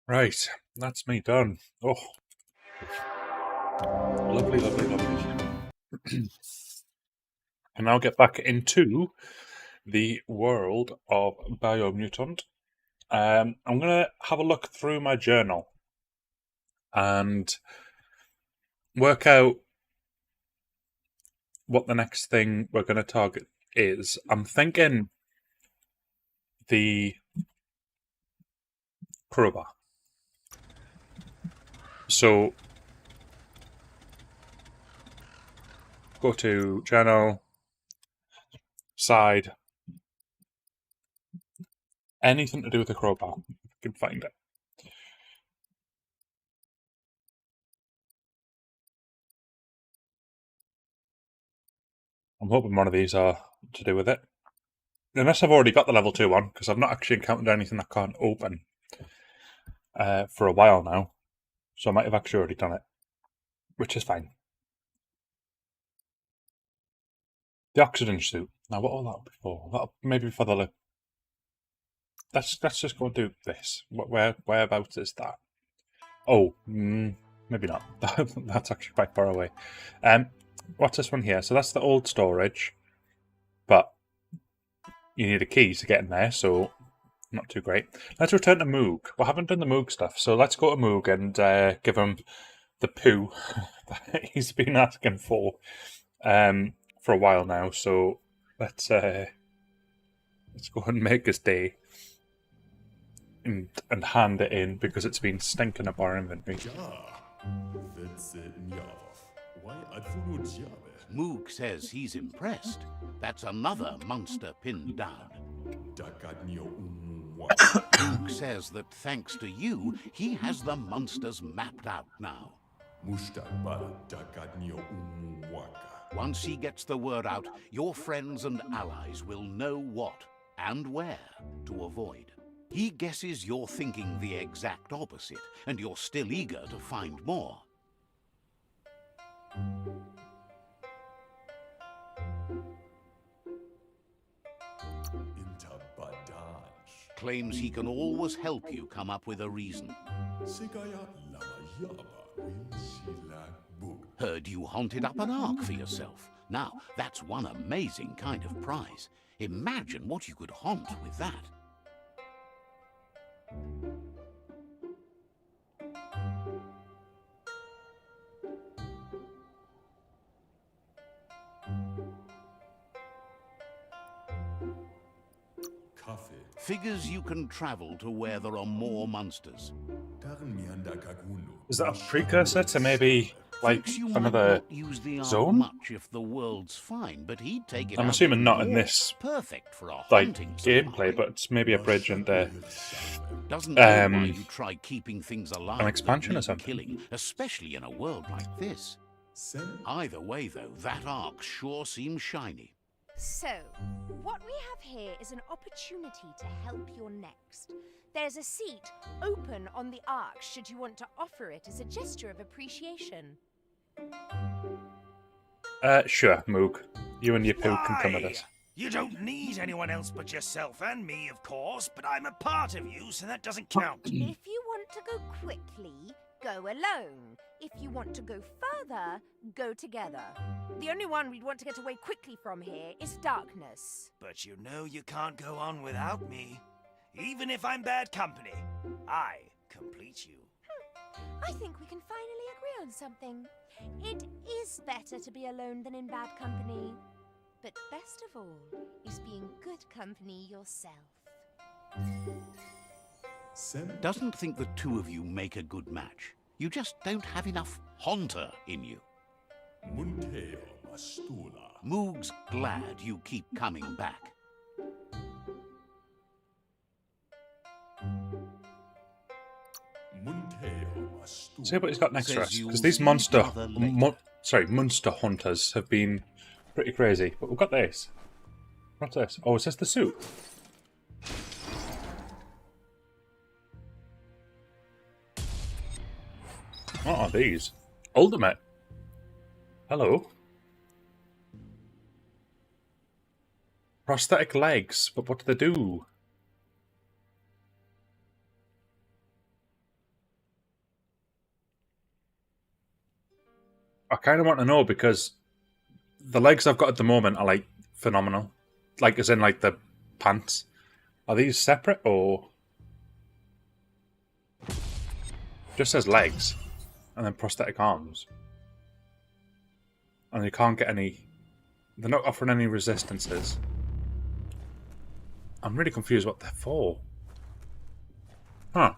Right, that's me done. Oh, lovely, lovely, lovely. And now get back into the world of Biomutant. I'm going to have a look through my journal and work out what the next thing we're going to target is. I'm thinking the crowbar. So go to channel, side, anything to do with the crowbar, if you can find it. I'm hoping one of these are to do with it. Unless I've already got the level 2 one, because I've not actually encountered anything I can't open for a while now. So I might have actually already done it, which is fine. The oxygen suit. Now, what will that be for? That'll maybe for the... Let's just go and do this. Whereabouts is that? Oh, maybe not. That's actually quite far away. What's this one here? So that's the old storage, but you need a key to get in there, so not too great. Let's return to Moog. We haven't done the Moog stuff, so let's go to Moog and give him the poo that he's been asking for a while now. So let's go and make his day and hand it in because it's been stinking up our inventory. Moog says he's impressed. That's another Munster pinned down. Moog says that thanks to you, he has the Munsters mapped out now. Once he gets the word out, your friends and allies will know what and where to avoid. He guesses you're thinking the exact opposite, and you're still eager to find more. Claims he can always help you come up with a reason. Heard you haunted up an ark for yourself. Now, that's one amazing kind of prize. Imagine what you could haunt with that. Figures you can travel to where there are more monsters. Is that a precursor to maybe like Thinks you might another not use the ark zone? much if the world's fine, but he'd take it I'm out assuming even not in more. this Perfect for a like haunting gameplay, safari. but it's maybe a bridge into Doesn't know why you try keeping things alive. an expansion that or need something. Killing, especially in a world like this. Either way, though, that ark sure seems shiny. So, what we have here is an opportunity to help your next. There's a seat open on the ark should you want to offer it as a gesture of appreciation. Sure, Moog. You and your poo can come with Why? us. You don't need anyone else but yourself and me, of course, but I'm a part of you, so that doesn't count. If you want to go quickly, go alone. If you want to go further, go together. The only one we'd want to get away quickly from here is darkness. But you know you can't go on without me. Even if I'm bad company, I complete you. I think we can finally agree on something. It is better to be alone than in bad company. But best of all is being good company yourself. Doesn't think the two of you make a good match. You just don't have enough Haunter in you. Moog's glad you keep coming back. See what he's got next for us, Says because you'll these see monster, each other later. monster hunters have been pretty crazy. But we've got this. What's this? Oh, is this the suit? What are these? Ultimate. Hello. Prosthetic legs, but what do they do? I kind of want to know because the legs I've got at the moment are like phenomenal. Like, as in, like the pants. Are these separate or just says legs and then prosthetic arms? And you can't get any. They're not offering any resistances. I'm really confused what they're for. Huh.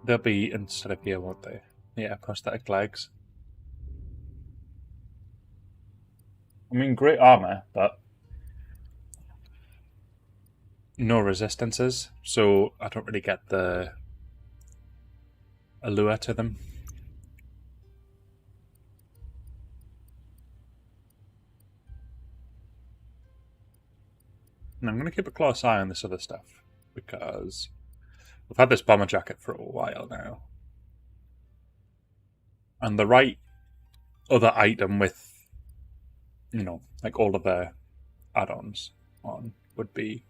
They'll be instead of here, won't they? Yeah, prosthetic legs. I mean, great armor, but no resistances, so I don't really get the allure to them. And I'm going to keep a close eye on this other stuff, because we've had this bomber jacket for a while now. And the right other item with you know, like all of the add-ons on would be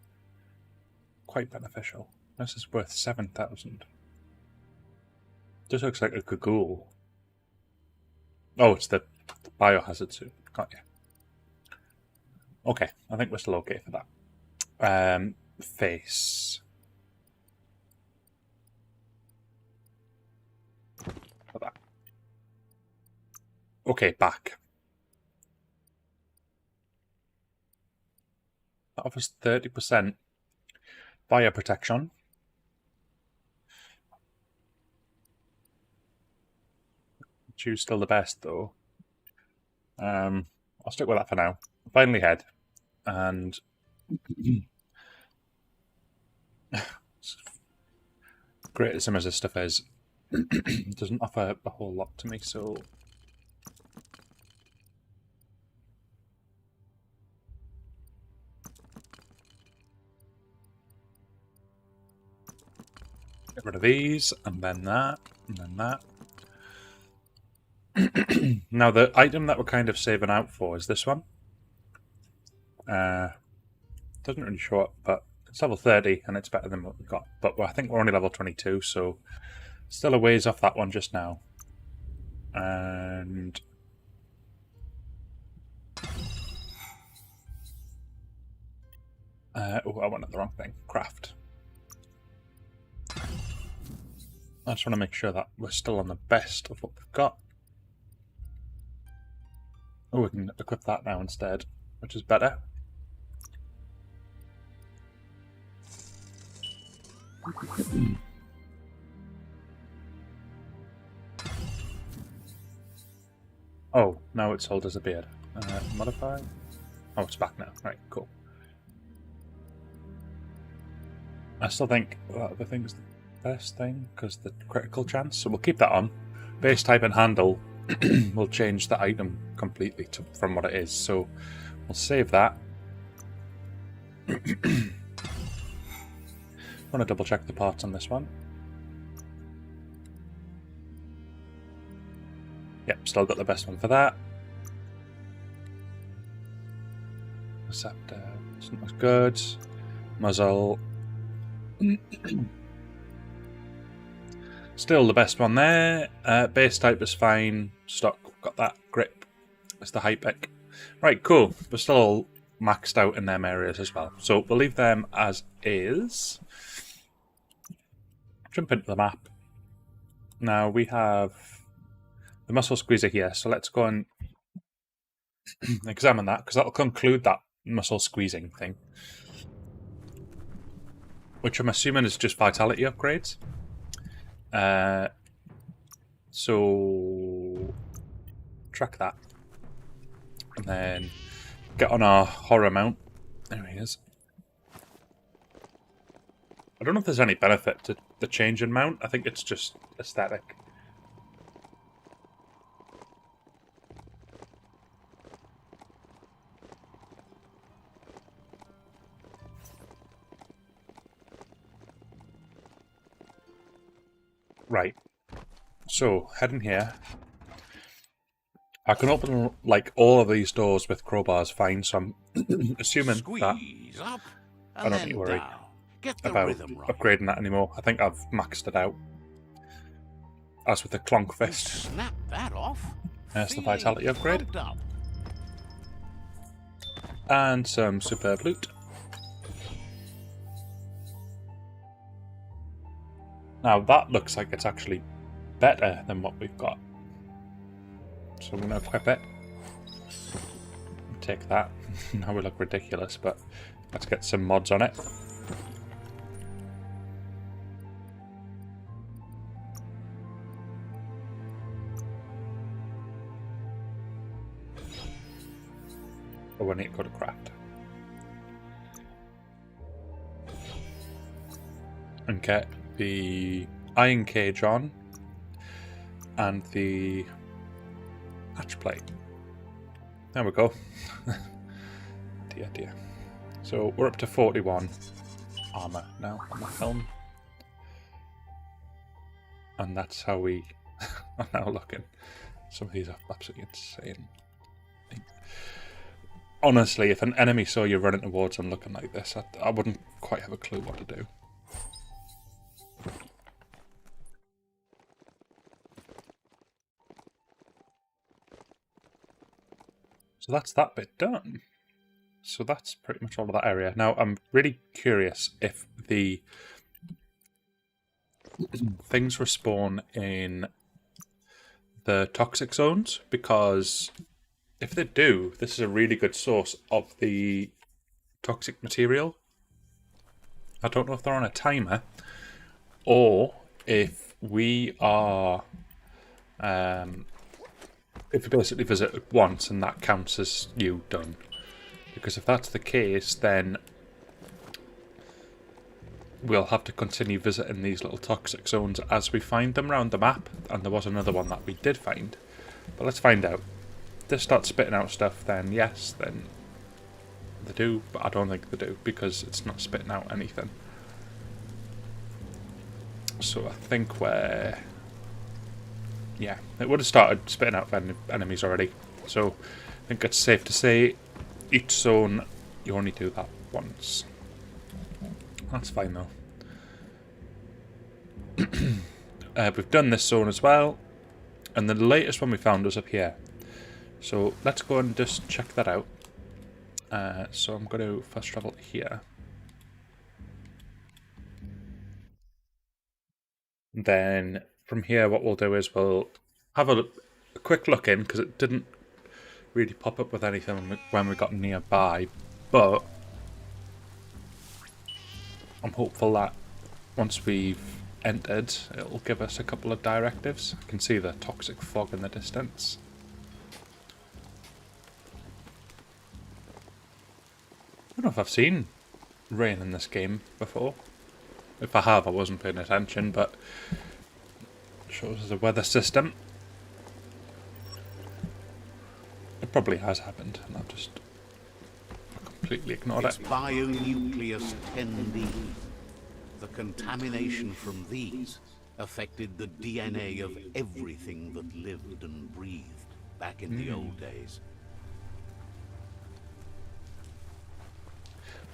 quite beneficial. This is worth 7,000. This looks like a cagoule. Oh, it's the biohazard suit. Got you. Okay, I think we're still okay for that. Face. For that. Okay, back. That offers 30% fire protection. Choose still the best though. I'll stick with that for now. Finally head. And great as some of this stuff is, it doesn't offer a whole lot to me, so get rid of these, and then that, and then that. Now the item that we're kind of saving out for is this one. Doesn't really show up, but it's level 30 and it's better than what we've got. But I think we're only level 22, so still a ways off that one just now. And oh, I wanted the wrong thing. Craft. I just want to make sure that we're still on the best of what we've got. Oh, we can equip that now instead, which is better. Oh, now it's all disappeared. Modify? Oh, it's back now. Right, cool. I still think the thing's the best thing, because the critical chance, so we'll keep that on. Base type and handle will change the item completely from what it is, so we'll save that. Want to double check the parts on this one. Yep, still got the best one for that. Receptor doesn't look good. Muzzle. Still the best one there. Base type is fine. Stock, got that. Grip is the high pick. Right, cool. We're still all maxed out in them areas as well. So we'll leave them as is. Jump into the map. Now we have the muscle squeezer here, so let's go and examine that, because that'll conclude that muscle squeezing thing. Which I'm assuming is just vitality upgrades. So track that. And then get on our horror mount. There he is. I don't know if there's any benefit to the change in mount. I think it's just aesthetic. Right. So, heading here. I can open like all of these doors with crowbars fine, so I'm assuming that Up I and don't then need to worry down. Get the about rhythm right. upgrading that anymore. I think I've maxed it out. As with the clonk fist. Snap that off. There's the Feeling vitality upgrade. pumped up. And some superb loot. Now that looks like it's actually better than what we've got. So I'm going to equip it. Take that. Now we look ridiculous, but let's get some mods on it. Oh, we need to go to craft. And get the iron cage on and the hatch plate. There we go. Dear, dear. So we're up to 41 armor now on the helm. And that's how we are now looking. Some of these are absolutely insane. honestly, if an enemy saw you running towards them looking like this, I wouldn't quite have a clue what to do. So that's that bit done. So that's pretty much all of that area. Now, I'm really curious if the things respawn in the toxic zones, because if they do, this is a really good source of the toxic material. I don't know if they're on a timer, or if we are... if you basically visit it once and that counts as you done. Because if that's the case, then we'll have to continue visiting these little toxic zones as we find them around the map. And there was another one that we did find. But let's find out. If they start spitting out stuff, then yes, then they do. But I don't think they do, because it's not spitting out anything. So I think we're... yeah, it would have started spitting out enemies already. So I think it's safe to say each zone you only do that once. That's fine though. We've done this zone as well, and the latest one we found was up here. So let's go and just check that out. So I'm going to fast travel here. Then from here what we'll do is we'll have a quick look in, because it didn't really pop up with anything when we got nearby, but I'm hopeful that once we've entered it'll give us a couple of directives. I can see the toxic fog in the distance. I don't know if I've seen rain in this game before. If I have, I wasn't paying attention, but it shows us a weather system. It probably has happened, and I've just completely ignored It's it. Bionucleus 10D. The contamination from these affected the DNA of everything that lived and breathed back in the old days.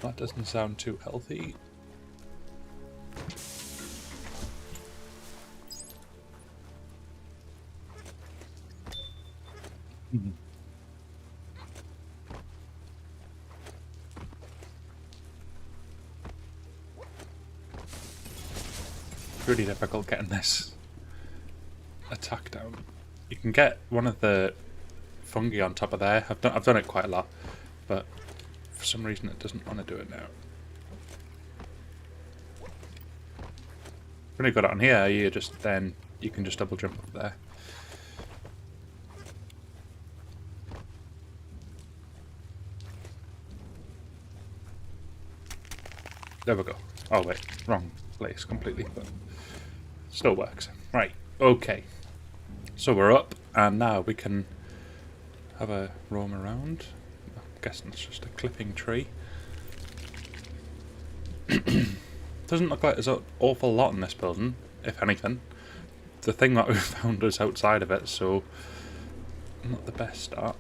That doesn't sound too healthy. Really difficult getting this attack down. You can get one of the fungi on top of there. I've done it quite a lot, but for some reason it doesn't want to do it now. When you got it on here, you can just double jump up there. There we go. Oh wait, wrong place completely, but still works. Right, okay. So we're up, and now we can have a roam around. I'm guessing it's just a clipping tree. Doesn't look like there's an awful lot in this building, if anything. The thing that we found was outside of it, so not the best start.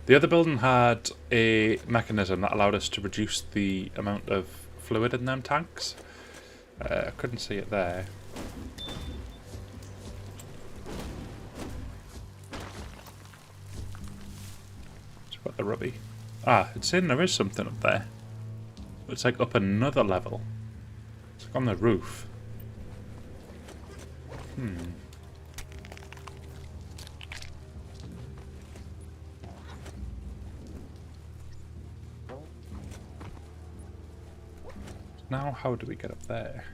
The other building had a mechanism that allowed us to reduce the amount of fluid in them tanks. I couldn't see it there. It's about the rubby. Ah, it's saying there is something up there. It's like up another level. It's like on the roof. Now, how do we get up there?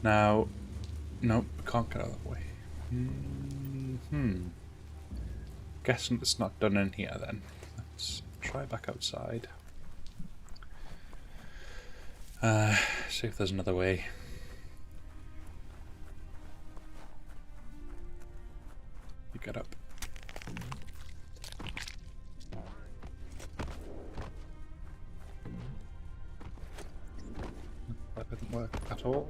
Now, nope, we can't get out of that way. Guessing it's not done in here then. Let's try back outside. See if there's another way. You get up. work at all.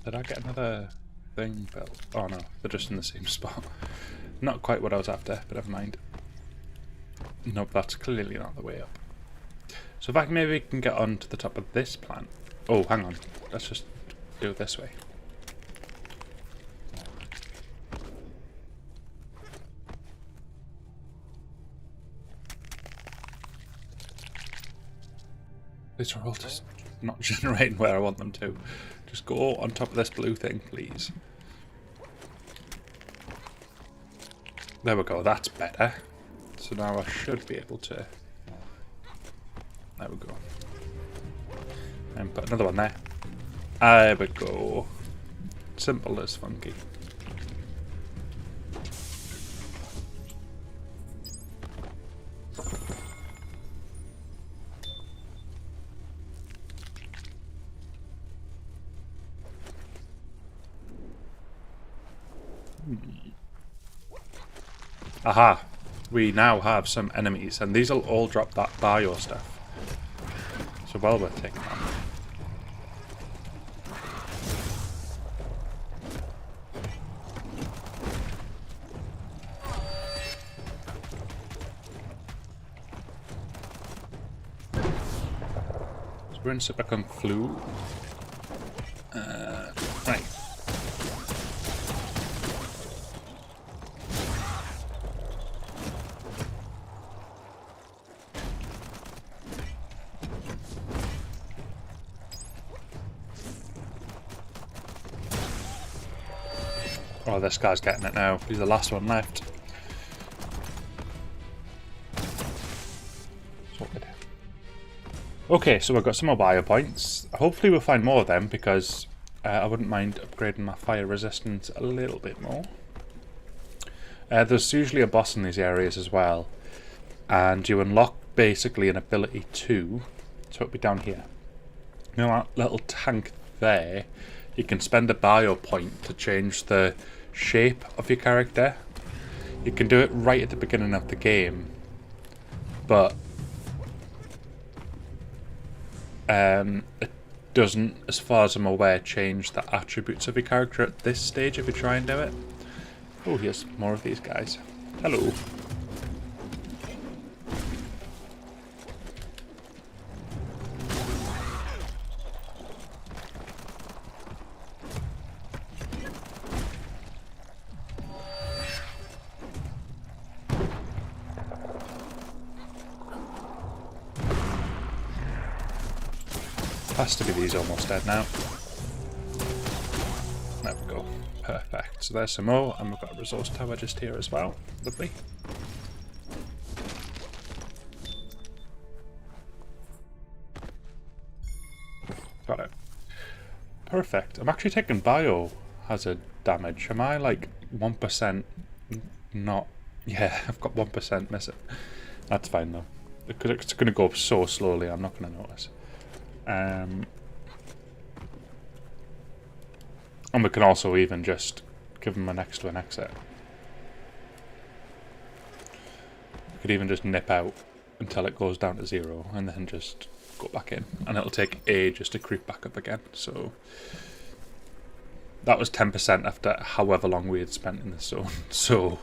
Did I get another thing built? Oh no, they're just in the same spot. Not quite what I was after, but never mind. Nope, that's clearly not the way up. So if I can maybe can get onto the top of this plant. Oh, hang on. Let's just do it this way. These are all just not generating where I want them to. Just go on top of this blue thing, please. There we go, that's better. So now I should be able to... There we go. And put another one there. There we go. Simple as funky. Aha! We now have some enemies, and these will all drop that bio stuff. So well worth taking on. So we're in Super Kung Flu. Right. Oh, this guy's getting it now. He's the last one left. Sorted. Okay, so we've got some more bio points. Hopefully we'll find more of them because I wouldn't mind upgrading my fire resistance a little bit more. There's usually a boss in these areas as well. And you unlock basically an ability to... So it'll be down here. You know that little tank there? You can spend a bio point to change the shape of your character. You can do it right at the beginning of the game, but it doesn't, as far as I'm aware, change the attributes of your character at this stage if you try and do it. Oh, here's more of these guys. Hello. Has to be these almost dead now. There we go. Perfect. So there's some more, and we've got a resource tower just here as well. Lovely. Got it. Perfect. I'm actually taking biohazard damage. Am I like 1% not? Yeah, I've got 1% missing. That's fine though. Because it's going to go up so slowly, I'm not going to notice. And we can also even just give them an extra an exit. We could even just nip out until it goes down to 0 and then just go back in. And it'll take ages to creep back up again. So that was 10% after however long we had spent in the zone. So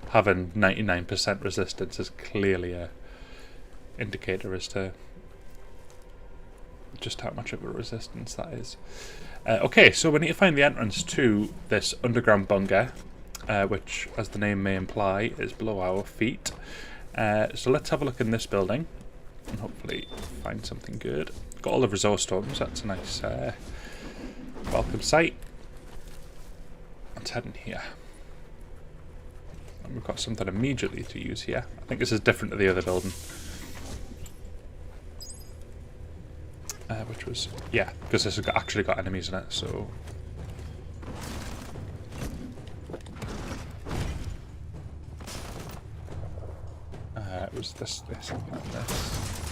having 99% resistance is clearly a indicator as to just how much of a resistance that is. Okay, so we need to find the entrance to this underground bunker, which, as the name may imply, is below our feet. So let's have a look in this building and hopefully find something good. Got all the resource stones, that's a nice welcome sight. Let's head in here. And we've got something immediately to use here. I think this is different to the other building. Which was, yeah, because this has actually got enemies in it, so... it was this, and this.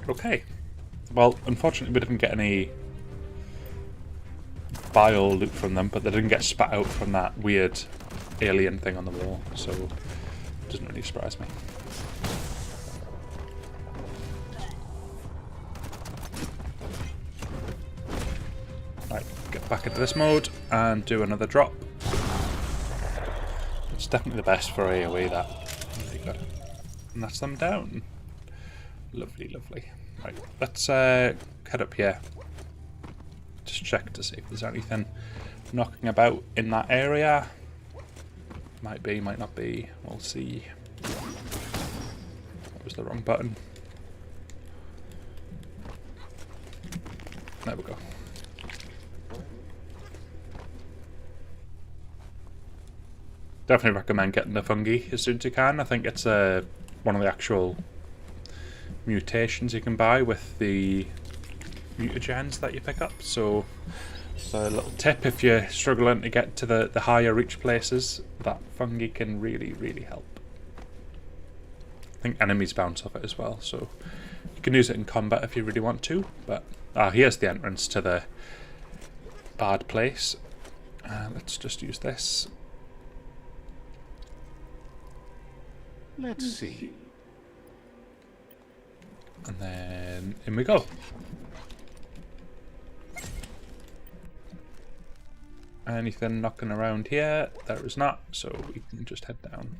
Okay. Well, unfortunately we didn't get any bio loot from them, but they didn't get spat out from that weird alien thing on the wall, so it doesn't really surprise me. Right, get back into this mode and do another drop. It's definitely the best for AoE, that. Really good. And that's them down. Lovely, lovely. Right, let's head up here. Just check to see if there's anything knocking about in that area. Might be, might not be. We'll see. That was the wrong button. There we go. Definitely recommend getting the fungi as soon as you can. I think it's one of the actual mutations you can buy with the mutagens that you pick up. So a little tip, if you're struggling to get to the higher reach places, that fungi can really, really help. I think enemies bounce off it as well, so you can use it in combat if you really want to. But here's the entrance to the bad place. Let's just use this. Let's see. And then in we go. Anything knocking around here? There is not, so we can just head down.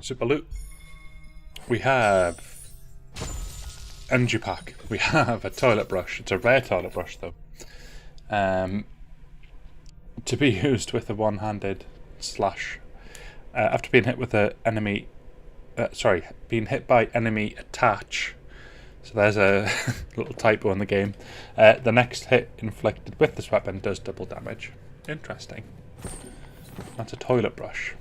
Super loot. We have energy pack. We have a toilet brush. It's a rare toilet brush though. To be used with a one-handed slash. After being hit with an enemy, being hit by enemy attach. So there's a little typo in the game. The next hit inflicted with this weapon does double damage. Interesting. That's a toilet brush.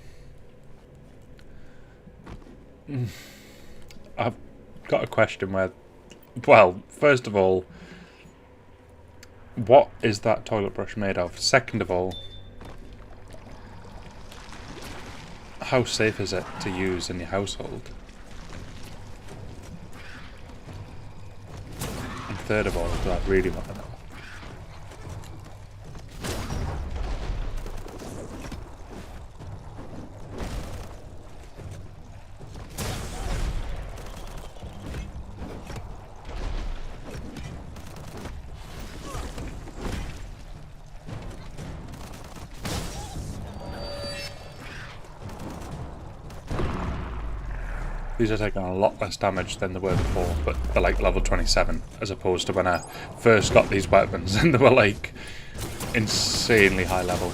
I've got a question where, well, first of all, what is that toilet brush made of? Second of all, how safe is it to use in your household? And third of all, do I really want to know? These are taking a lot less damage than they were before, but they're like level 27, as opposed to when I first got these weapons and they were like insanely high level.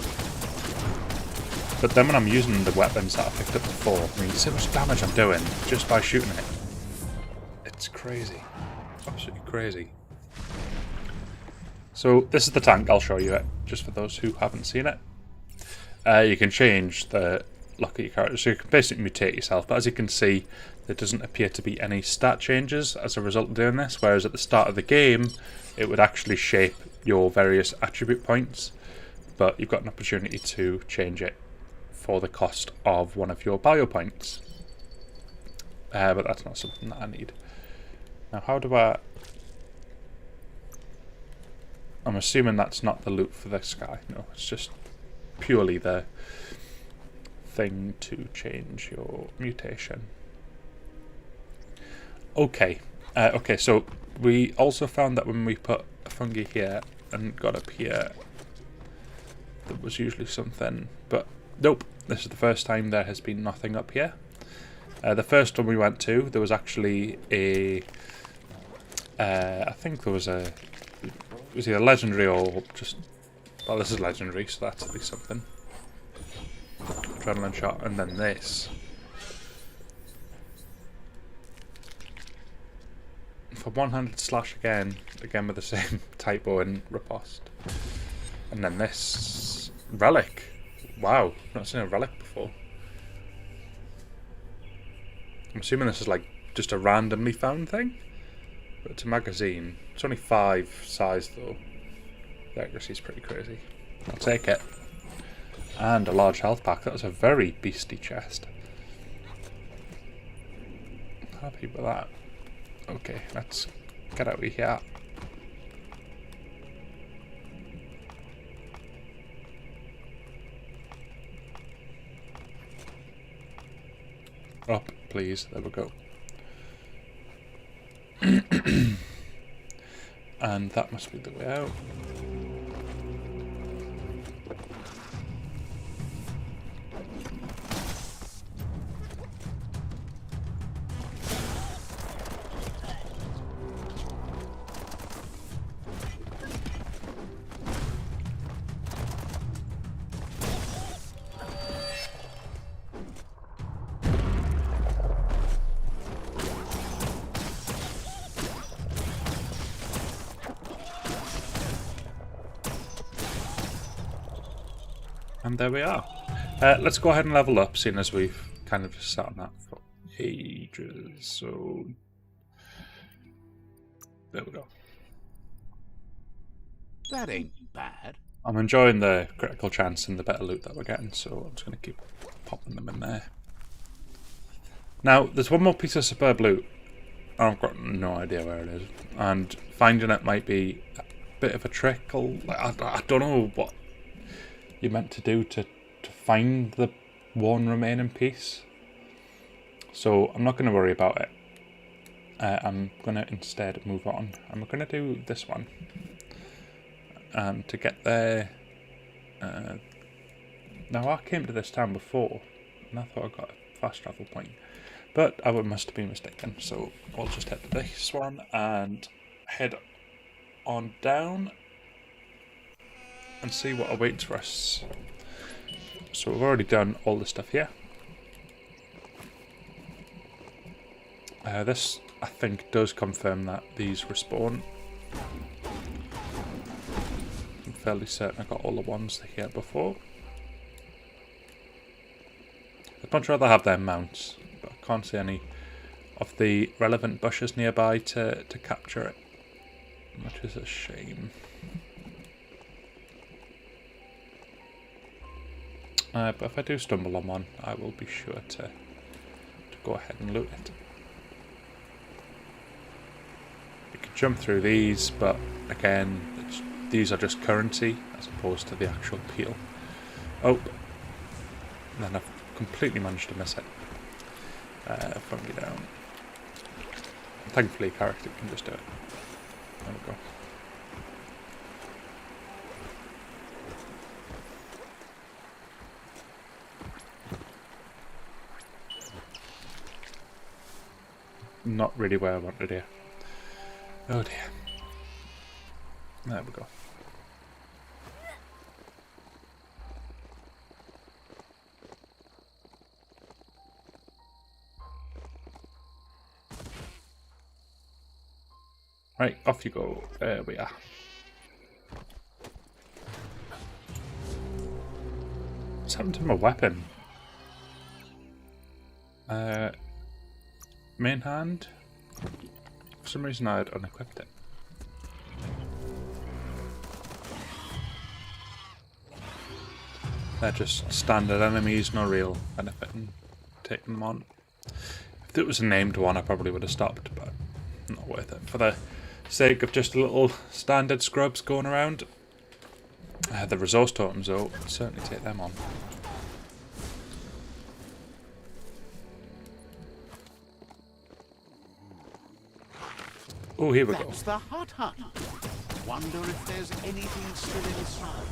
But then when I'm using the weapons that I picked up before, I mean, you see how much damage I'm doing just by shooting it. It's crazy. Absolutely crazy. So this is the tank, I'll show you it, just for those who haven't seen it. You can change the look at your character, so you can basically mutate yourself, but as you can see, there doesn't appear to be any stat changes as a result of doing this, whereas at the start of the game it would actually shape your various attribute points, but you've got an opportunity to change it for the cost of one of your bio points. But that's not something that I need. Now how do I... I'm assuming that's not the loot for this guy. No, it's just purely the thing to change your mutation. Okay. Okay, so we also found that when we put a fungi here and got up here, there was usually something, but nope, this is the first time there has been nothing up here. The first one we went to, there was actually a I think there was a, it was either legendary or just, well, this is legendary, so that's at least something. Adrenaline shot, and then this. For one-handed slash again with the same typo and riposte. And then this relic. Wow, not seen a relic before. I'm assuming this is like just a randomly found thing. But it's a magazine. It's only 5 size though. The accuracy is pretty crazy. I'll take it. And a large health pack. That was a very beastly chest. Happy with that. Okay, let's get out of here. Up, please. There we go. And that must be the way out. And there we are. Let's go ahead and level up, seeing as we've kind of just sat on that for ages. So there we go. That ain't bad. I'm enjoying the critical chance and the better loot that we're getting, so I'm just going to keep popping them in there. Now, there's one more piece of superb loot. I've got no idea where it is, and finding it might be a bit of a trick. I don't know what you're meant to do to find the one remaining piece, so I'm not going to worry about it. I'm going to instead move on. I'm going to do this one, and to get there. Now, I came to this town before and I thought I got a fast travel point, but I must have been mistaken, so I'll just head to this one and head on down and see what awaits for us. So we've already done all the stuff here. This, I think, does confirm that these respawn. I'm fairly certain I got all the ones here before. I'd much rather have their mounts, but I can't see any of the relevant bushes nearby to capture it, which is a shame. But if I do stumble on one, I will be sure to go ahead and loot it. You can jump through these, but again, these are just currency as opposed to the actual peel. Oh, then I've completely managed to miss it. From me down. Thankfully, character can just do it. There we go. Not really where I wanted here. Oh dear. There we go. Right, off you go. There we are. What's happened to my weapon? Main hand? For some reason I had unequipped it. They're just standard enemies, no real benefit in taking them on. If it was a named one I probably would have stopped, but not worth it. For the sake of just little standard scrubs going around. The resource totems though, I'd certainly take them on. Oh, here we go. That's the hut. Wonder if there's anything still inside.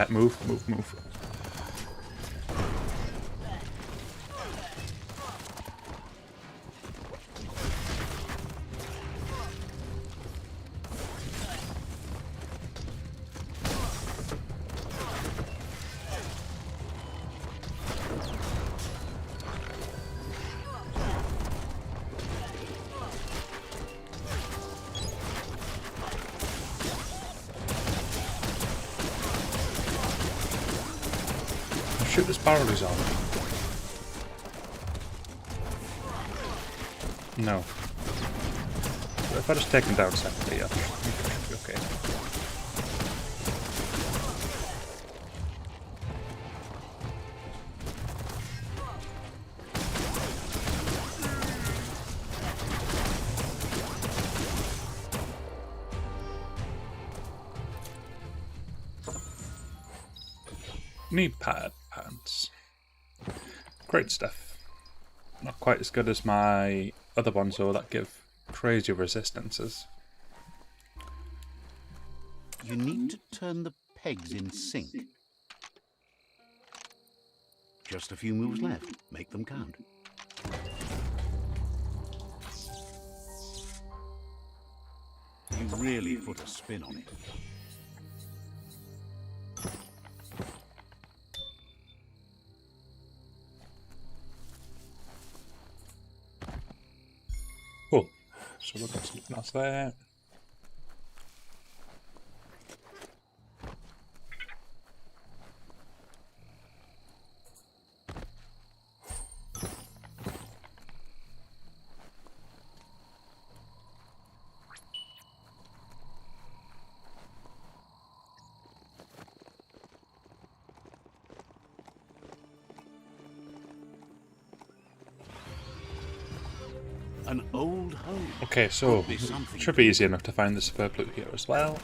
Move. shoot this barrel he's on. No. But if I just take him down separately, yeah, I think I should be okay. Knee pad pants. Great stuff. Not quite as good as my other ones though that give crazy resistances. You need to turn the pegs in sync. Just a few moves left. Make them count. You really put a spin on it. Cool. So we've got something else there. An old home. Okay, so Could be something. it should be easy enough to find the superb loot here as well.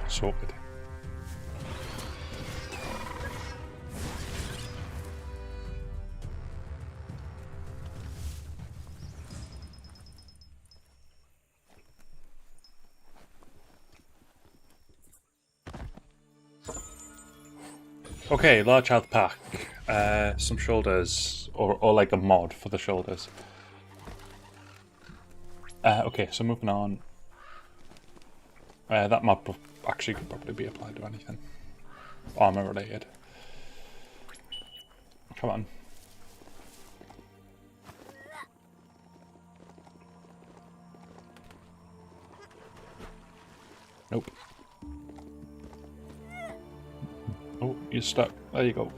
Sorted. Okay, large health pack, some shoulders, or like a mod for the shoulders. Okay, so moving on. That mod actually could probably be applied to anything. Armor related. Come on. Nope. Oh, you're stuck. There you go.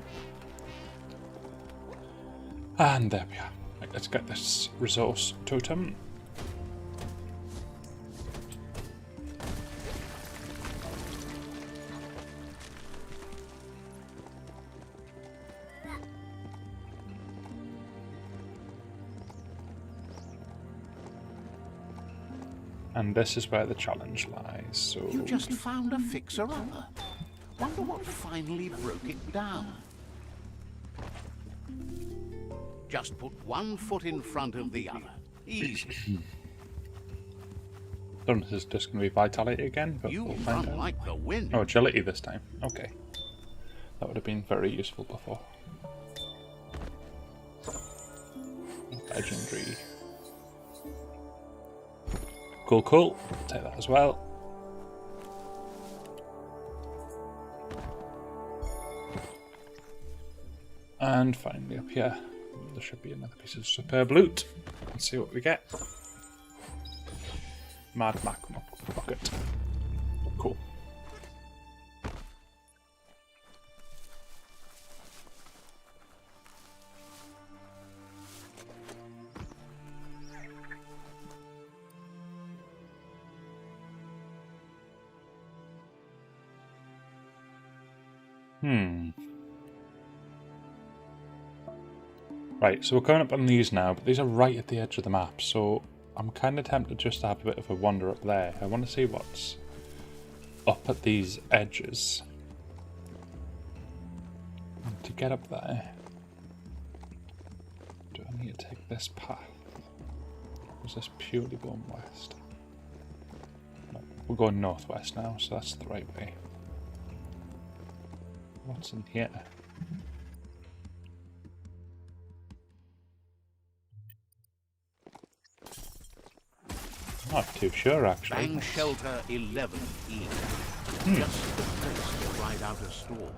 And there we are. Right, let's get this resource totem. And this is where the challenge lies, so... You just found a fixer-upper. Wonder what finally broke it down. Just put one foot in front of the other. Easy. Don't know if this is just going to be vitality again, but You we'll find run out. like the wind. Oh, agility this time. Okay. That would have been very useful before. Legendary. Cool, cool. Take that as well. And finally up here, there should be another piece of superb loot. Let's see what we get. Mad Mac Rocket. Cool. Right, so we're coming up on these now, but these are right at the edge of the map, so I'm kind of tempted just to have a bit of a wander up there. I want to see what's up at these edges. And to get up there, do I need to take this path? Or is this purely going west? No, we're going northwest now, so that's the right way. What's in here? Not too sure, actually. Bang Shelter 11E. Just the place to ride out a storm.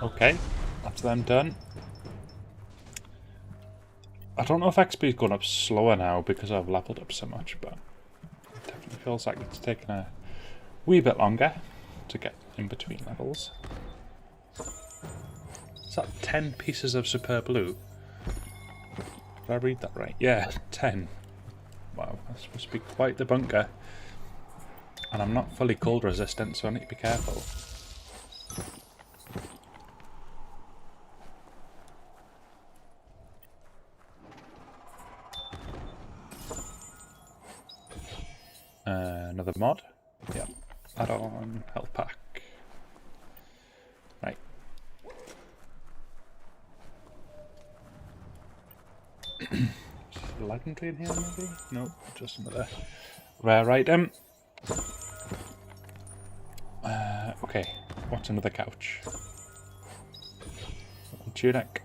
Okay, that's them done. I don't know if XP's going up slower now because I've leveled up so much, but it definitely feels like it's taken a wee bit longer to get in between levels. Is that 10 pieces of superb loot? Did I read that right? Yeah, 10. Wow, that's supposed to be quite the bunker. And I'm not fully cold resistant, so I need to be careful. Another mod. Yep. Add-on health pack. Right. Legendary in here, maybe? Nope, just another rare item. Okay, what's another couch? Tunic.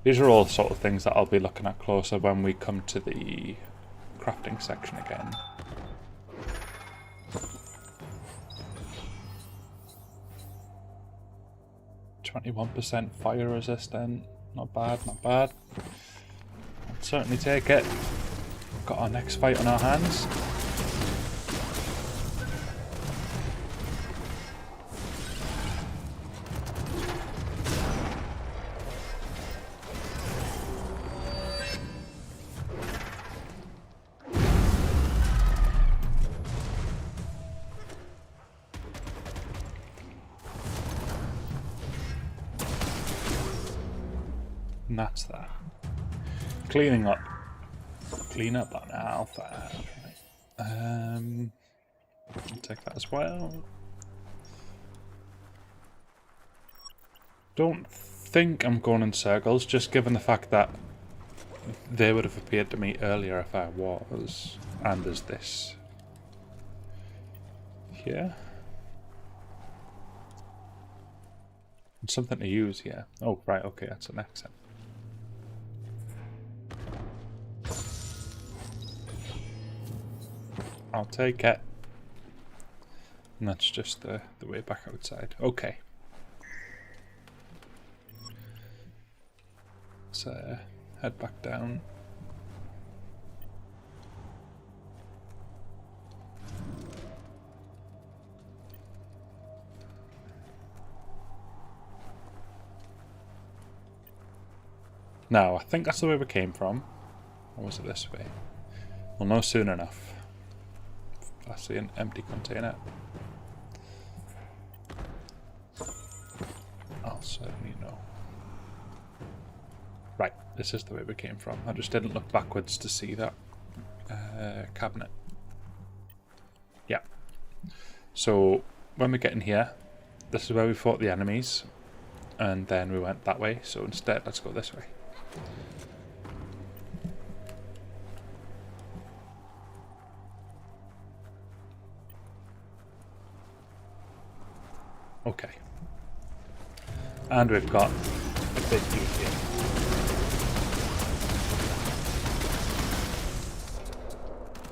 These are all sort of things that I'll be looking at closer when we come to the crafting section again. %, fire resistant. Not bad, not bad. I'll certainly take it. Got our next fight on our hands. And that's that. Cleaning up. Clean up that alpha. Right. I'll take that as well. Don't think I'm going in circles, just given the fact that they would have appeared to me earlier if I was. And there's this here. And something to use here. Oh, right, okay, that's an accent. I'll take it. And that's just the way back outside. Okay. So, head back down. Now, I think that's the way we came from. Or was it this way? We'll know soon enough. I see an empty container. I'll certainly know. Right, this is the way we came from. I just didn't look backwards to see that cabinet. Yeah. So, when we get in here, this is where we fought the enemies. And then we went that way. So instead, let's go this way. Okay. And we've got a big dude here.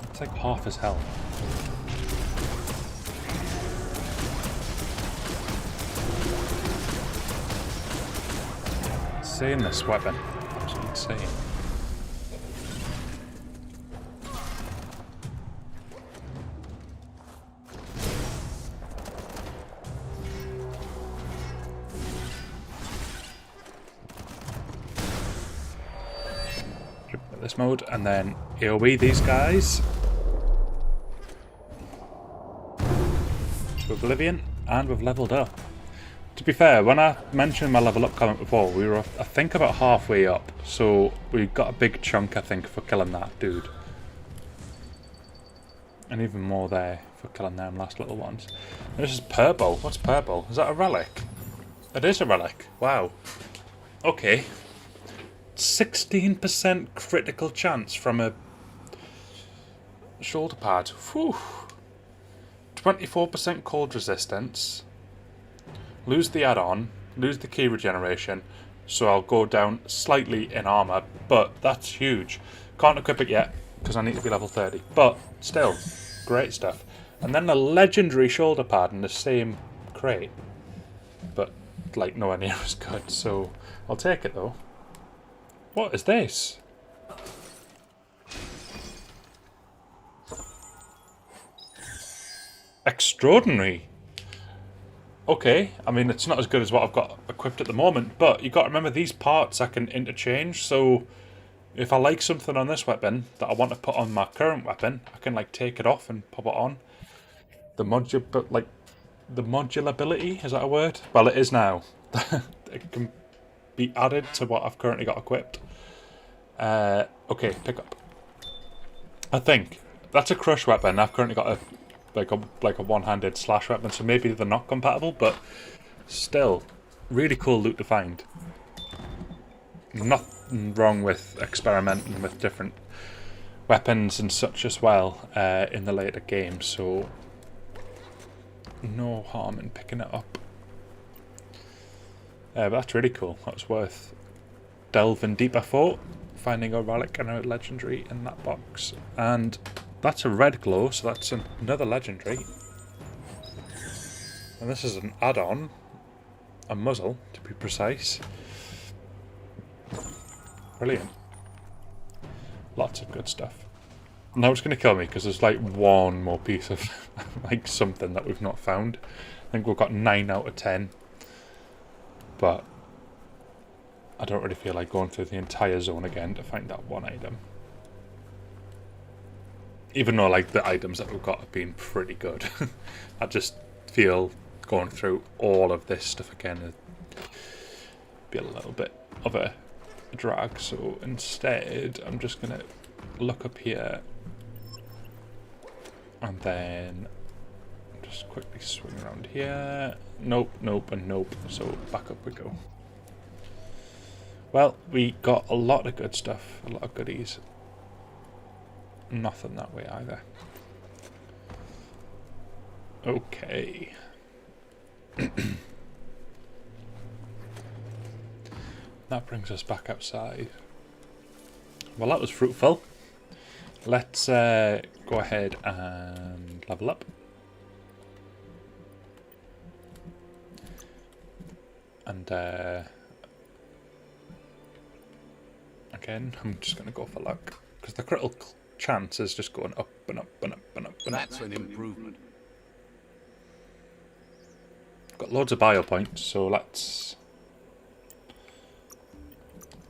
It's like half his health. Insane, this weapon. Absolutely insane. This mode, and then AoE these guys to oblivion, and we've leveled up. To be fair, when I mentioned my level up comment before, we were, I think, about halfway up, so we got a big chunk, I think, for killing that dude. And even more there for killing them last little ones. And this is purple. What's purple? Is that a relic? It is a relic. Wow. Okay. 16% critical chance from a shoulder pad. Whew. 24% cold resistance. Lose the add-on. Lose the key regeneration. So I'll go down slightly in armor, but that's huge. Can't equip it yet because I need to be level 30. But still, great stuff. And then a legendary shoulder pad in the same crate, but like nowhere near as good. So I'll take it though. What is this? Extraordinary. Okay, I mean, it's not as good as what I've got equipped at the moment, but you've got to remember these parts I can interchange, so if I like something on this weapon that I want to put on my current weapon, I can like take it off and pop it on. The modulability, is that a word? Well, it is now. It can be added to what I've currently got equipped. Okay, pick up. I think that's a crush weapon. I've currently got a one-handed slash weapon, so maybe they're not compatible, but still, really cool loot to find. Nothing wrong with experimenting with different weapons and such as well in the later games, so no harm in picking it up. But that's really cool. That was worth delving deeper for, finding a relic and a legendary in that box. And that's a red glow, so that's another legendary. And this is an add-on, a muzzle to be precise. Brilliant. Lots of good stuff. Now it's going to kill me because there's like one more piece of like something that we've not found. I think we've got 9 out of 10. But I don't really feel like going through the entire zone again to find that one item. Even though like the items that we've got have been pretty good. I just feel going through all of this stuff again would be a little bit of a drag. So instead I'm just going to look up here and then just quickly swing around here. Nope, nope, and nope. So back up we go. Well, we got a lot of good stuff, a lot of goodies. Nothing that way either. Okay. That brings us back outside. Well, that was fruitful. Let's go ahead and level up. And again, I'm just going to go for luck, because the critical chance is just going up and up and up and up and up. That's an improvement. I've got loads of bio points, so let's...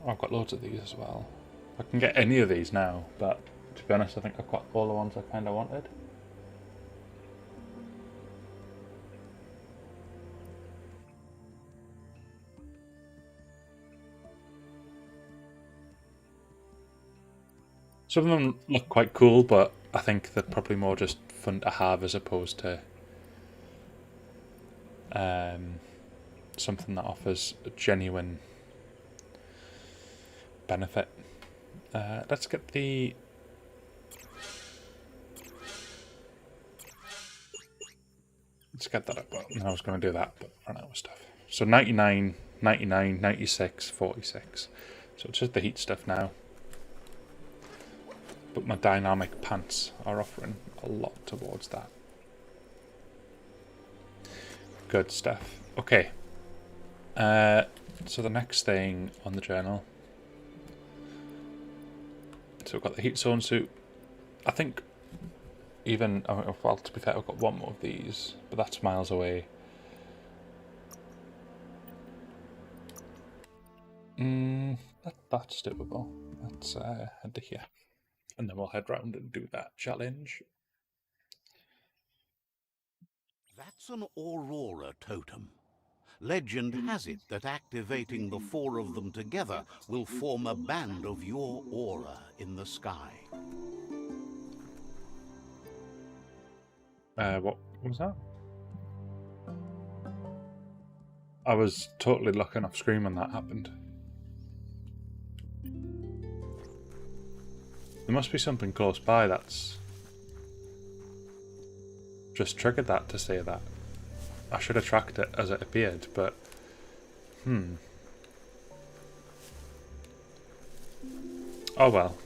Oh, I've got loads of these as well. I can get any of these now, but to be honest, I think I've got all the ones I kind of wanted. Some of them look quite cool, but I think they're probably more just fun to have as opposed to something that offers a genuine benefit. Let's get the... Let's get that up. Well, I was going to do that, but run out of stuff. So 99, 99, 96, 46. So it's just the heat stuff now. But my dynamic pants are offering a lot towards that. Good stuff. Okay. So the next thing on the journal. So we've got the heat zone suit. I think even, well, to be fair, I've got one more of these, but that's miles away. That's doable. Let's head to here. And then we'll head round and do that challenge. That's an Aurora totem. Legend has it that activating the 4 of them together will form a band of your aura in the sky. What was that? I was totally looking off screen when that happened. There must be something close by that's just triggered that to say that. I should have tracked it as it appeared, but oh well.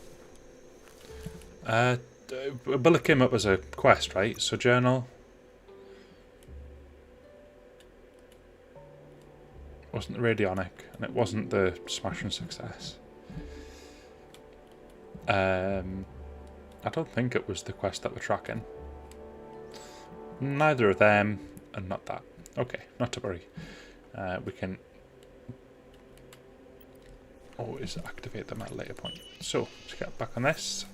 But it came up as a quest, right? So journal. Wasn't the radionic, and it wasn't the smashing success. I don't think it was the quest that we're tracking. Neither of them, and not that. Okay, not to worry. We can always activate them at a later point. So, let's get back on this.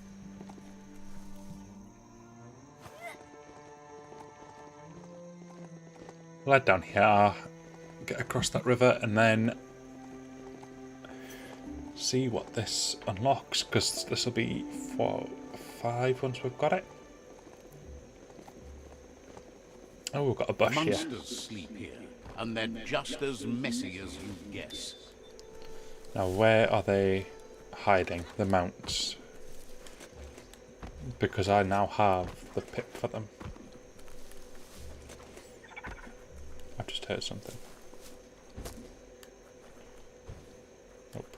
We'll head down here, get across that river, and then see what this unlocks, because this will be 4, 5 once we've got it. Oh, we've got a bush here. Monsters sleep here, and they're just as messy as you guess. Now, where are they hiding? The mounts. Because I now have the pip for them. I've just heard something. Nope.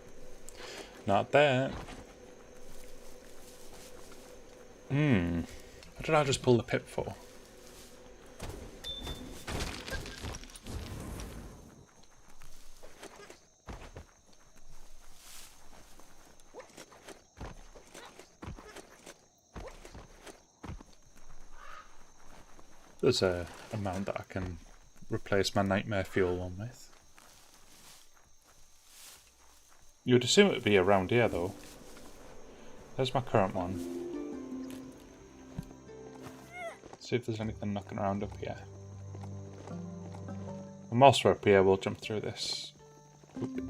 Not there. What did I just pull the pip for? There's a amount that I can replace my nightmare fuel one with. You'd assume it would be around here though. There's my current one. See if there's anything knocking around up here. And whilst we're up here, we'll jump through this. Oop.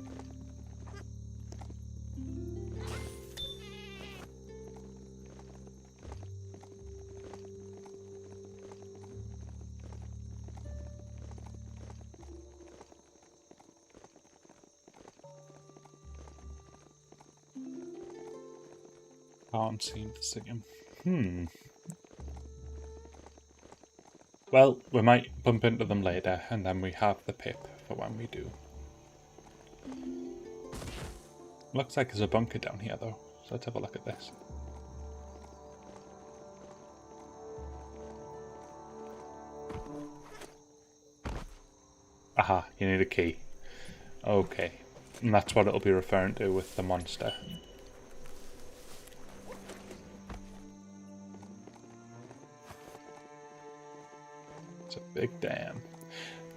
Can't seem to see him. Well, we might bump into them later, and then we have the pip for when we do. Looks like there's a bunker down here though, so let's have a look at this. Aha, you need a key. Okay, and that's what it'll be referring to with the monster. Big dam.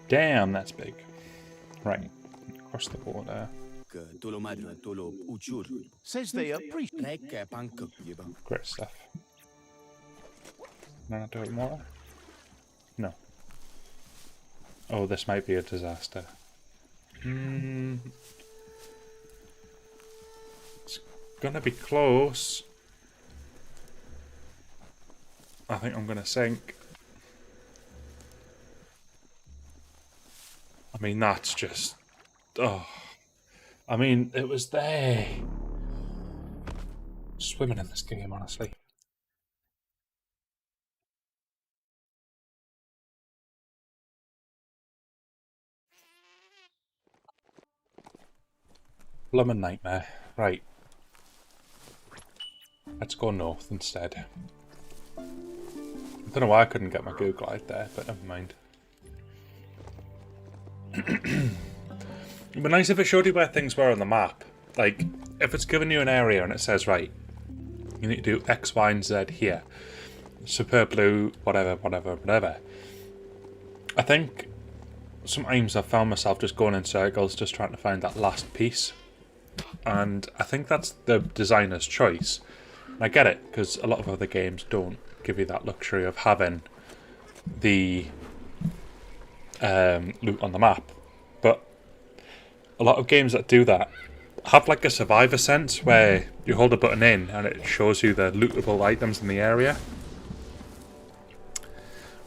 Damn, that's big. Right. Across the border. Says they appreciate. Great stuff. Can I not do it more? No. Oh, this might be a disaster. It's gonna be close. I think I'm gonna sink. I mean, that's just... Oh. I mean, it was there. Swimming in this game, honestly. Bloomin' nightmare. Right. Let's go north instead. I don't know why I couldn't get my Go glide there, but never mind. It'd be nice if it showed you where things were on the map. Like, if it's giving you an area and it says, right, you need to do X, Y, and Z here. Superb blue, whatever, whatever, whatever. I think sometimes I've found myself just going in circles, just trying to find that last piece. And I think that's the designer's choice. And I get it, because a lot of other games don't give you that luxury of having the loot on the map, but a lot of games that do that have like a survivor sense where you hold a button in and it shows you the lootable items in the area,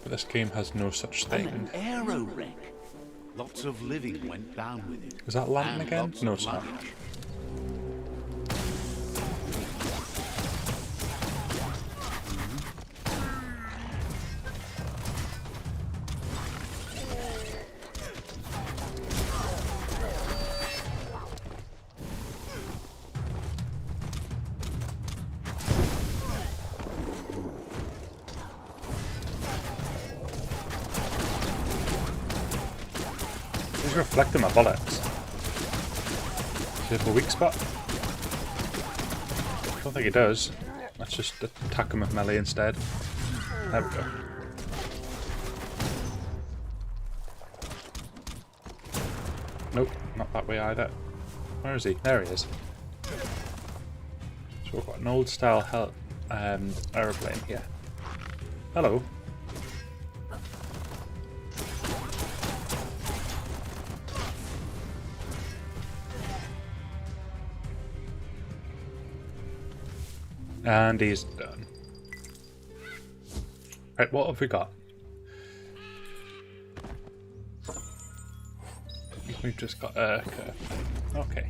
but this game has no such thing. An aero wreck. Lots of living went down with it. Is that lantern And again? lots No, of it's not. luggage. He's reflecting my bullets. Does he have a weak spot? I don't think he does. Let's just attack him with melee instead. There we go. Nope, not that way either. Where is he? There he is. So we've got an old style aeroplane here. Hello. And he's done. Right, what have we got? We've just got a curve. Okay.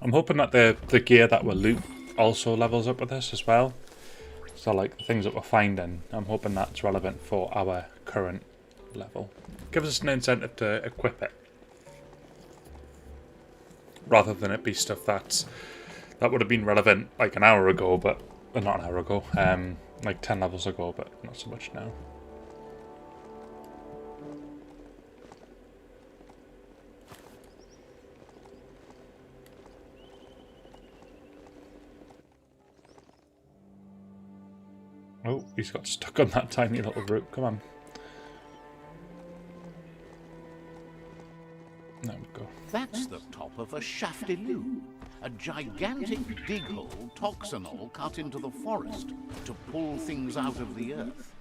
I'm hoping that the gear that we'll loot also levels up with this as well. So like the things that we're finding, I'm hoping that's relevant for our current level. Gives us an incentive to equip it. Rather than it be stuff that would have been relevant like an hour ago, but not an hour ago, like 10 levels ago, but not so much now. Oh, he's got stuck on that tiny little root. Come on. There we go. That's the top of a shaftaloo, a gigantic dig hole toxinol cut into the forest to pull things out of the earth.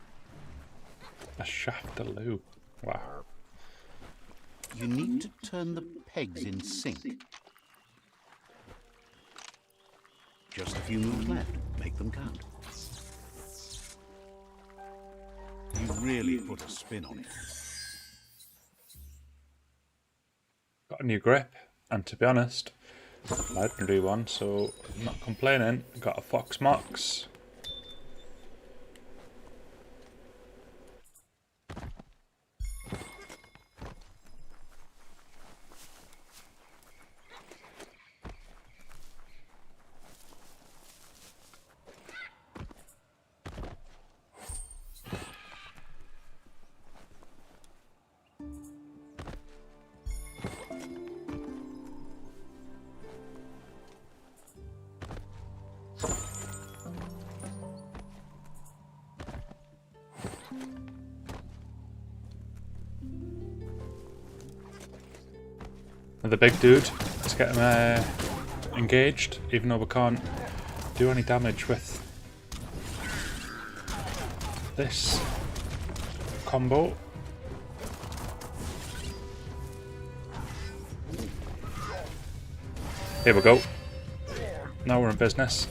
A shaftaloo. Wow. You need to turn the pegs in sync. Just a few moves left. Make them count. You really put a spin on it. Got a new grip, and to be honest, legendary one, so I'm not complaining. Got a Fox Mox. The big dude, let's get him engaged, even though we can't do any damage with this combo. Here we go. Now we're in business.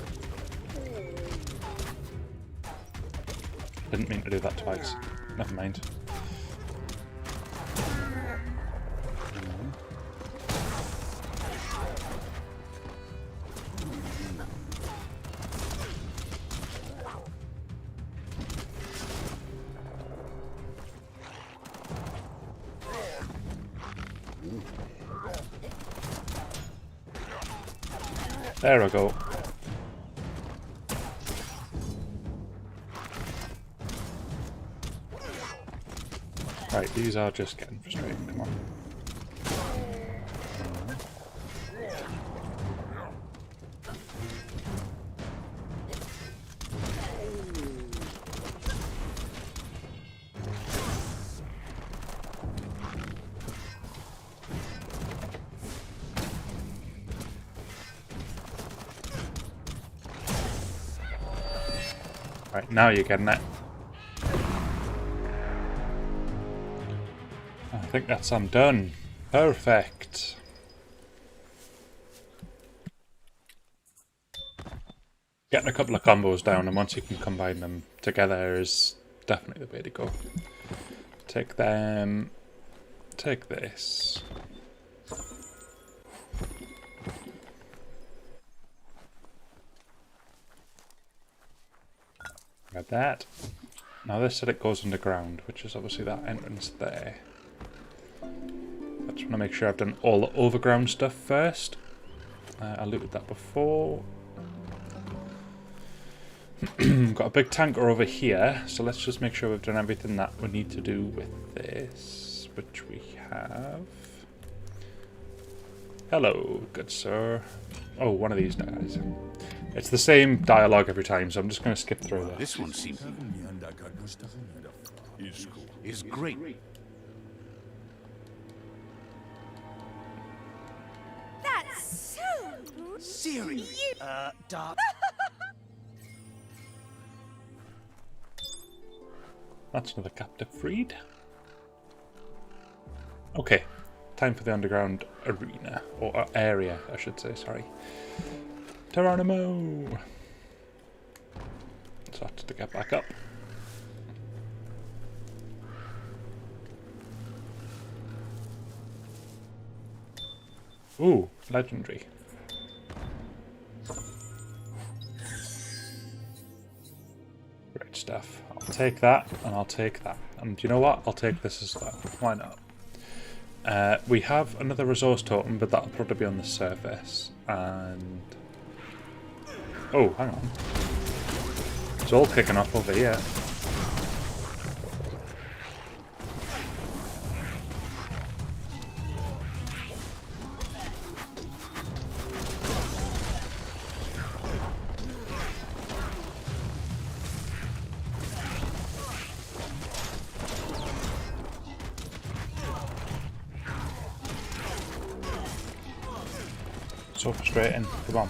Didn't mean to do that twice. Never mind. There we go. Right, these are just getting frustrating. Come on. Right, now you're getting it. I think that's undone. Perfect. Getting a couple of combos down, and once you can combine them together is definitely the way to go. Take them. Take this. Grab that. Now this said it goes underground, which is obviously that entrance there. I just want to make sure I've done all the overground stuff first. I looted that before. Got a big tanker over here, so let's just make sure we've done everything that we need to do with this, which we have. Hello, good sir. Oh, one of these guys. It's the same dialogue every time, so I'm just going to skip through this. This one seems is great. That's so Serious. Dark. That's another captive freed. Okay, time for the underground arena, or area, I should say, sorry. Geronimo! So I have to get back up. Ooh, legendary. Great stuff. I'll take that, and I'll take that. And you know what? I'll take this as well. Why not? We have another resource totem, but that'll probably be on the surface. And... oh, hang on. It's all kicking off over here. So frustrating. Come on.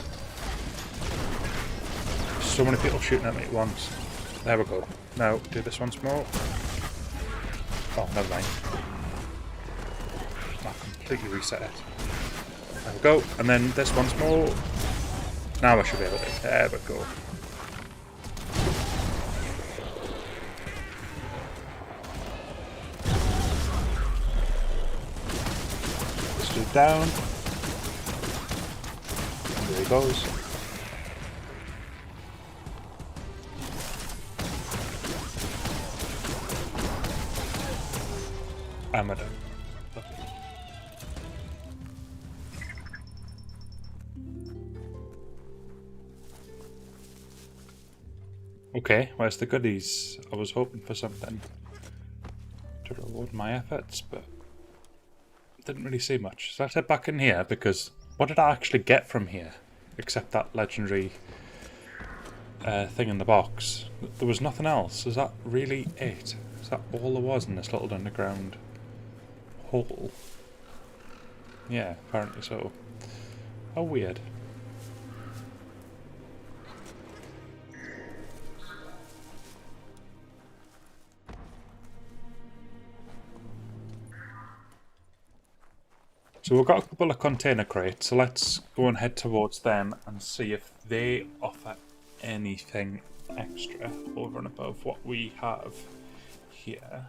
So many people shooting at me at once. There we go. Now, do this once more. Oh, never mind. I'll completely reset it. There we go. And then this once more. Now I should be able to. There we go. Let's do it down. There he goes. I'm done. Okay, where's the goodies? I was hoping for something to reward my efforts, but didn't really see much. So let's head back in here, because what did I actually get from here? Except that legendary thing in the box. There was nothing else. Is that really it? Is that all there was in this little underground hole? Yeah, apparently so. How weird. So we've got a couple of container crates, so let's go and head towards them and see if they offer anything extra over and above what we have here.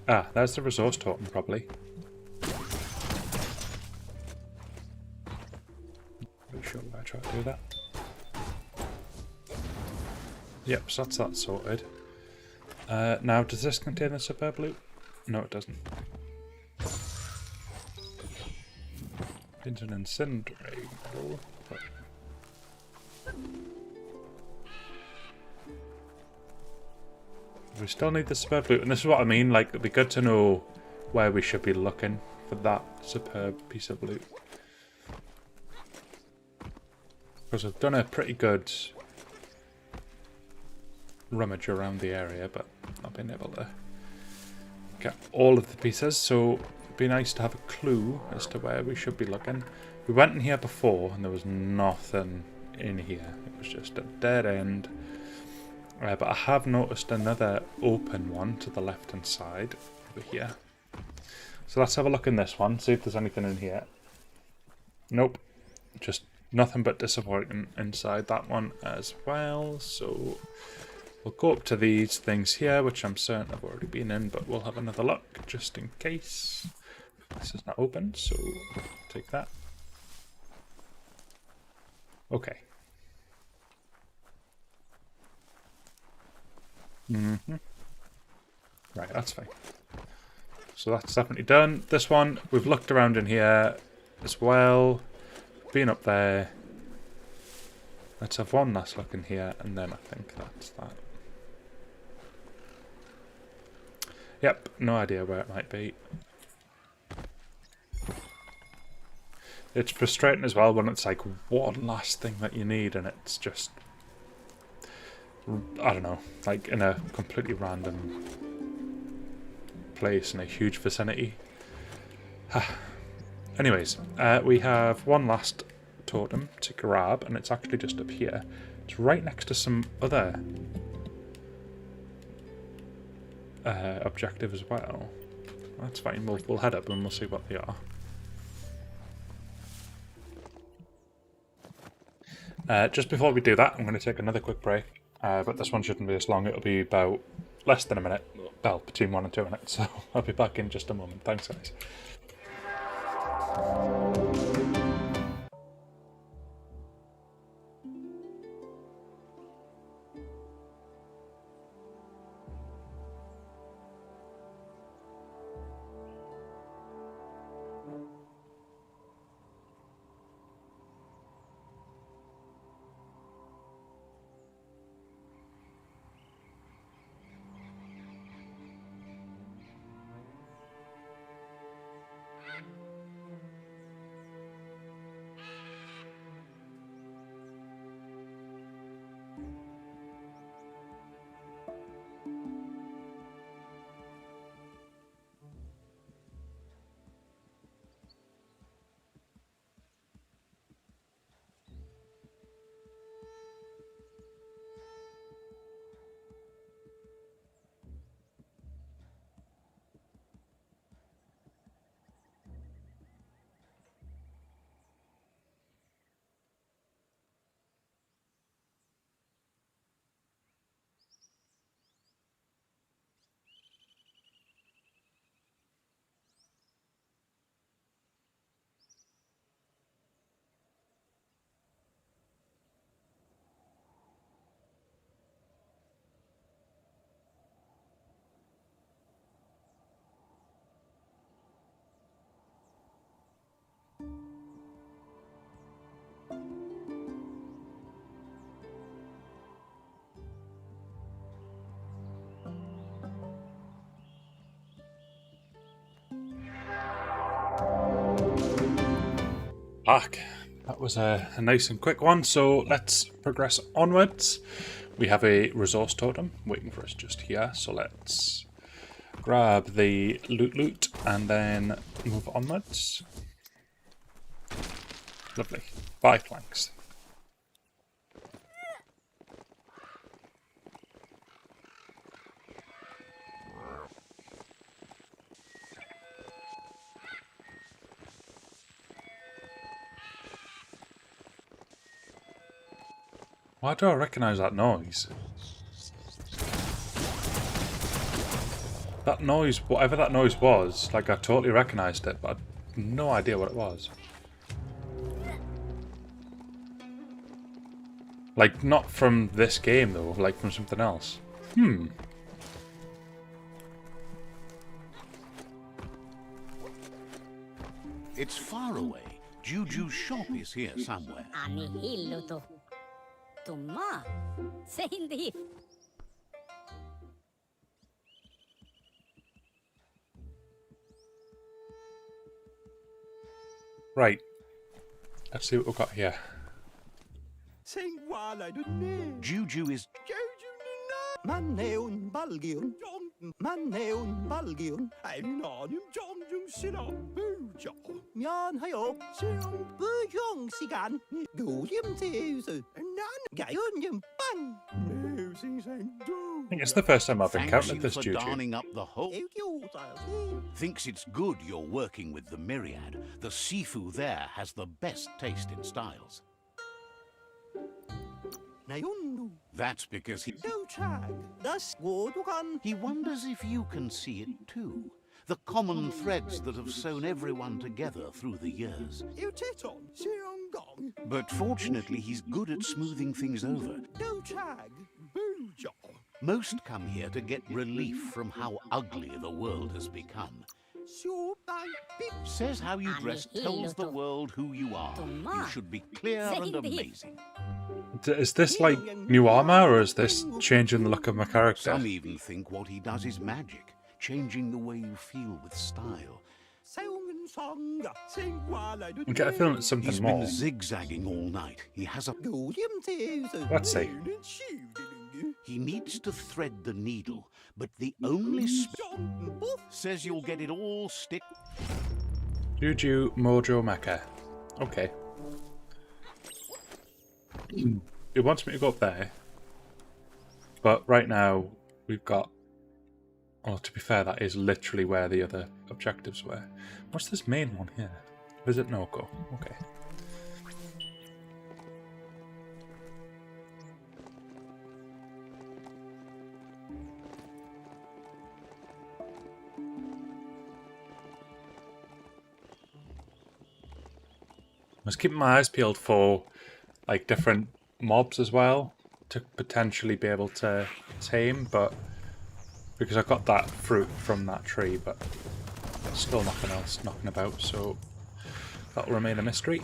Ah, there's the resource totem, probably. Sure I try to do that. Yep, so that's that sorted. Now, does this contain the superb loot? No, it doesn't. It's an incendiary model. We still need the superb loot, and this is what I mean, like, it'd be good to know where we should be looking for that superb piece of loot. Because I've done a pretty good rummage around the area, but not been able to get all of the pieces, so it'd be nice to have a clue as to where we should be looking. We went in here before and there was nothing in here. It was just a dead end. But I have noticed another open one to the left-hand side over here. So let's have a look in this one, see if there's anything in here. Nope, just nothing but disappointing inside that one as well. So we'll go up to these things here, which I'm certain I've already been in, but we'll have another look just in case. This is not open, so take that. Okay. Right, that's fine. So that's definitely done. This one, we've looked around in here as well. Been up there. Let's have one last look in here, and then I think that's that. Yep, no idea where it might be. It's frustrating as well when it's like one last thing that you need and it's just, I don't know, like in a completely random place in a huge vicinity. Anyways, we have one last totem to grab, and it's actually just up here. It's right next to some other objective as well. That's fine, we'll head up and we'll see what they are. Just before we do that, I'm going to take another quick break, but this one shouldn't be as long. It'll be about less than a minute, well, between 1 and 2 minutes, so I'll be back in just a moment. Thanks, guys. Back. That was a nice and quick one, so let's progress onwards. We have a resource totem waiting for us just here, so let's grab the loot and then move onwards. Lovely. 5 planks. Why do I recognise that noise? That noise, whatever that noise was, like I totally recognised it, but I had no idea what it was. Like, not from this game though, like from something else. It's far away. Juju's shop is here somewhere. Right. Let's see what we've got here. Juju is... I think it's the first time I've Thanks encountered you this for Juju. darning up the hole. Thinks it's good you're working with the Myriad. The Sifu there has the best taste in styles. That's because he wonders if you can see it too. The common threads that have sewn everyone together through the years. But fortunately, he's good at smoothing things over. Most come here to get relief from how ugly the world has become. Says how you dress tells the world who you are. You should be clear and amazing. Is this like new armor, or is this changing the look of my character? Some even think what he does is magic, changing the way you feel with style. I get a feeling it's something He's more. been zigzagging all night. He has a... Let's see. He needs to thread the needle, but the only... Says you'll get it all stick... Juju Mojo Mecha. Okay. It wants me to go up there. But right now, we've got... Oh, to be fair, that is literally where the other objectives were. What's this main one here? Visit Noko. Okay. I was keeping my eyes peeled for like different mobs as well to potentially be able to tame, but because I got that fruit from that tree, but still nothing else knocking about, so that'll remain a mystery.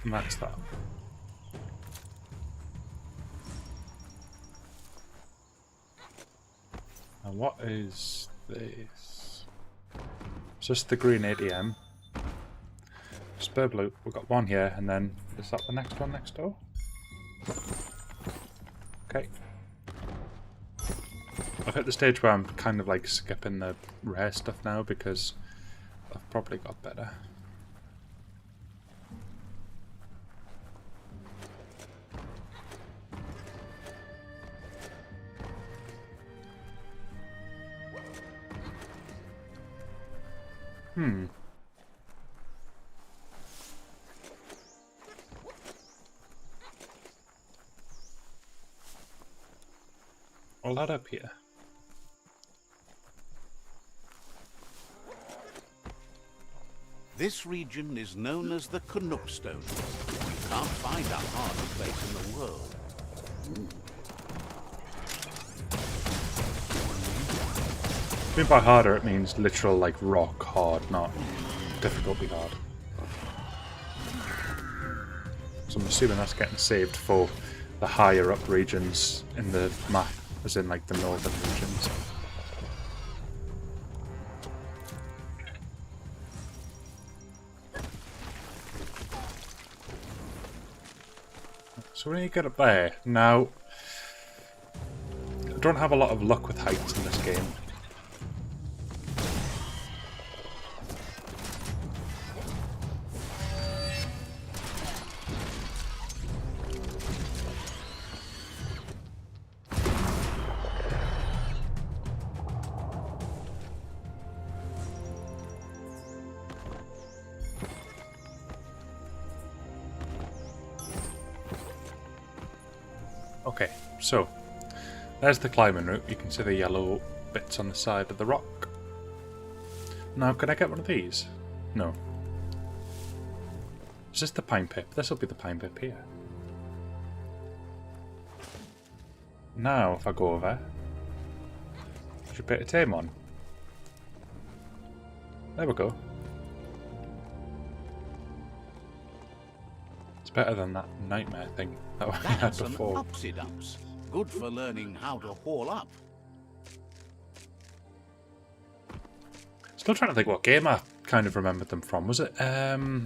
And that's that. And what is this? It's just the green ADM. Spur blue. We've got one here, and then is that the next one next door? Okay. I've hit the stage where I'm kind of like skipping the rare stuff now because I've probably got better. All that up here. This region is known as the Canuckstone. You can't find a harder place in the world. I mean by harder, it means literal like rock hard, not difficulty hard. So I'm assuming that's getting saved for the higher up regions in the map, as in like the northern regions. So when you get up there, now I don't have a lot of luck with heights in this game. Okay, so there's the climbing route. You can see the yellow bits on the side of the rock. Now, can I get one of these? No. Is this the pine pip? This will be the pine pip here. Now, if I go over, should be able to tame one. There we go. It's better than that nightmare thing that we had That's an before. upsy-dups. Good for learning how to haul up. Still trying to think what game I kind of remembered them from. Was it, oh,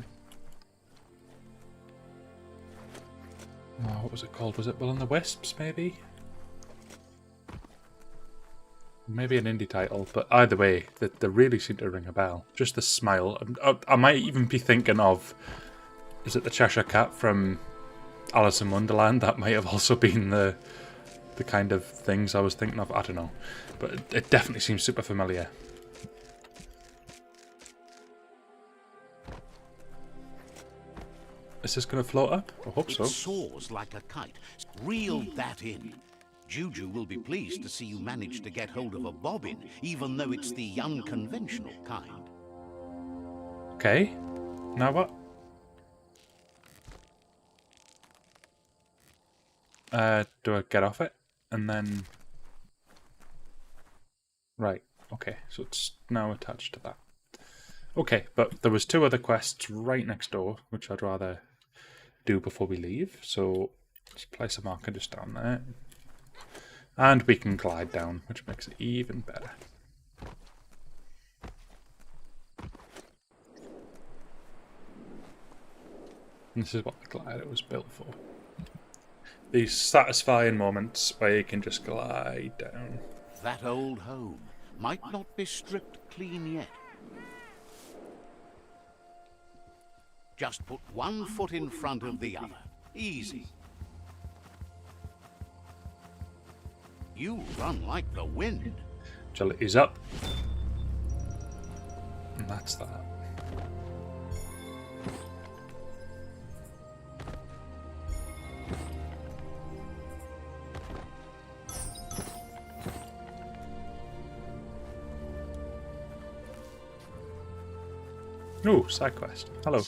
what was it called? Was it Will and the Wisps, maybe? Maybe an indie title, but either way, they really seem to ring a bell. Just the smile. I might even be thinking of, is it the Cheshire Cat from Alice in Wonderland? That might have also been the kind of things I was thinking of. I don't know, but it definitely seems super familiar. Is this going to float up? I hope so. It soars like a kite. Reel that in. Juju will be pleased to see you manage to get hold of a bobbin, even though it's the unconventional kind. Okay. Now what? Do I get off it? And then... Right. Okay. So it's now attached to that. Okay, but there was 2 other quests right next door, which I'd rather do before we leave. So let's place a marker just down there. And we can glide down, which makes it even better. And this is what the glider was built for. These satisfying moments where you can just glide down. That old home might not be stripped clean yet. Just put one foot in front of the other. Easy. You run like the wind. Agility's up. And that's that. Ooh, side quest. Hello.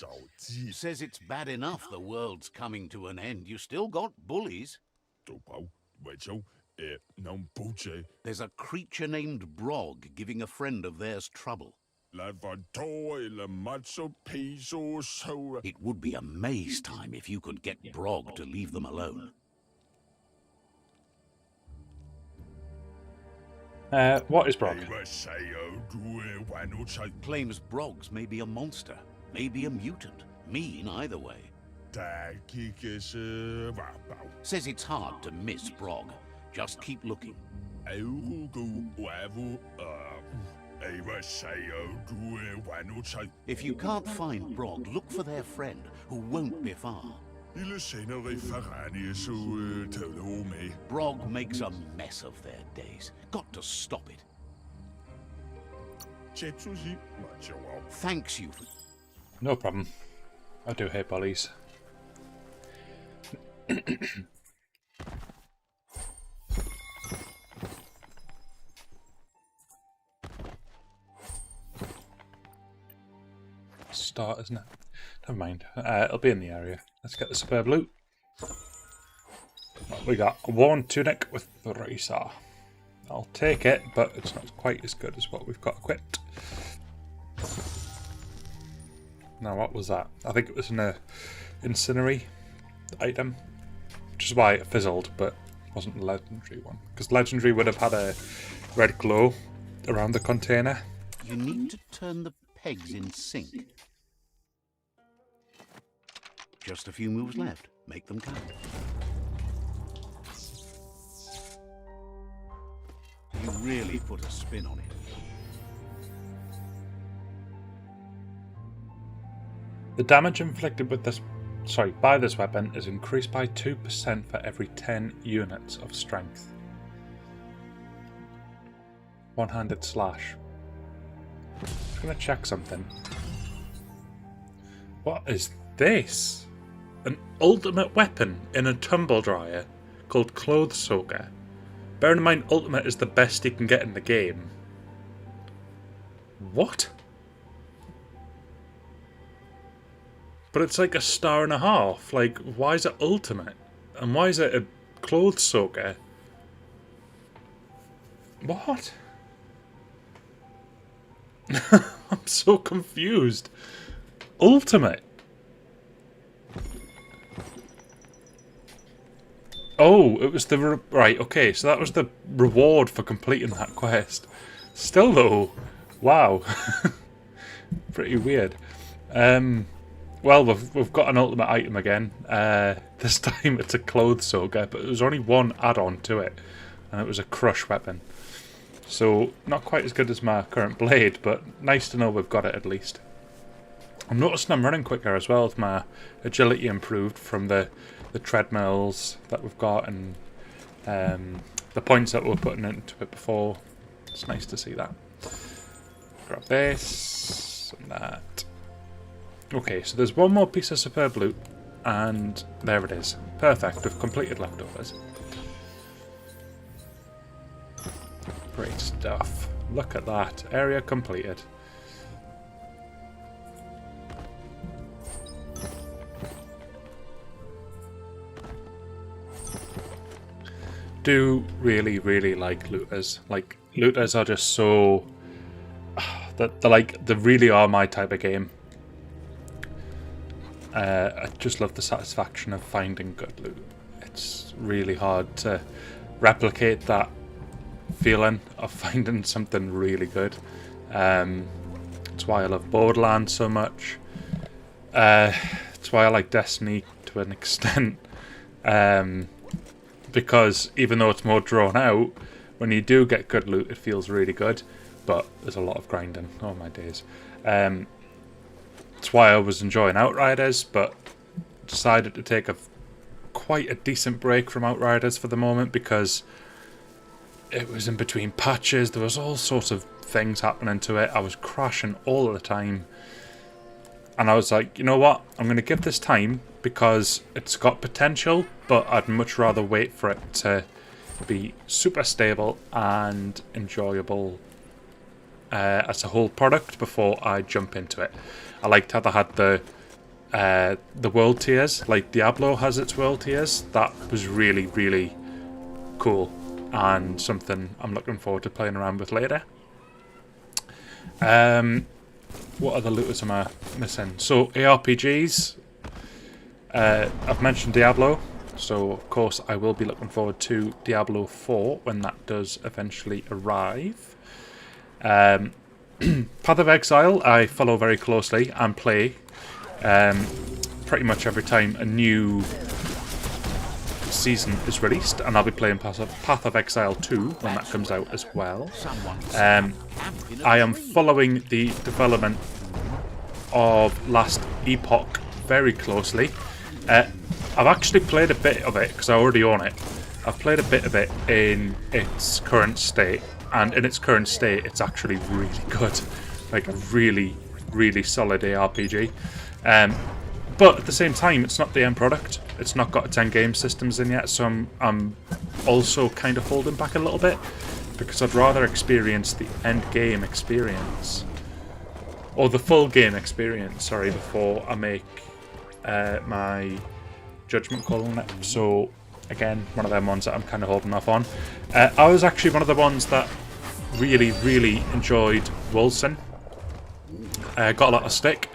Says it's bad enough the world's coming to an end. You still got bullies. There's a creature named Brog giving a friend of theirs trouble. It would be a maze time if you could get Brog to leave them alone. What is Brog? Claims Brogs may be a monster, maybe a mutant. Mean either way. Says it's hard to miss Brog. Just keep looking. If you can't find Brog, look for their friend, who won't be far. Brog makes a mess of their days. Got to stop it. Thanks you for... No problem. I do hate bullies. Start, isn't it? Never mind. It'll be in the area. Let's get the superb loot. We got a worn tunic with the racer. I'll take it, but it's not quite as good as what we've got equipped. Now, what was that? I think it was an incendiary item, which is why it fizzled, but it wasn't a legendary one. Because legendary would have had a red glow around the container. You need to turn the pegs in sync. Just a few moves left. Make them count. You really put a spin on it. The damage inflicted with this, by this weapon is increased by 2% for every 10 units of strength. One-handed slash. Just gonna check something. What is this? An ultimate weapon in a tumble dryer called Clothes Soaker. Bear in mind, ultimate is the best you can get in the game. What? But it's like a star and a half. Like, why is it ultimate? And why is it a clothes soaker? What? I'm so confused. Ultimate. Oh, it was the... right, okay, so that was the reward for completing that quest. Still, though, Wow. Pretty weird. Well, we've got an ultimate item again. This time it's a clothes soaker, but there's only one add-on to it, and it was a crush weapon. So not quite as good as my current blade, but nice to know we've got it at least. I'm noticing I'm running quicker as well with my agility improved from the treadmills that we've got and the points that we're putting into it before. It's nice to see that. Grab this and that. Okay, so there's one more piece of superb loot, and there it is. Perfect, we've completed leftovers. Great stuff. Look at that. Area completed. Do really, really like looters. Like, looters are just so... They really are my type of game. I just love the satisfaction of finding good loot. It's really hard to replicate that feeling of finding something really good. It's why I love Borderlands so much. It's why I like Destiny to an extent. Because even though it's more drawn out, when you do get good loot, it feels really good. But there's a lot of grinding. Oh my days. That's why I was enjoying Outriders, but decided to take quite a decent break from Outriders for the moment because it was in between patches. There was all sorts of things happening to it. I was crashing all the time. And I was like, you know what? I'm going to give this time because it's got potential, but I'd much rather wait for it to be super stable and enjoyable as a whole product before I jump into it. I liked how they had the world tiers, like Diablo has its world tiers. That was really, really cool and something I'm looking forward to playing around with later. What other looters am I missing? So ARPGs, I've mentioned Diablo, so of course I will be looking forward to Diablo 4 when that does eventually arrive. Path of Exile I follow very closely and play pretty much every time a new season is released, and I'll be playing Path of Exile 2 when that comes out as well. I am following the development of Last Epoch very closely. I've actually played a bit of it because I already own it. I've played a bit of it in its current state, and in its current state it's actually really good. Like a really, really solid ARPG. But at the same time, it's not the end product. It's not got its end game systems in yet, so I'm also kind of holding back a little bit because I'd rather experience the end game experience, or the full game experience, sorry, before I make my judgment call on it. So again, one of them ones that I'm kind of holding off on. I was actually one of the ones that really, really enjoyed Wilson. Got a lot of stick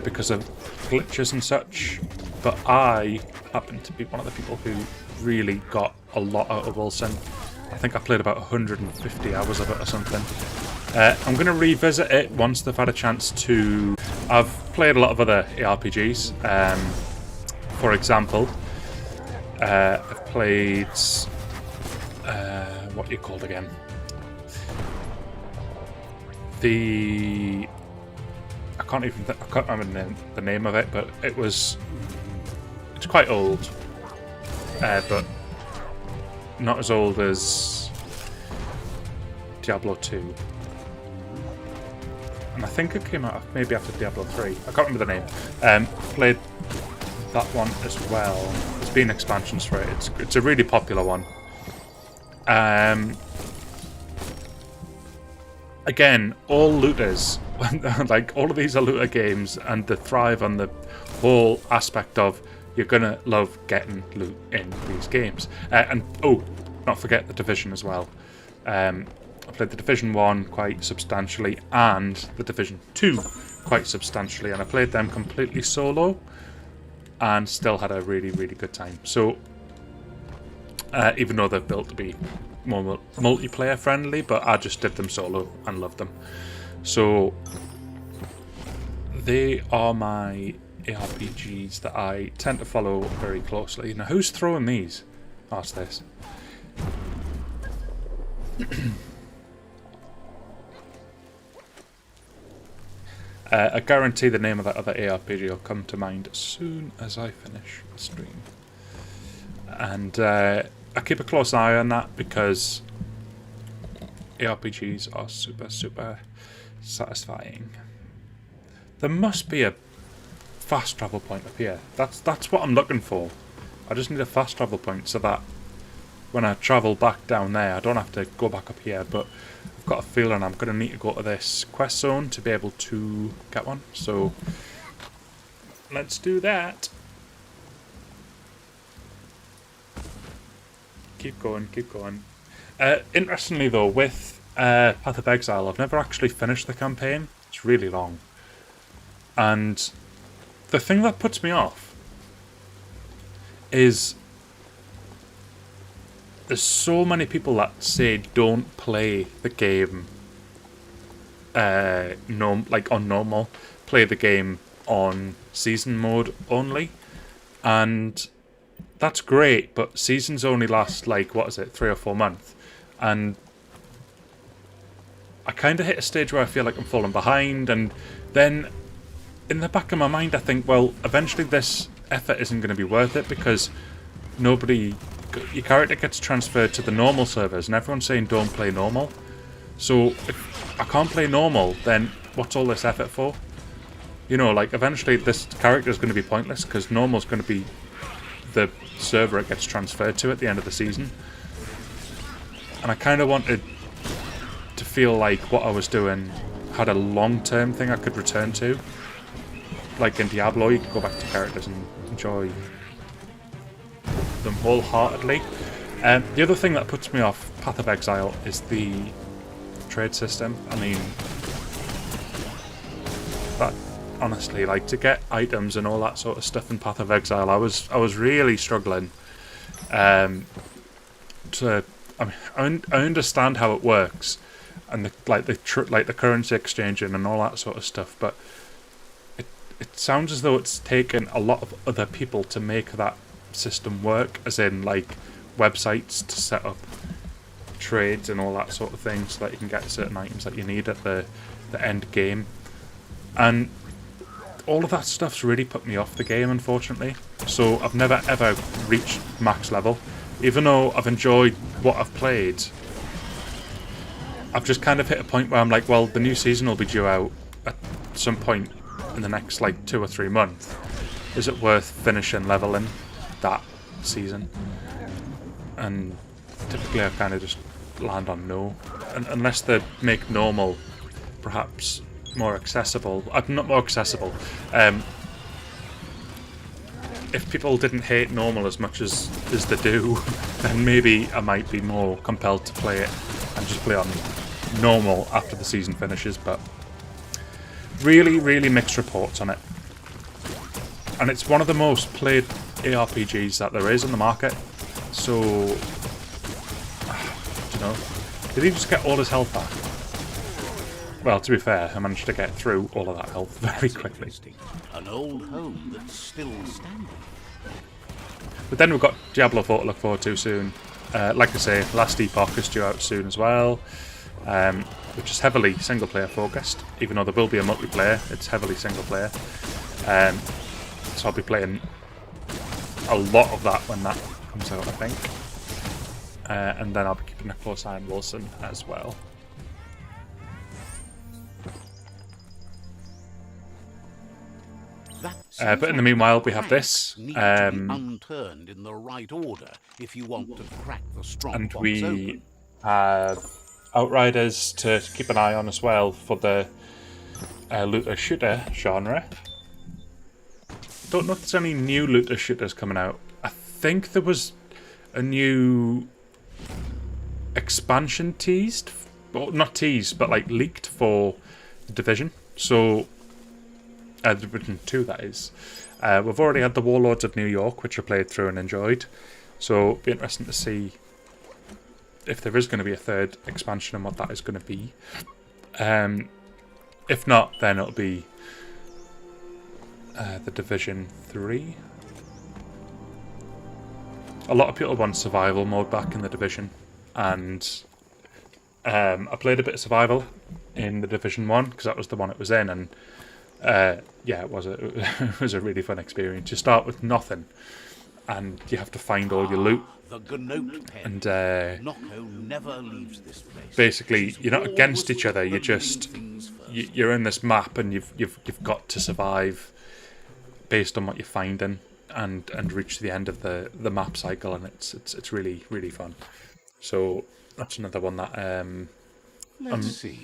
because of glitches and such, but I happen to be one of the people who really got a lot out of Wilson. I think I played about 150 hours of it or something. I'm going to revisit it once they've had a chance to... I've played a lot of other ARPGs. For example, I've played... what are you called again? I can't remember the name of it, but it's quite old, but not as old as Diablo 2. And I think it came out maybe after Diablo 3. I can't remember the name. Played that one as well. There's been expansions for it. It's a really popular one. Again, all looters, like all of these are looter games, and they thrive on the whole aspect of you're gonna love getting loot in these games. And oh, not forget the Division as well. I played the Division 1 quite substantially and the Division 2 quite substantially, and I played them completely solo and still had a really, really good time. So even though they're built to be more multiplayer friendly, but I just did them solo and loved them. So they are my ARPGs that I tend to follow very closely. Now, who's throwing these? Oh, it's this. I guarantee the name of that other ARPG will come to mind as soon as I finish the stream. And I keep a close eye on that because ARPGs are super, super satisfying. There must be a fast travel point up here. That's what I'm looking for. I just need a fast travel point so that when I travel back down there, I don't have to go back up here, but I've got a feeling I'm going to need to go to this quest zone to be able to get one. So let's do that. Keep going, keep going. Interestingly though, with Path of Exile, I've never actually finished the campaign. It's really long. And the thing that puts me off is there's so many people that say don't play the game like on normal, play the game on season mode only, and that's great, but seasons only last like, what is it, 3 or 4 months, and I kind of hit a stage where I feel like I'm falling behind, and then in the back of my mind I think, well, eventually this effort isn't going to be worth it because your character gets transferred to the normal servers and everyone's saying don't play normal. So if I can't play normal, then what's all this effort for? You know, like eventually this character is going to be pointless because normal's going to be the server it gets transferred to at the end of the season. And I kind of wanted to feel like what I was doing had a long-term thing I could return to. Like in Diablo, you can go back to characters and enjoy them wholeheartedly. The other thing that puts me off Path of Exile is the trade system. I mean, that honestly, like to get items and all that sort of stuff in Path of Exile, I was really struggling. I understand how it works and the currency exchanging and all that sort of stuff, but it sounds as though it's taken a lot of other people to make that system work, as in like websites to set up trades and all that sort of thing so that you can get certain items that you need at the end game. And all of that stuff's really put me off the game, unfortunately. So I've never ever reached max level. Even though I've enjoyed what I've played, I've just kind of hit a point where I'm like, well, the new season will be due out at some point in the next like 2 or 3 months. Is it worth finishing leveling that season? And typically I kind of just land on no, unless they make normal perhaps more accessible. Not more accessible. If people didn't hate normal as much as they do, then maybe I might be more compelled to play it and just play on normal after the season finishes. But really, really mixed reports on it. And it's one of the most played ARPGs that there is in the market. So, I don't know. Did he just get all his health back? Well, to be fair, I managed to get through all of that health very quickly. An old home that's still standing. But then we've got Diablo 4 to look forward to soon. Like I say, Last Epoch is due out soon as well, which is heavily single-player focused. Even though there will be a multiplayer, it's heavily single-player. So I'll be playing a lot of that when that comes out, I think. And then I'll be keeping a close eye on Wilson as well. But in the meanwhile, we have this. Unturned in the right order if you want to crack the strong And box we open. have Outriders to keep an eye on as well for the looter-shooter genre. Don't know if there's any new looter-shooters coming out. I think there was a new expansion teased, well, not teased, but like leaked for the Division. So, Division 2, that is. We've already had the Warlords of New York, which I played through and enjoyed. So, it'll be interesting to see if there is going to be a third expansion and what that is going to be. If not, then it'll be the Division 3. A lot of people want survival mode back in the Division, and I played a bit of survival in the Division 1 because that was the one it was in, and yeah, it was a really fun experience. You start with nothing, and you have to find all your loot. The Gnome pen. And Nocco never leaves this place. basically, She's you're not against always each other. put You're the just living things first. you're in this map, and you've got to survive based on what you're finding, and reach the end of the map cycle, and it's really really fun. So that's another one that I'm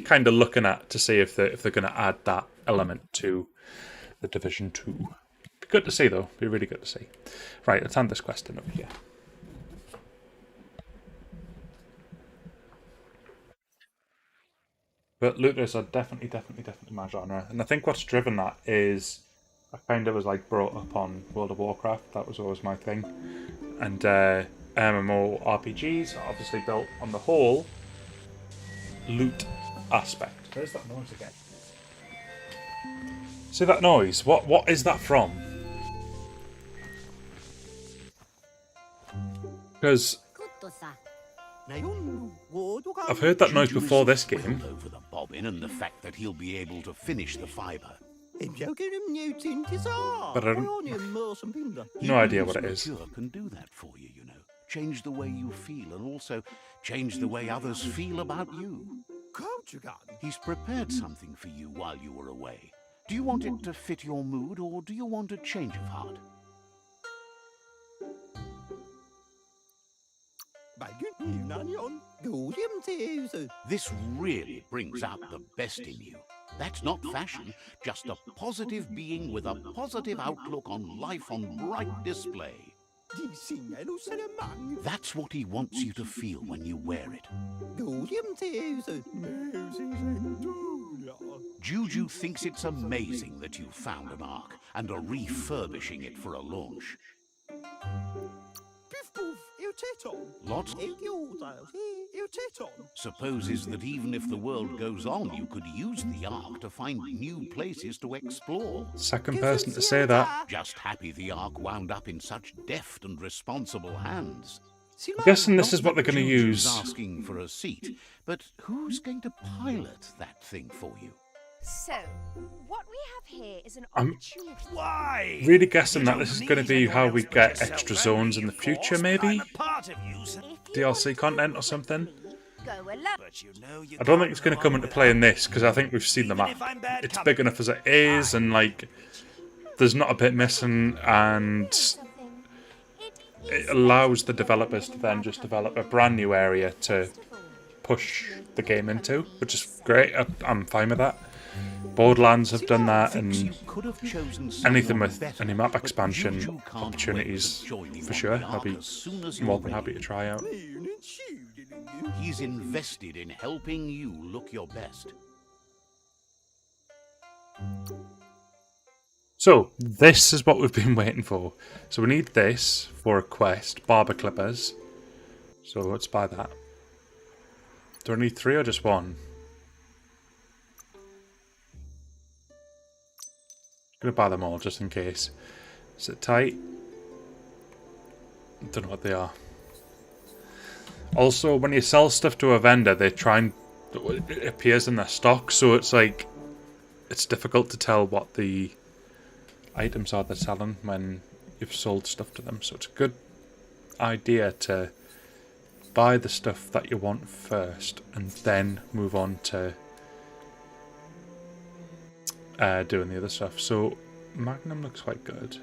kind of looking at to see if they're going to add that element to the Division 2. Be good to see though. Be really good to see. Right, let's hand this question over here. But looters are definitely my genre, and I think what's driven that is I kind of was like brought up on World of Warcraft. That was always my thing, and MMORPGs are obviously built on the whole loot aspect. There's that noise again. See that noise? What is that from? Because I've heard that noise Juju is before this thrilled game. over the bobbin and the fact that he'll be able to finish the fibre. But I don't, no idea what it is. Cure can do that for you, you know. Change the way you feel and also change the way others feel about you. He's prepared something for you while you were away. Do you want it to fit your mood, or do you want a change of heart? This really brings out the best in you. That's not fashion, just a positive being with a positive outlook on life on bright display. That's what he wants you to feel when you wear it. Juju thinks it's amazing that you found an Ark and are refurbishing it for a launch. Lots supposes that even if the world goes on, you could use the Ark to find new places to explore. Second person to say that. Just happy the Ark wound up in such deft and responsible hands. I'm guessing this is what they're going to Juju's use. asking for a seat, but who's going to pilot that thing for you? So, what we have here is an I'm- opportunity. Why? Really guessing You that don't this is need going to be anyone how else we but get yourself, extra only zones in the of future, course, but maybe? I'm a part of you, so- If you want DLC to content or work something? with me, go alone. But you know you I don't think can't it's going to go come on into play in without this, because I think we've seen the Even map. if I'm bad It's company. big enough as it is, and like there's not a bit missing, and Something. it allows the developers to then just develop a brand new area to push the game into, which is great. I'm fine with that. Borderlands have done that, Thinks you and could have chosen anything someone with better, any map but expansion Juju can't opportunities, wait to join you for on sure. the I'll Ark be as soon as more you're than happy to ready. try out. He's invested in helping you look your best. So, this is what we've been waiting for. So we need this for a quest, barber clippers. So let's buy that. Do I need 3 or just 1? Gonna buy them all just in case. Is it tight? I don't know what they are. Also, when you sell stuff to a vendor, they try and it appears in their stock, so it's like it's difficult to tell what the items are they're selling when you've sold stuff to them. So it's a good idea to buy the stuff that you want first and then move on to doing the other stuff. So Magnum looks quite good.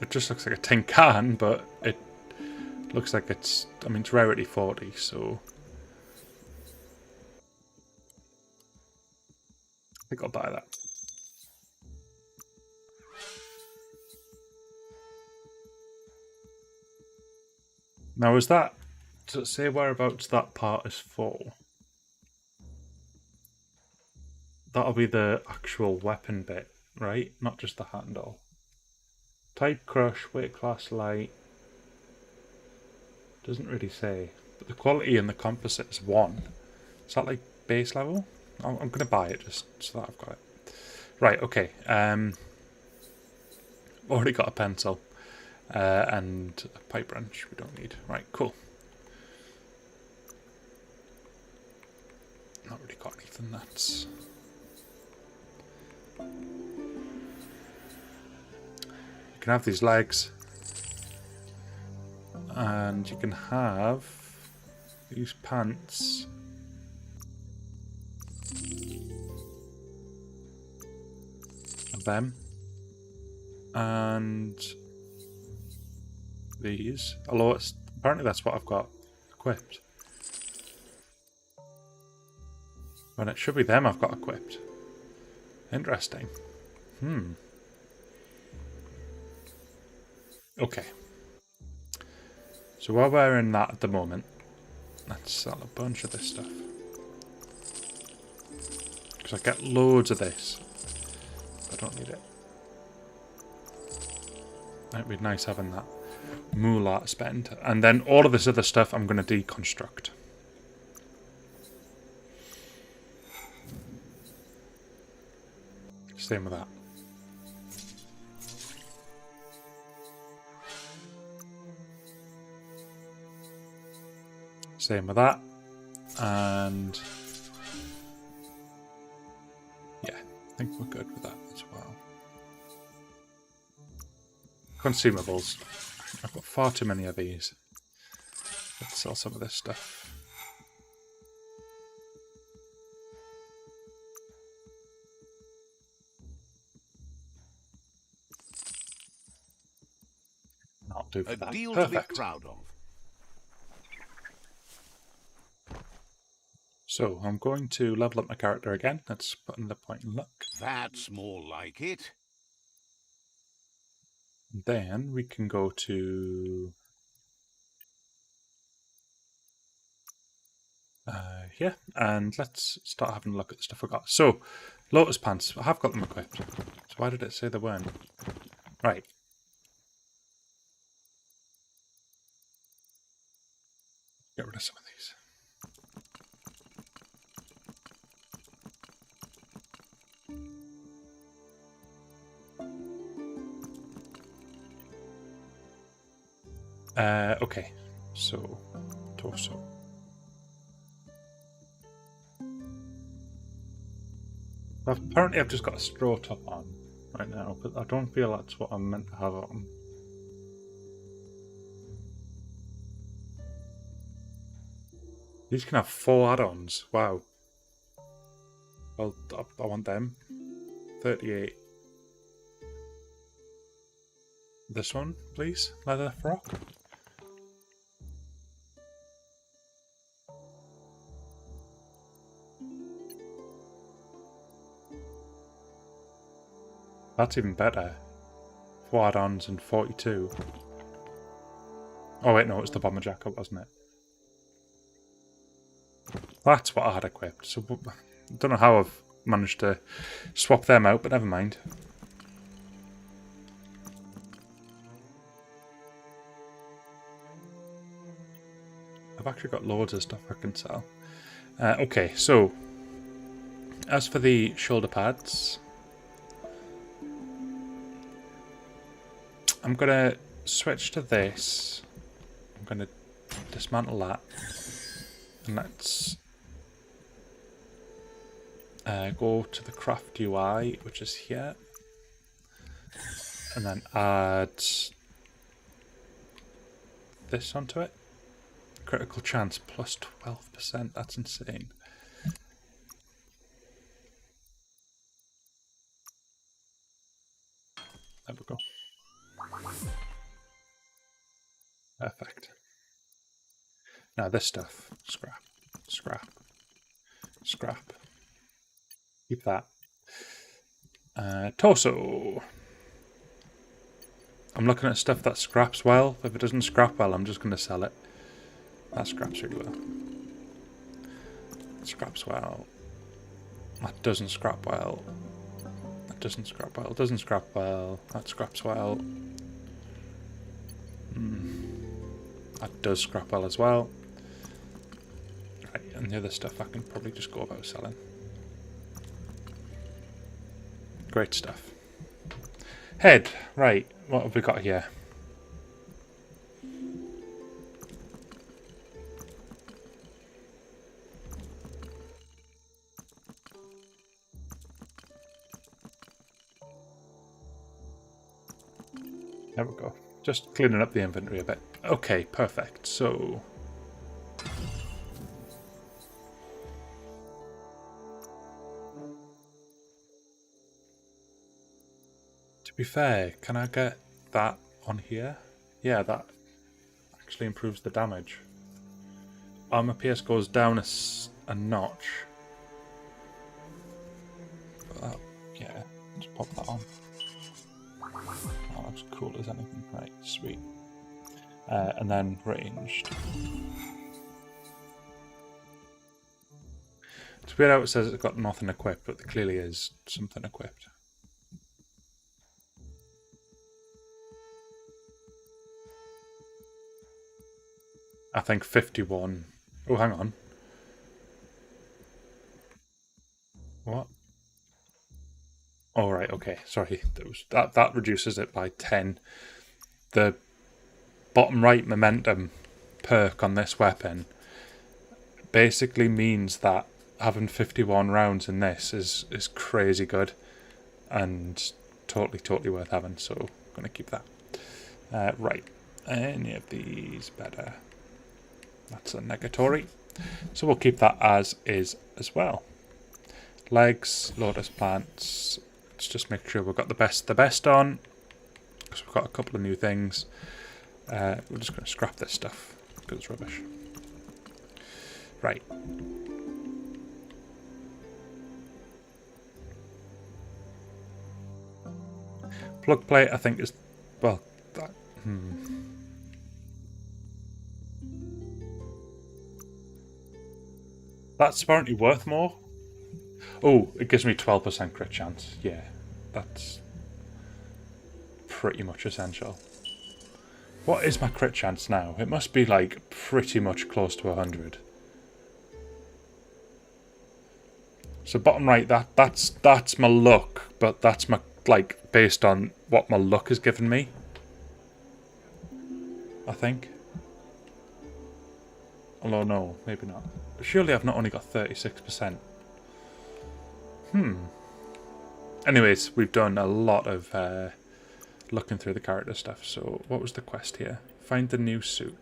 It just looks like a tin can, but it looks like it's, I mean, it's rarity 40, so I think I'll buy that. Now, is that, does it say whereabouts that part is for? That'll be the actual weapon bit, right? Not just the handle. Type crush, weight class light. Doesn't really say. But the quality and the composite is 1. Is that like base level? I'm going to buy it just so that I've got it. Right, okay. Already got a pencil. And a pipe wrench we don't need. Right, cool. Not really got anything that's... You can have these legs. And you can have these pants. And them. And these. Although it's apparently that's what I've got equipped. And it should be them I've got equipped. Interesting. Okay. So while we're in that at the moment, let's sell a bunch of this stuff. Because I get loads of this. I don't need it. It'd be nice having that moolah to spend. And then all of this other stuff I'm going to deconstruct. Same with that. Same with that. And yeah, I think we're good with that as well. Consumables. I've got far too many of these. Let's sell some of this stuff. I'll do for A that. deal to be Perfect. proud of. So I'm going to level up my character again. Let's put another point in luck. That's more like it. Then we can go to here and let's start having a look at the stuff we got. So, lotus pants, I have got them equipped. So why did it say they weren't? Right. Get rid of some of these. Okay, so torso. Apparently I've just got a straw top on right now, but I don't feel that's what I'm meant to have on. These can have 4 add-ons. Wow. Well, I want them. 38. This one, please. Leather frock. That's even better. 4 add-ons and 42. Oh wait, no, it's the bomber jacket, wasn't it? That's what I had equipped. So I don't know how I've managed to swap them out, but never mind. I've actually got loads of stuff I can sell. Okay, so as for the shoulder pads, I'm going to switch to this. I'm going to dismantle that. And let's go to the craft UI, which is here. And then add this onto it. Critical chance plus 12%. That's insane. There we go. Perfect. Now this stuff, scrap, scrap, scrap. Keep that. Torso. I'm looking at stuff that scraps well. If it doesn't scrap well, I'm just going to sell it. That scraps really well. It scraps well. That doesn't scrap well. That doesn't scrap well. It doesn't scrap well. That scraps well. That does scrap well as well. Right, and the other stuff I can probably just go about selling. Great stuff. Head, right, what have we got here? There we go. Just cleaning up the inventory a bit. Okay, perfect. So... to be fair, can I get that on here? Yeah, that actually improves the damage. Armor pierce goes down a notch. Yeah, just pop that on. That looks cool as anything. Right, sweet. And then ranged. It's weird how it says it's got nothing equipped, but there clearly is something equipped. I think 51. Oh, hang on. What? Oh, right, okay. Sorry. That reduces it by 10. The bottom right momentum perk on this weapon basically means that having 51 rounds in this is crazy good and totally worth having, so I'm going to keep that. Right. Any of these better? That's a negatory. So we'll keep that as is as well. Legs, lotus plants. Let's just make sure we've got the best on. Because we've got a couple of new things. We're just going to scrap this stuff because it's rubbish. Right. Plug plate, I think, is... well, that... That's apparently worth more. Oh, it gives me 12% crit chance. Yeah, that's pretty much essential. What is my crit chance now? It must be like pretty much close to 100. So bottom right, that's my luck, but that's my like based on what my luck has given me. I think. Although no, maybe not. Surely I've not only got 36%. Anyways, we've done a lot of looking through the character stuff. So what was the quest here? Find the new suit.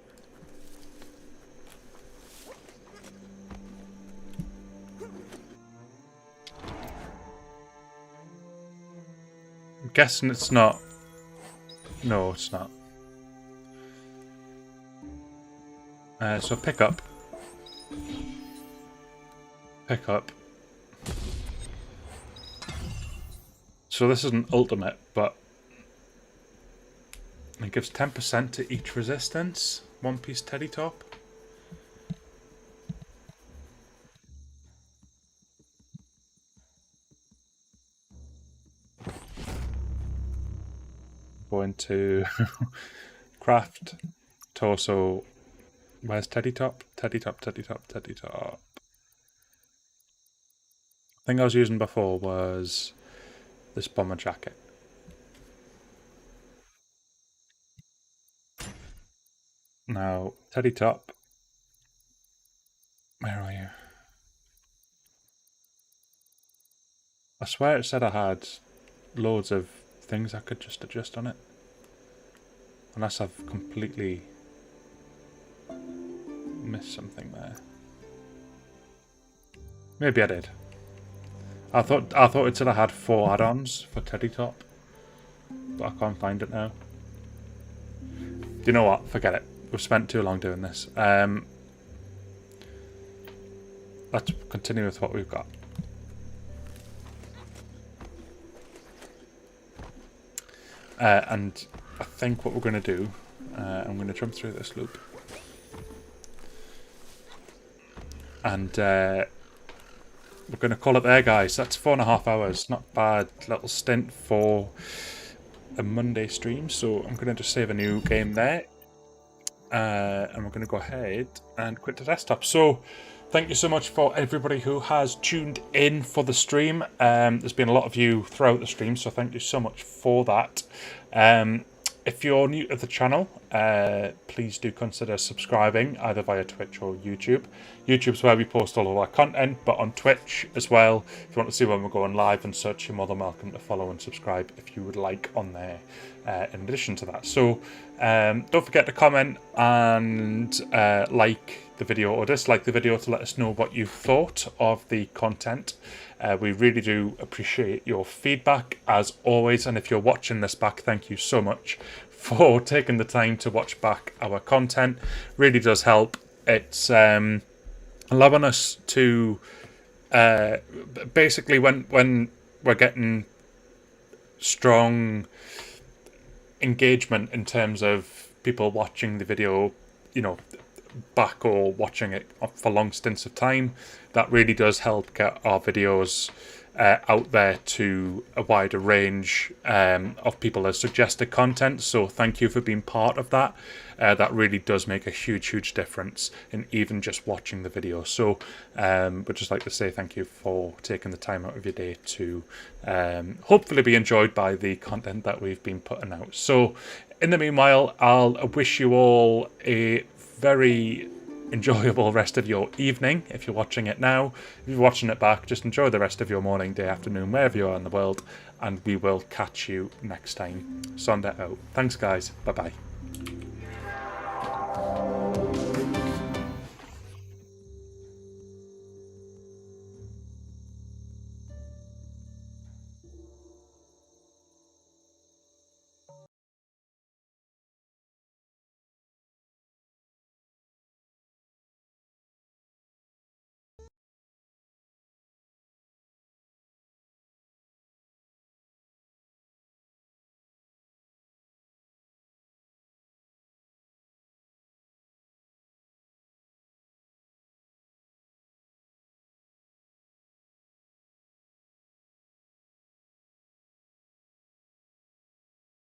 I'm guessing it's not. No, it's not. So pick up. Pick up. So this is an ultimate, but it gives 10% to each resistance. One piece teddy top. Go into craft, torso. Where's teddy top? Teddy top, teddy top, teddy top. The thing I was using before was this bomber jacket. Now, teddy top. Where are you? I swear it said I had loads of things I could just adjust on it. Unless I've completely missed something there. Maybe I did. I thought it said I had 4 add-ons for teddy top, but I can't find it now. You know what? Forget it. We've spent too long doing this. Let's continue with what we've got. And I think what we're going to do, I'm going to jump through this loop. And we're going to call it there, guys. That's 4.5 hours. Not bad little stint for a Monday stream. So I'm going to just save a new game there. and we're going to go ahead and quit the desktop. So thank you so much for everybody who has tuned in for the stream. There's been a lot of you throughout the stream, so thank you so much for that. If you're new to the channel, please do consider subscribing either via Twitch or YouTube. YouTube's where we post all of our content, but on Twitch as well, if you want to see when we're going live and such, you're more than welcome to follow and subscribe if you would like on there in addition to that. So don't forget to comment and like the video or dislike the video to let us know what you thought of the content. We really do appreciate your feedback as always, and if you're watching this back, thank you so much for taking the time to watch back our content. Really does help. It's allowing us to basically when we're getting strong engagement in terms of people watching the video, you know, back or watching it for long stints of time, that really does help get our videos out there to a wider range of people as suggested content. So thank you for being part of that. That really does make a huge difference in even just watching the video. So would just like to say thank you for taking the time out of your day to hopefully be enjoyed by the content that we've been putting out. So in the meanwhile, I'll wish you all a very enjoyable rest of your evening if you're watching it now. If you're watching it back, just enjoy the rest of your morning, day, afternoon, wherever you are in the world, and we will catch you next time. Sonder out. Thanks guys. Bye bye.